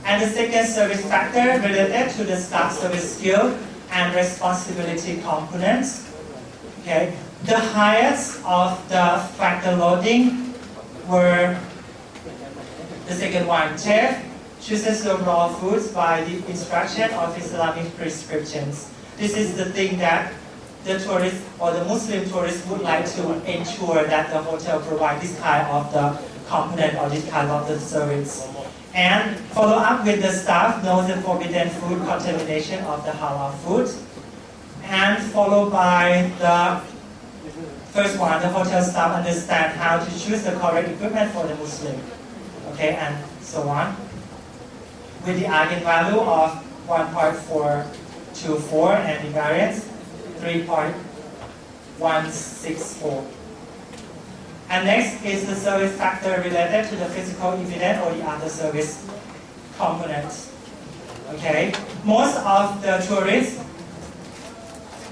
And the second service factor related to the staff service skill and responsibility components. Okay, the highest of the factor loading were the second one, chef chooses the raw foods by the instruction of Islamic prescriptions. This is the thing that the tourists or the Muslim tourists would like to ensure that the hotel provides this kind of the component or this kind of the service. And follow up with the staff knows the forbidden food contamination of the halal food. And followed by the first one, the hotel staff understand how to choose the correct equipment for the Muslim. Okay, and so on. With the eigenvalue of 1.424 and the variance 3.164. And next is the service factor related to the physical evidence or the other service components. Okay, most of the tourists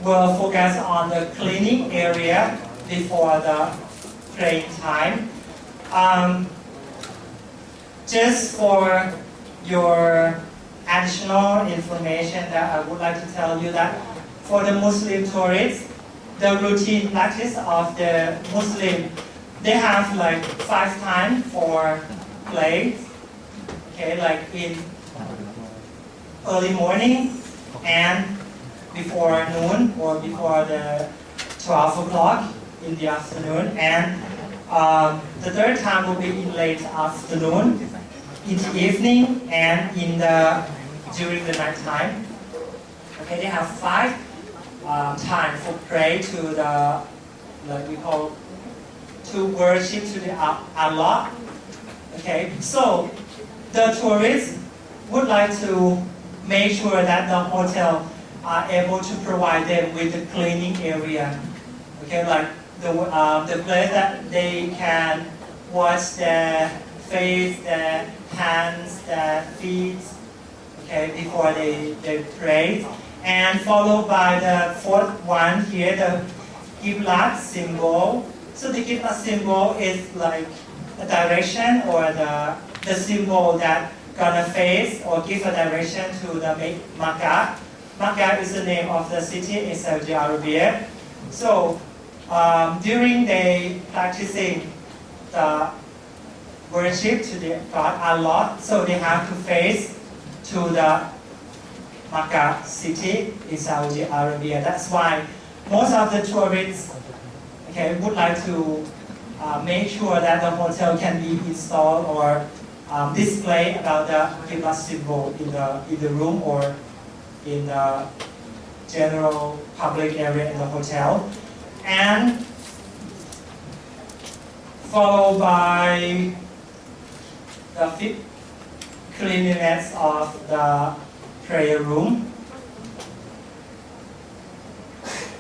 will focus on the cleaning area before the praying time. Just for your additional information that I would like to tell you that for the Muslim tourists, the routine practice of the Muslim, they have like 5 times for play, okay, like in early morning and before noon or before the 12 o'clock in the afternoon, and the third time will be in late afternoon, in the evening, and during the night time. Okay, they have 5 time for pray to the, like we call, to worship to the Allah. Okay, so the tourists would like to make sure that the hotel are able to provide them with a cleaning area. Okay, like the place that they can wash their face, their hands, their feet, okay, before they pray. And followed by the fourth one here, the Qibla symbol. So the Qibla symbol is like a direction or the symbol that gonna face or give a direction to the Makkah. Makkah is the name of the city in Saudi Arabia. So during they practicing the worship to the God Allah, so they have to face to the Makkah city in Saudi Arabia. That's why most of the tourists, okay, would like to make sure that the hotel can be installed or display about the P+ symbol in the room or in the general public area in the hotel, and followed by the cleanliness of the prayer room.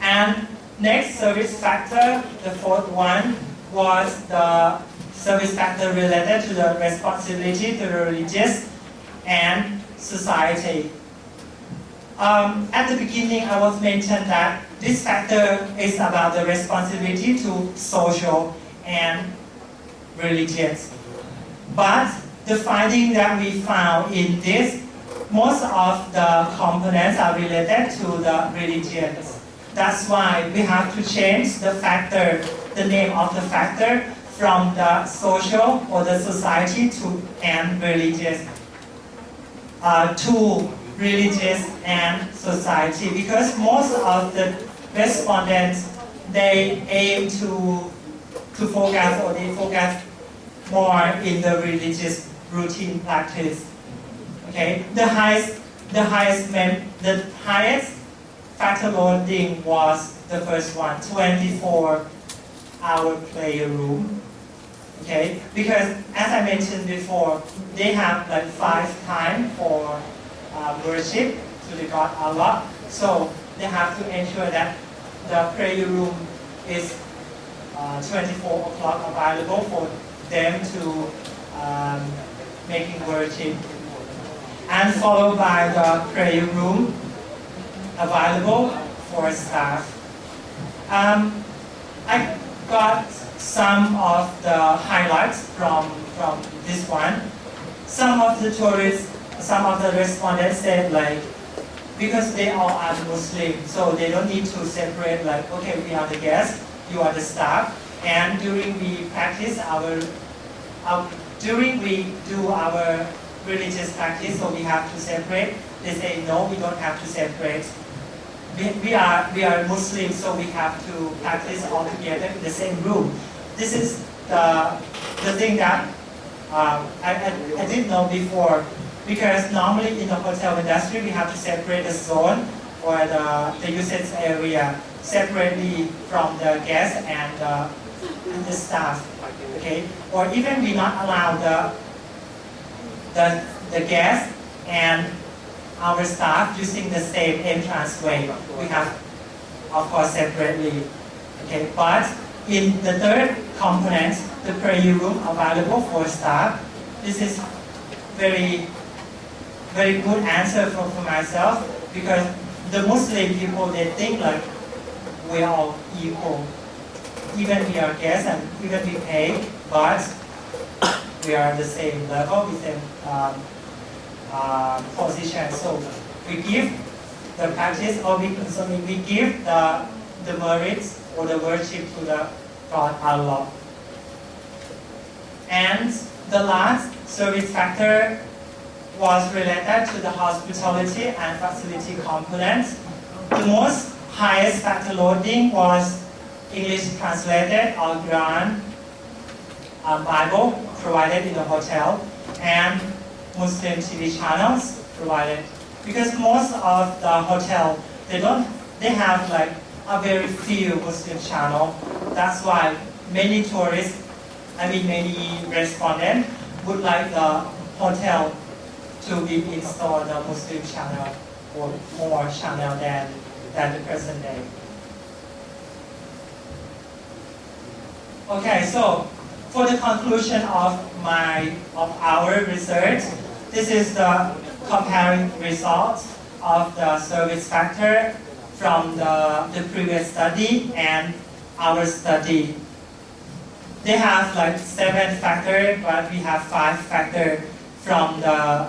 And next service factor, the fourth one, was the service factor related to the responsibility to the religious and society. At the beginning, I was mentioned that this factor is about the responsibility to social and religious. But the finding that we found in this, most of the components are related to the religions. That's why we have to change the factor, the name of the factor, from the social or the society to and religious, to religious and society, because most of the respondents, they aim to focus, or they focus more in the religious routine practice. Okay, the highest factor loading was the first one, 24-hour prayer room. Okay, because as I mentioned before, they have like 5 times for worship to the God Allah. So they have to ensure that the prayer room is 24 o'clock available for them to making worship, and followed by the prayer room available for staff. I got some of the highlights from this one. Some of the tourists, some of the respondents said like, because they all are Muslim, so they don't need to separate like, okay, we are the guests, you are the staff, and during we practice during we do our religious practice, so we have to separate. They say no, we don't have to separate. We are Muslims, so we have to practice all together in the same room. This is the thing that I didn't know before, because normally in the hotel industry we have to separate the zone or the usage area separately from the guests and the staff. Okay, or even we not allow the guests and our staff using the same entrance way. We have, of course, separately. Okay, but in the third component, the prayer room available for staff, this is very good answer for myself, because the Muslim people, they think like we are all equal. Even we are guests and even we pay, but we are the same level, the same position. So we give the practice, or we give the merits or the worship to the God Allah. And the last service factor was related to the hospitality and facility components. The most highest factor loading was English translated or Quran, Bible provided in the hotel, and Muslim TV channels provided. Because most of the hotel, they have like a very few Muslim channel. That's why many tourists, many respondents would like the hotel to be installed the Muslim channel or more channel than the present day. Okay, so for the conclusion of our research, this is the comparing results of the service factor from the previous study and our study. They have like 7 factors, but we have 5 factors from the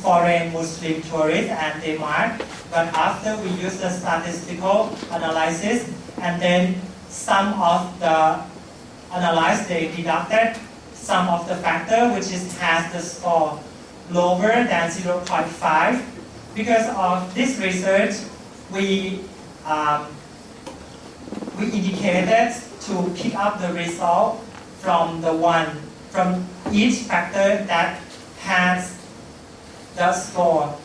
foreign Muslim tourists and Denmark. But after we use the statistical analysis, and then some of the analyzed, they deducted some of the factor which has the score lower than 0.5. Because of this research, we indicated to pick up the result from each factor that has the score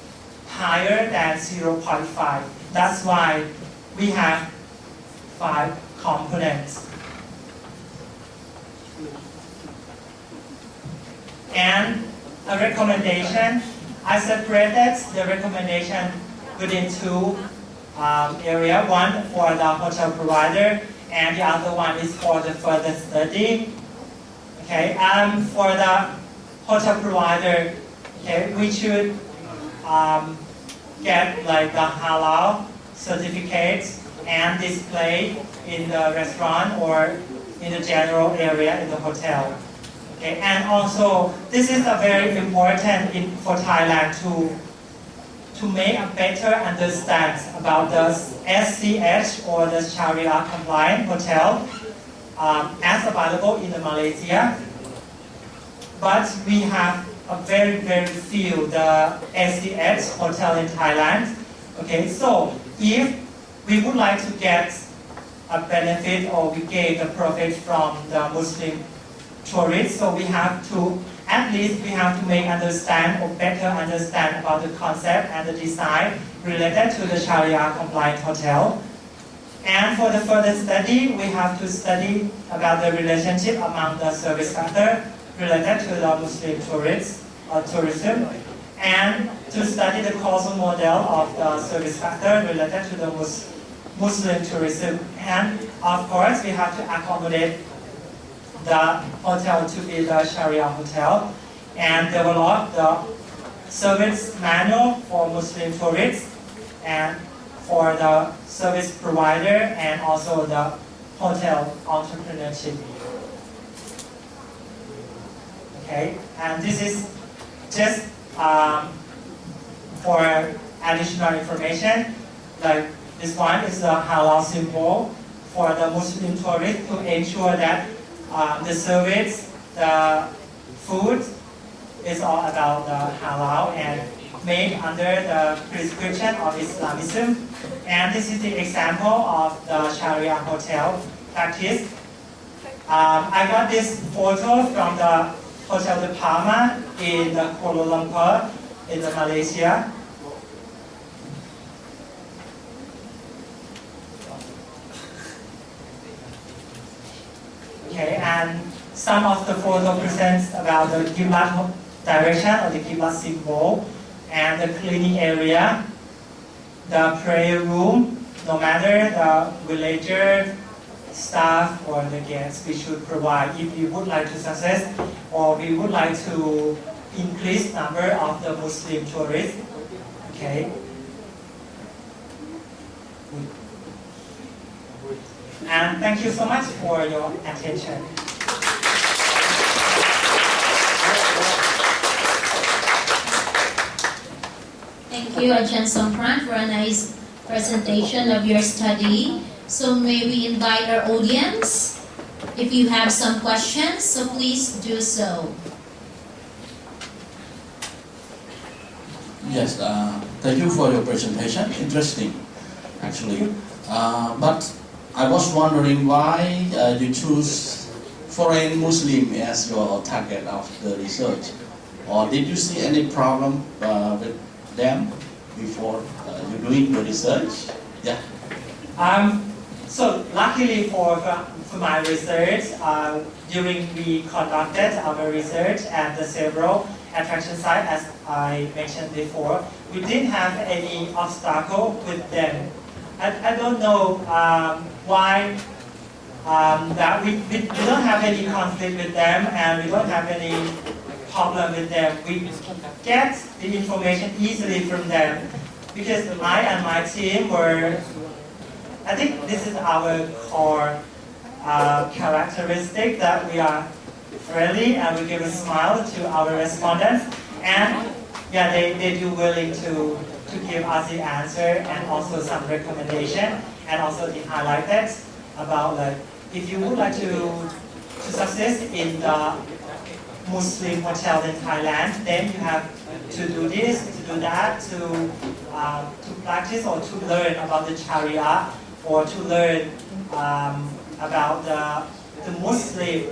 higher than 0.5. That's why we have 5 components. And a recommendation, I separated the recommendation within 2 areas. One for the hotel provider and the other one is for the further study. Okay, for the hotel provider, okay, we should get like the halal certificates and display in the restaurant or in the general area in the hotel. Okay, and also this is a very important for Thailand to make a better understand about the SCH or the Sharia compliant hotel as available in Malaysia. But we have a very few the SCH hotel in Thailand. Okay, so if we would like to get a benefit or we gain the profit from the Muslim tourists, so we have to, at least we have to make understand or better understand about the concept and the design related to the Sharia compliant hotel. And for the further study, we have to study about the relationship among the service factor related to the Muslim tourists or tourism, and to study the causal model of the service factor related to the Muslim tourism. And of course, we have to accommodate the hotel to be the Sharia hotel and develop the service manual for Muslim tourists and for the service provider and also the hotel entrepreneurship. Okay, and this is just for additional information. Like this one is the halal symbol for the Muslim tourists to ensure that the service, the food is all about the halal and made under the prescription of Islamism. And this is the example of the Sharia hotel practice. I got this photo from the Hotel de Palma in Kuala Lumpur in Malaysia. Okay, and some of the photo presents about the Qiblat direction or the Qiblat symbol and the cleaning area, the prayer room. No matter the villager, staff or the guests, we should provide if we would like to success or we would like to increase number of the Muslim tourists. Okay. And thank you so much for your attention. Thank you, Ajahn Songkran, for a nice presentation of your study. So may we invite our audience, if you have some questions, so please do so. Yes, thank you for your presentation. Interesting, actually. But I was wondering why you choose foreign Muslim as your target of the research, or did you see any problem with them before you doing the research? Yeah. So luckily for my research, during we conducted our research at the several attraction sites, as I mentioned before, we didn't have any obstacle with them. I don't know why that we don't have any conflict with them and we don't have any problem with them. We get the information easily from them because I and my team were, I think this is our core characteristic, that we are friendly and we give a smile to our respondents, and yeah, they do willing to give us the answer and also some recommendation and also the highlighted about like if you would like to success in the Muslim hotel in Thailand, then you have to do this, to do that, to practice or to learn about the Sharia or to learn about the Muslim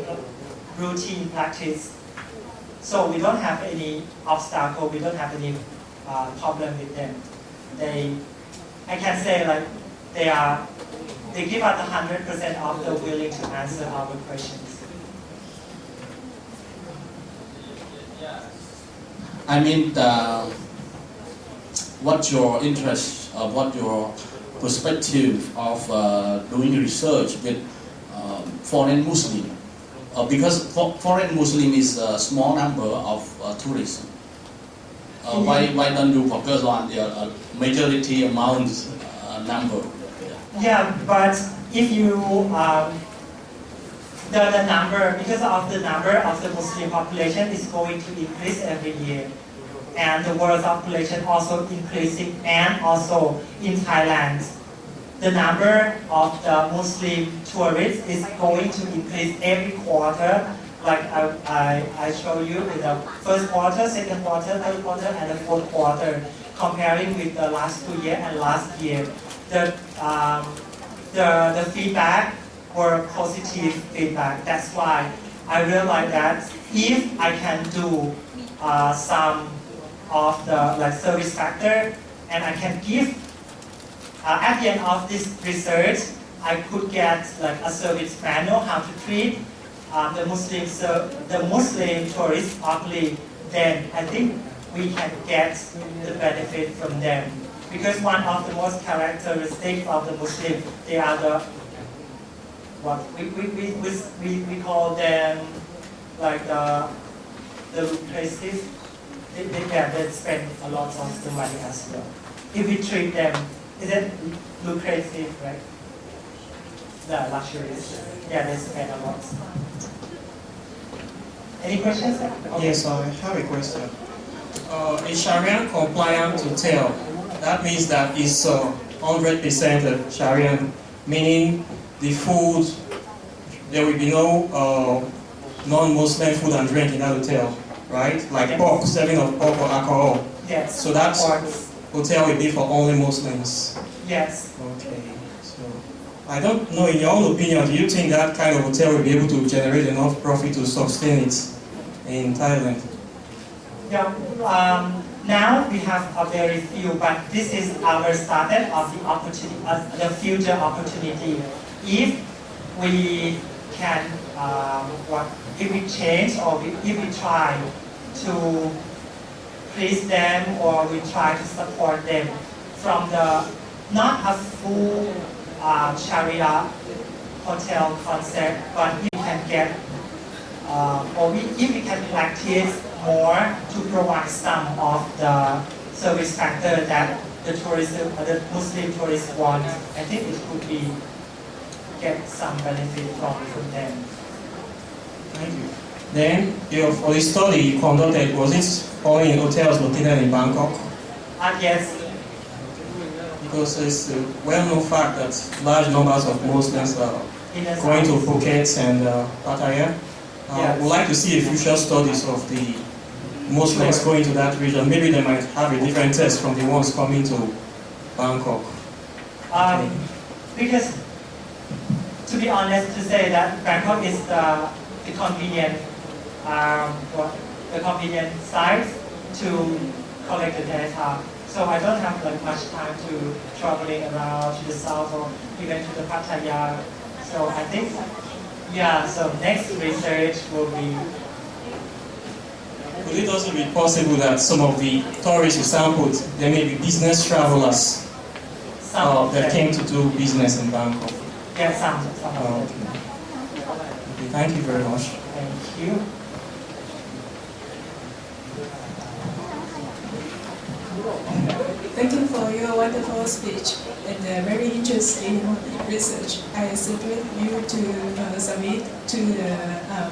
routine practice. So we don't have any obstacle, we don't have any problem with them. I can say like they give us 100% of the willing to answer our questions. I mean, what's your interest, what your perspective of doing research with foreign Muslim? Because foreign Muslim is a small number of tourists. Why don't you focus on the majority amount number? Yeah, but if you the number, because of the number of the Muslim population is going to increase every year, and the world population also increasing, and also in Thailand, the number of the Muslim tourists is going to increase every quarter. Like I show you in the first quarter, second quarter, third quarter, and the fourth quarter, comparing with the last 2 years and last year, the feedback were positive feedback. That's why I realized that if I can do some of the service factor, and I can give at the end of this research, I could get a service manual how to treat the Muslim tourists properly. Then I think we can get the benefit from them, because one of the most characteristics of the Muslim, they are the what we call them like the lucrative. They spend a lot of the money as well. If we treat them, is it lucrative, right? The luxuries. Yeah, they spend a lot. Any questions? Okay. Yes, I have a question. A Sharia compliant hotel, that means that it's 100% Sharia, meaning the food, there will be no non-Muslim food and drink in that hotel, right? Like pork, serving of pork or alcohol. Yes. So that hotel will be for only Muslims. Yes. Okay. So I don't know, in your own opinion, do you think that kind of hotel will be able to generate enough profit to sustain it in Thailand? Yeah. Now we have a very few, but this is our started of the opportunity, the future opportunity. If we can, if we change or if we try to please them, or we try to support them from the not a full Sharia hotel concept, but we can get if we can practice more to provide some of the service factor that the Muslim tourists want, I think it could be get some benefit from them. Thank you. Then, for the study you conducted, was it only in hotels located in Bangkok? Yes. Because it's a well-known fact that large numbers of Muslims are going to Phuket and Pattaya. Yes. We'd like to see a future studies of the Muslims going to that region. Maybe they might have a different test from the ones coming to Bangkok. Because, to be honest, to say that Bangkok is the convenient site to collect the data. So I don't have much time to traveling around to the south or even to the Pattaya. So I think, so next research will be. Would it also be possible that some of the tourists you sampled, they may be business travelers that came to do business in Bangkok? Yeah, some. Okay. Thank you very much. Thank you. Thank you for your wonderful speech and very interesting research. I suggest you to submit to the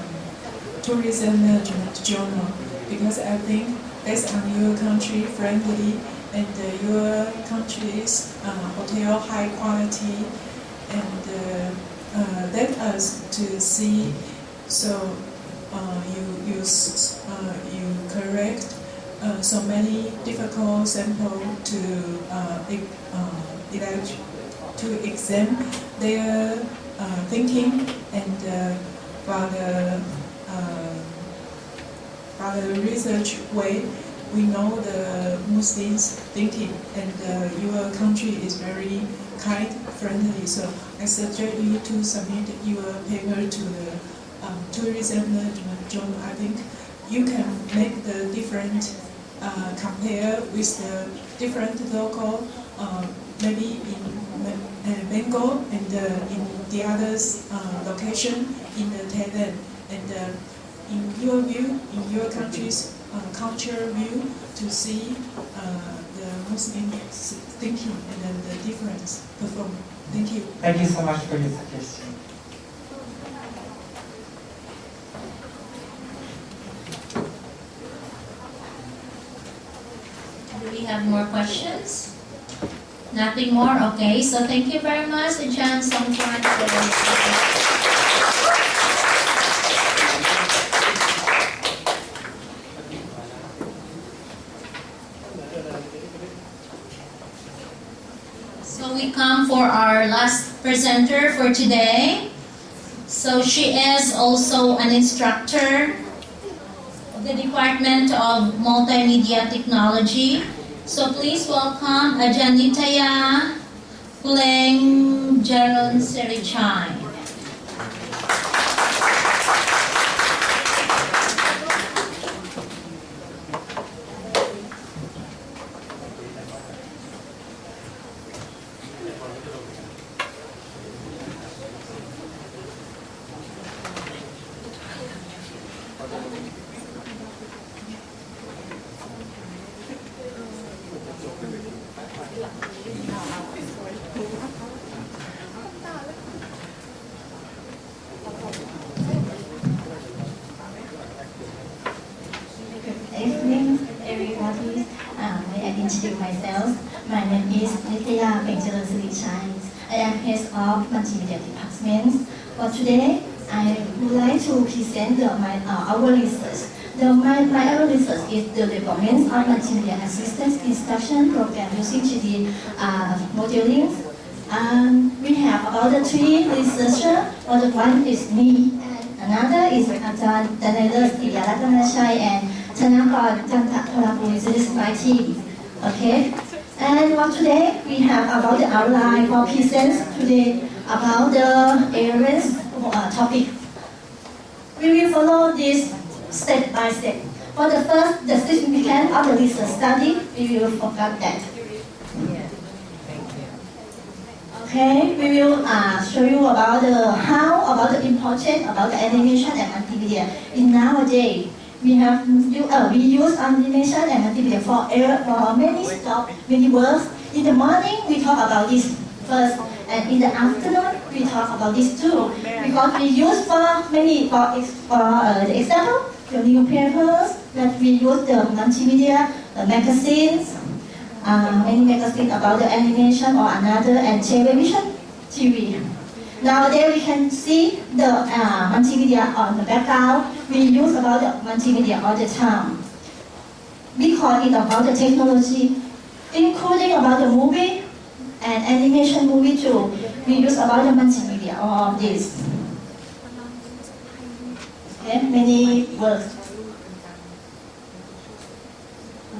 Tourism Management Journal, because I think based on your country friendly and your country's hotel high quality, and let us to see. So you correct so many difficult sample to examine their thinking, and for the by the research way, we know the Muslims thinking, and your country is very kind, friendly. So I suggest you to submit your paper to the tourism management journal. I think you can make the different compare with the different local, maybe in Bengal and in the others location in the Thailand, and in your view, in your country's culture view, to see the Muslim thinking and then the difference perform. Thank you. Thank you so much for your suggestion. Do we have more questions? Nothing more? Okay, so thank you very much, Ajahn Songkran, So we come for our last presenter for today. So she is also an instructor of the Department of Multimedia Technology. So please welcome Ajanitaya Kuleng Jaron Serichai. Evening, everybody. May I introduce myself? My name is Nitya Pengjalan Silichai. I am head of Multimedia Department. For today, I would like to present our research. My research is the development of multimedia assistance instruction program using 3D modeling. We have about the 3 researchers. One is me, and another is Ajahn Daniel Tiyarattanachai and Chanakar Jantakarapu. This is my team. Okay. And for today, we have about the outline for presents today about the areas topic. We will follow this step by step. For the first, the significance of the research study, we will focus that. Okay, we will show you about the importance about the animation and multimedia. In nowadays, we use animation and multimedia for many works. In the morning, we talk about this first, and in the afternoon, we talk about this too. Because we use for the example, the newspapers that we use the multimedia, the magazines, many magazines about the animation or another, and television, TV. Nowadays we can see the multimedia on the background. We use about the multimedia all the time. Because it's about the technology, including about the movie and animation movie too. We use about the multimedia, all of this. Okay, many words.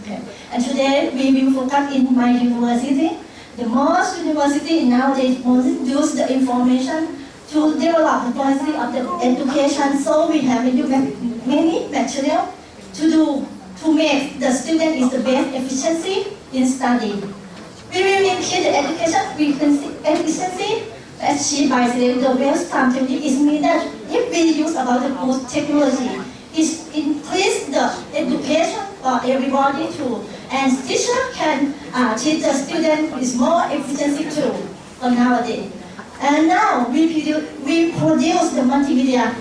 Okay, and today we will focus in my university. The most university nowadays use the information to develop the policy of the education. So we have many material to make the student is the best efficiency in study. We will increase the education efficiency achieved by the best time to it means that if we use about the good technology, it increase the education for everybody too. And teacher can teach the student with more efficiency too for nowadays. And now we produce the multimedia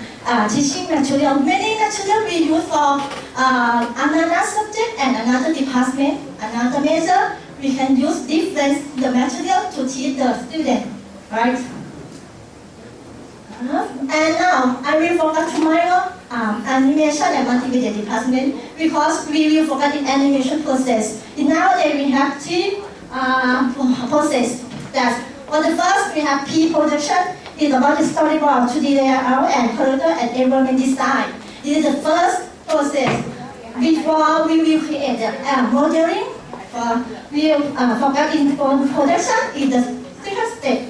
teaching material. Many material we use for another subject and another department, another major. We can use different the material to teach the student, right? And now I will focus tomorrow animation and multimedia department because we will focus in animation process. Nowadays we have 3 process. That for the first we have pre-production. It's about the storyboard, 2D layout, and character and environment design. This is the first process. before we will create the modeling, we will focus in on production is the second step.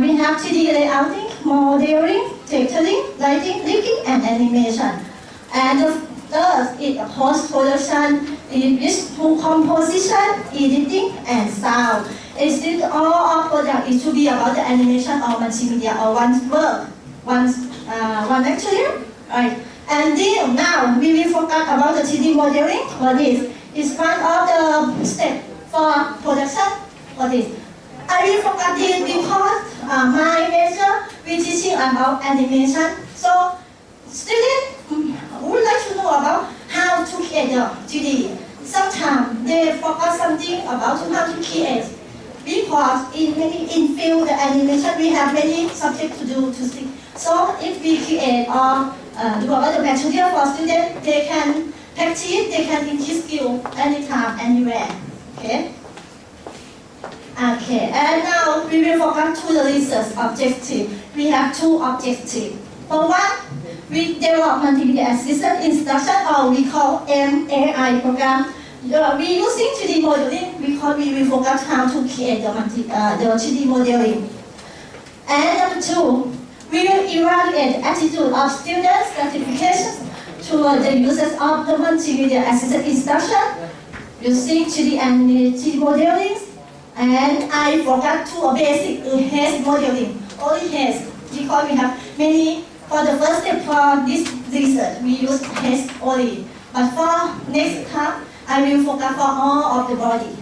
We have 3D layouting, modeling, texturing, lighting, linking, and animation. And the third is post-production, is composition, editing, and sound. It's all our product is to be about the animation or multimedia or one work, one material, right? And then now we will focus about the 3D modeling. What is? It's one of the steps for production. What is? I will focus this because my major we teaching about animation. So students would like to know about how to create the 3D. Sometimes they focus something about how to create. Because in field the animation we have many subjects to do to see. So if we create or do about the material for students, they can practice, they can increase skill anytime, anywhere. Okay. Okay, and now we will focus to the research objective. We have two objectives. For one, we develop multimedia assisted instruction, or we call MAI program. We using 3D modeling because we will focus how to create the 3D modeling. And number two, we will evaluate the attitude of students' certifications toward the uses of the multimedia assisted instruction using 3D and 3D modeling. And I forgot to a basic haze modeling, only haze, because we have many. For the first step for this research, we use haze only. But for next time, I will focus for all of the body.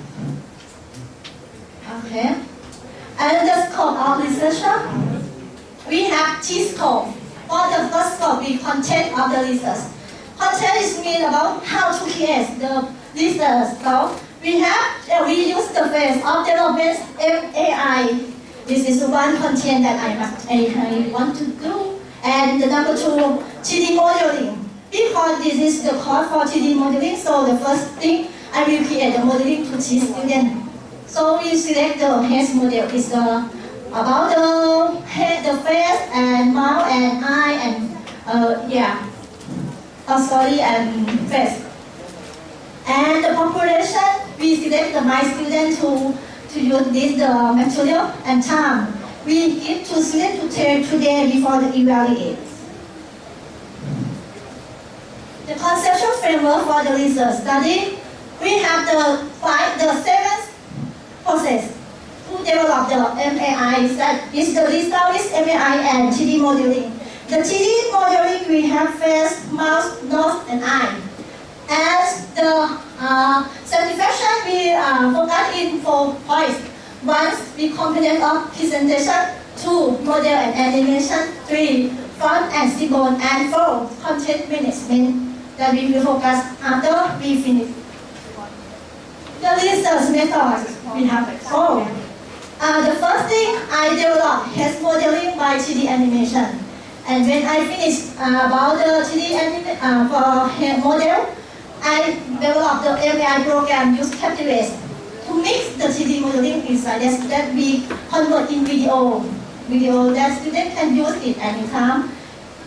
Okay. And the scope of research, we have T scope. For the first scope, we content of the research. Content is mean about how to create the research. So we use the phase of development MAI. This is one content that I want to do. And the number two, 3D modeling. Because this is the course for 3D modeling, so the first thing I will create the modeling to teach students. So we select the haze model. It's about the head, the face, and mouth, and eye, and and face. And the population, we select my students to use this the material and time. We give to students to take today before the evaluate. The conceptual framework for the research study, we have the seventh process to develop the MAI. That is the result is MAI and 3D modeling. The 3D modeling we have face, mouth, nose, and eye. As the satisfaction, we focus in 4 points. 1, we component of presentation. 2, model and animation. 3, font and symbol. And 4, content management. That we will focus after we finish. The research methods we have 4. The first thing I developed haze modeling by 3D animation. And when I finish about the 3D for haze model, I developed the MAI program use Captivate to mix the 3D modeling inside that we convert in video that students can use it anytime.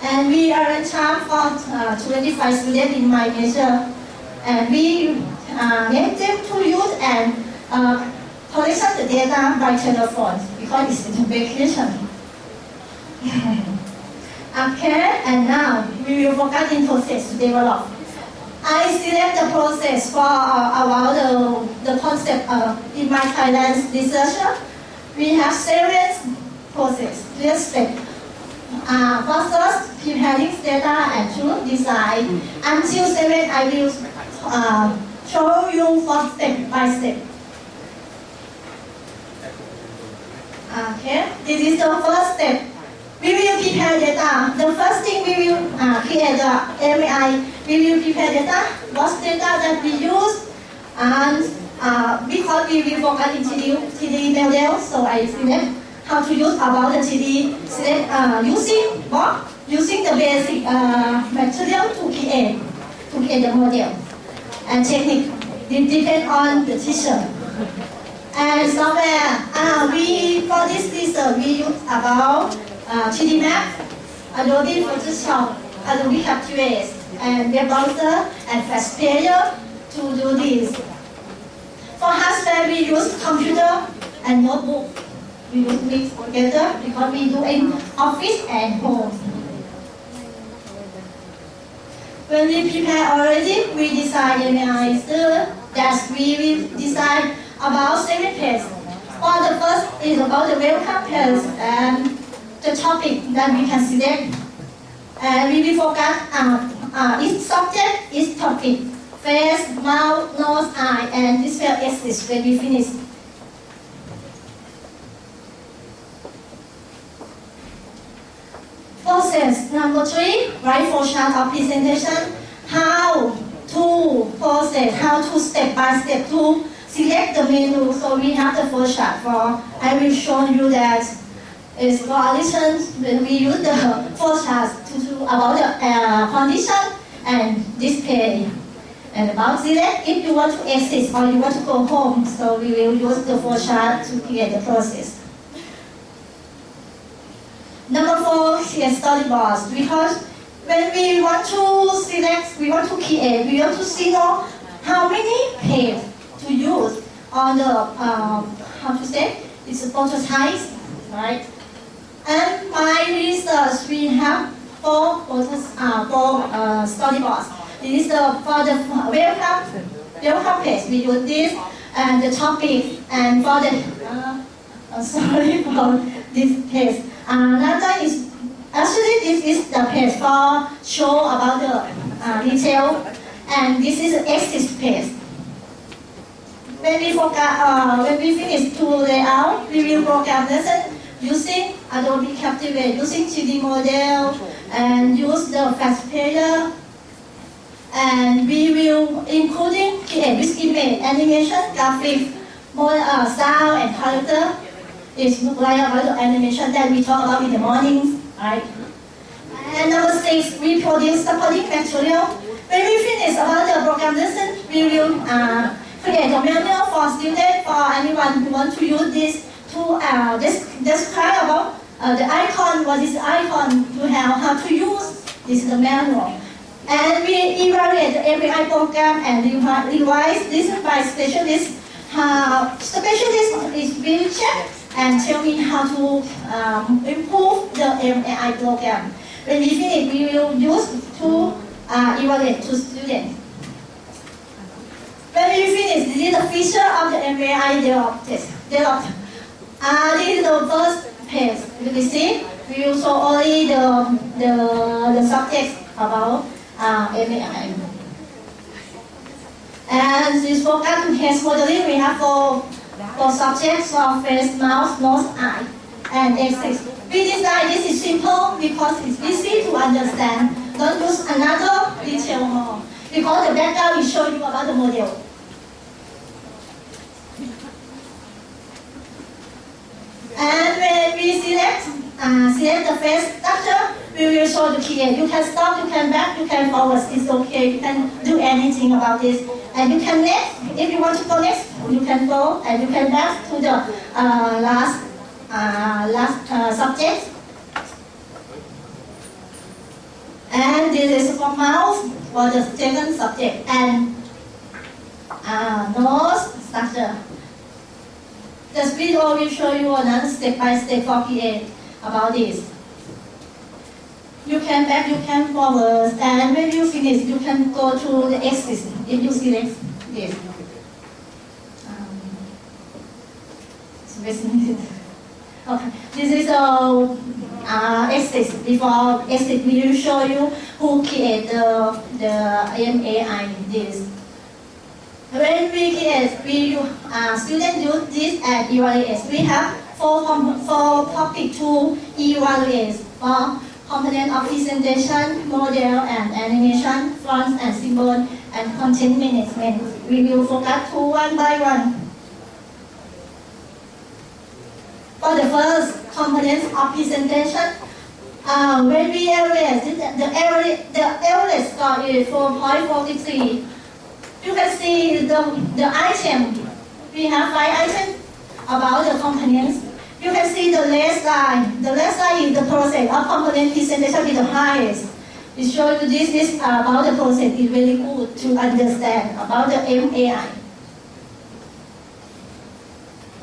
And we arrange time for 25 students in my major. And we make them to use and collect the data by telephone because it's in vacation. Okay, and now we will focus in process to develop. I select the process for about the concept in my Thailand researcher. We have 7 processes. Let's step. First, preparing data and to design. Until 7, I will show you for step by step. Okay, this is the first step. We will prepare data. The first thing we will create the MAI. We will prepare data. What data that we use, and because we will focus in 3D model, so I select how to use about the 3D. Select using the basic material to create the model and technique. It depends on the teacher. And software, for this research we use about 3D Map, Adobe Photoshop, Adobe Captivate, and web browser and flash player to do this. For hardware, we use computer and notebook. We use mix together because we do in office and home. When we prepare already, we design MAI that we will design about 7 pages. For the first is about the welcome page and the topic that we can select. And we will focus each subject, each topic, face, mouth, nose, eye, and this will exist when we finish. Process number 3, write flowchart of presentation. How to process, how to step by step to select the menu. So we have the flowchart for. I will show you that is for additions when we use the flowchart to do about the condition and display. And about select if you want to exit or you want to go home. So we will use the flowchart to create the process. Number 4 is storyboards, because when we want to select, we want to create, we want to see how many pages to use on the, how to say, it's a prototype, right? And my research, we have 4 storyboards. This is for the welcome page, we use this, and the topic, and for the, sorry for this page. Another is, actually this is the page for show about the detail, and this is the exit page. When we finish to layout, we will program lesson using Adobe Captivate, using 3D model, and use the fast player. And we will including create with image, animation, graphic, sound, and character. It's like about the animation that we talk about in the morning, right? And number 6, we produce supporting material. When we finish about the program lesson, we will create a manual for students, for anyone who wants to use this to describe about the icon, what is the icon, to have how to use. This is the manual. And we evaluate the API program and revise this by specialists. Specialists will check and tell me how to improve the MAI program. When we finish, we will use to evaluate to students. When we finish, this is the feature of the MAI developed. This is the first page. You can see, we will show only the subjects about MAI. And this program to test modeling, we have for subjects for face, mouth, nose, eye, and exit. We design this is simple because it's easy to understand. Don't use another detail more, because the background will show you about the model. And when we select the face structure, we will show the key. You can stop, you can back, you can forward. It's okay. You can do anything about this. And you can next. If you want to go next, you can go and you can back to the last subject. And this is for mouth for the second subject and nose structure. This video will show you another step-by-step for create about this. You can back, you can forward, and when you finish, you can go to the exit if you select this. Okay, this is exit. Before exit, we will show you who create the MAI this. When we create, students use this and evaluate. We have four topics to evaluate for component of presentation, model and animation, fonts and symbol, and content management. We will focus to one by one. For the first component of presentation, when we evaluate, the average score is 4.43. You can see the item. We have 5 items about the components. You can see the left side. The left side is the process of component presentation with the highest. It shows you this is about the process. It's really good to understand about the MAI.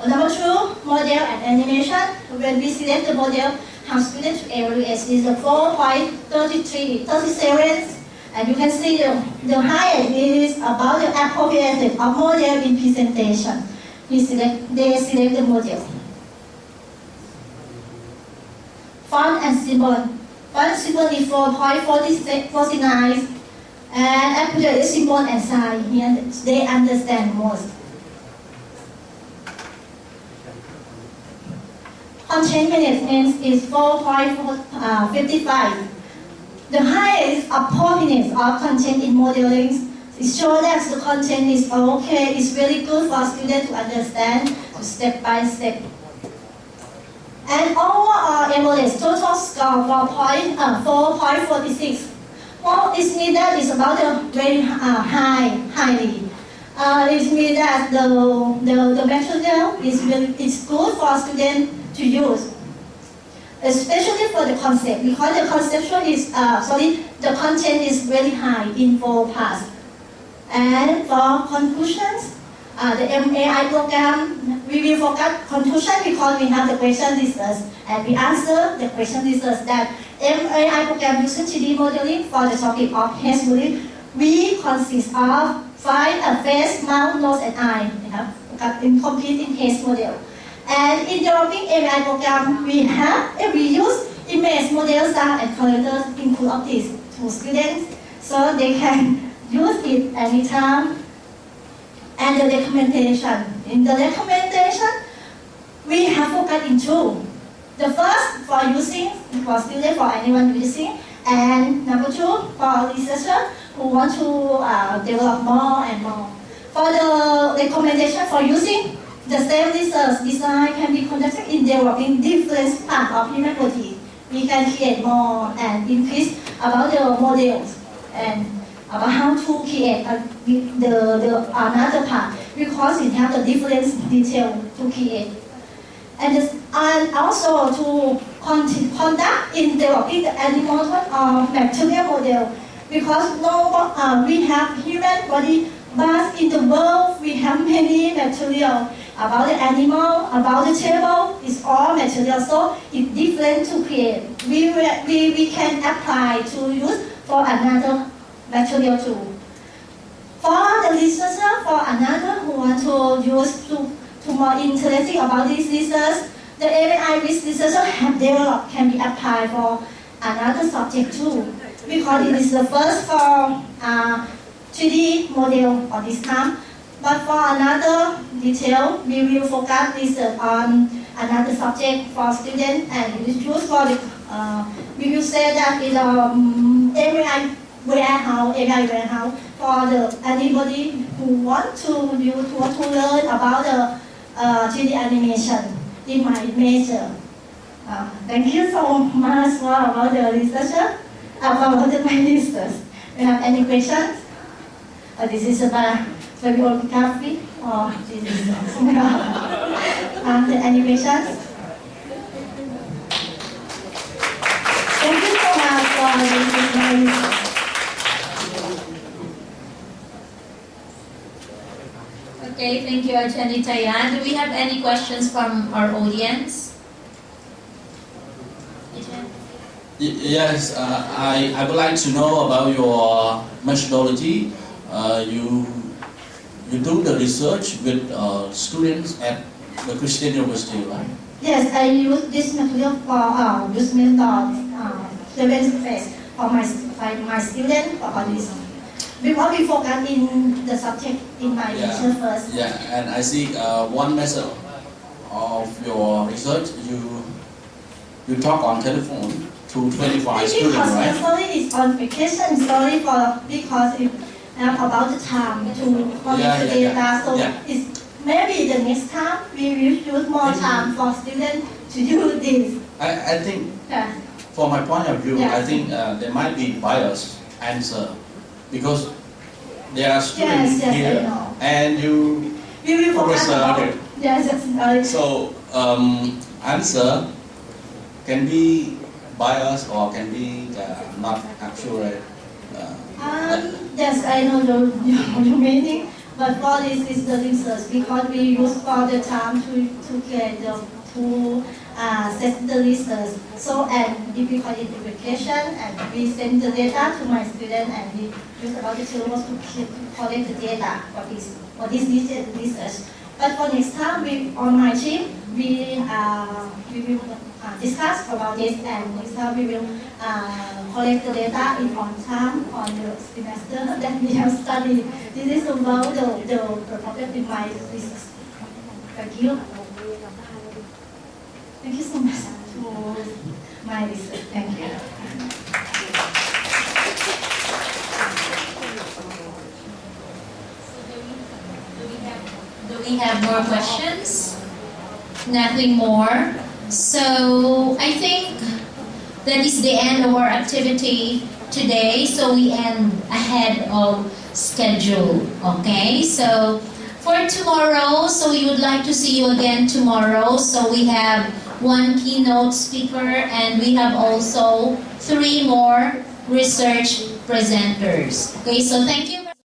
Number 2, model and animation. When we select the model, how students to evaluate is the 4.37, and you can see the highest is about the appropriateness of model in presentation. They select the model. Font and symbol. Font symbol is 4.49, and appropriate symbol and sign. Here they understand most. Content management is 4.55. The highest appropriateness of content in modeling is show that the content is okay, it's really good for students to understand step by step. And overall average total score 4.46. What is mean that is about the very highly. It means that the material is good for students to use, especially for the concept, because the conceptual is the content is very high in 4 parts. And for conclusions, the MAI program, we will focus conclusion because we have the question listers, and we answer the question listers that MAI program using 3D modeling for the topic of head modeling. We consist of 5 face, mouth, nose, and eye. In complete in head model. And in developing MAI program, we use image, model, sound, and characters include of these to students, so they can use it anytime. And the documentation. In the documentation, we have focused in 2. The first for using, for students, for anyone using, and number 2 for researchers who want to develop more and more. For the recommendation for using, the same research design can be conducted in developing different parts of human body. We can create more and increase about the models and about how to create the another part, because it has the different detail to create. And also to conduct in developing the animal or material model, because we have human body, but in the world we have many material. About the animal, about the table, it's all material, so it's different to create. We can apply to use for another material too. For the researcher, for another who want to use to more interesting about this research, the MAI researcher have developed can be applied for another subject too, because it is the first for 3D model for this time. But for another detail, we will focus research on another subject for students, and it is used for the, we will say that it's MAI warehouse for the anybody who want to learn about the 3D animation in my major. Thank you so much for about the researcher, about my research. Do you have any questions? This is about bibliography or this is any questions? Thank you so much for this. Okay, thank you, Ajahn Tayan. Do we have any questions from our audience? Yes, I would like to know about your methodology. You do the research with students at the Christian University, right? Yes, I use this material for this method face for my students for this. Because we focus in the subject in my lecture first. Yeah, and I see one method of your research, you talk on telephone to 25 students, right? Sorry, it's on vacation. Sorry for because it about the time to collect the data. So it's maybe the next time we will use more time for students to do this. I think, from my point of view, I think there might be biased answer because there are students here and you professor. So answer can be biased or can be not accurate. Yes, I know your meaning, but for this is the research because we use all the time to get to set the research. So and if we call it publication and we send the data to my student and we use about the tools to collect the data for this research. But for next time, on my team, we will discuss about this and next time we will collect the data in on time on the semester that we have studied. This is about the problem in my research. Thank you. Thank you so much for my research. Thank you. Do we have more questions? Nothing more. So I think that is the end of our activity today. So we end ahead of schedule. Okay. So for tomorrow, so we would like to see you again tomorrow. So we have one keynote speaker and we have also 3 more research presenters. Okay. So thank you.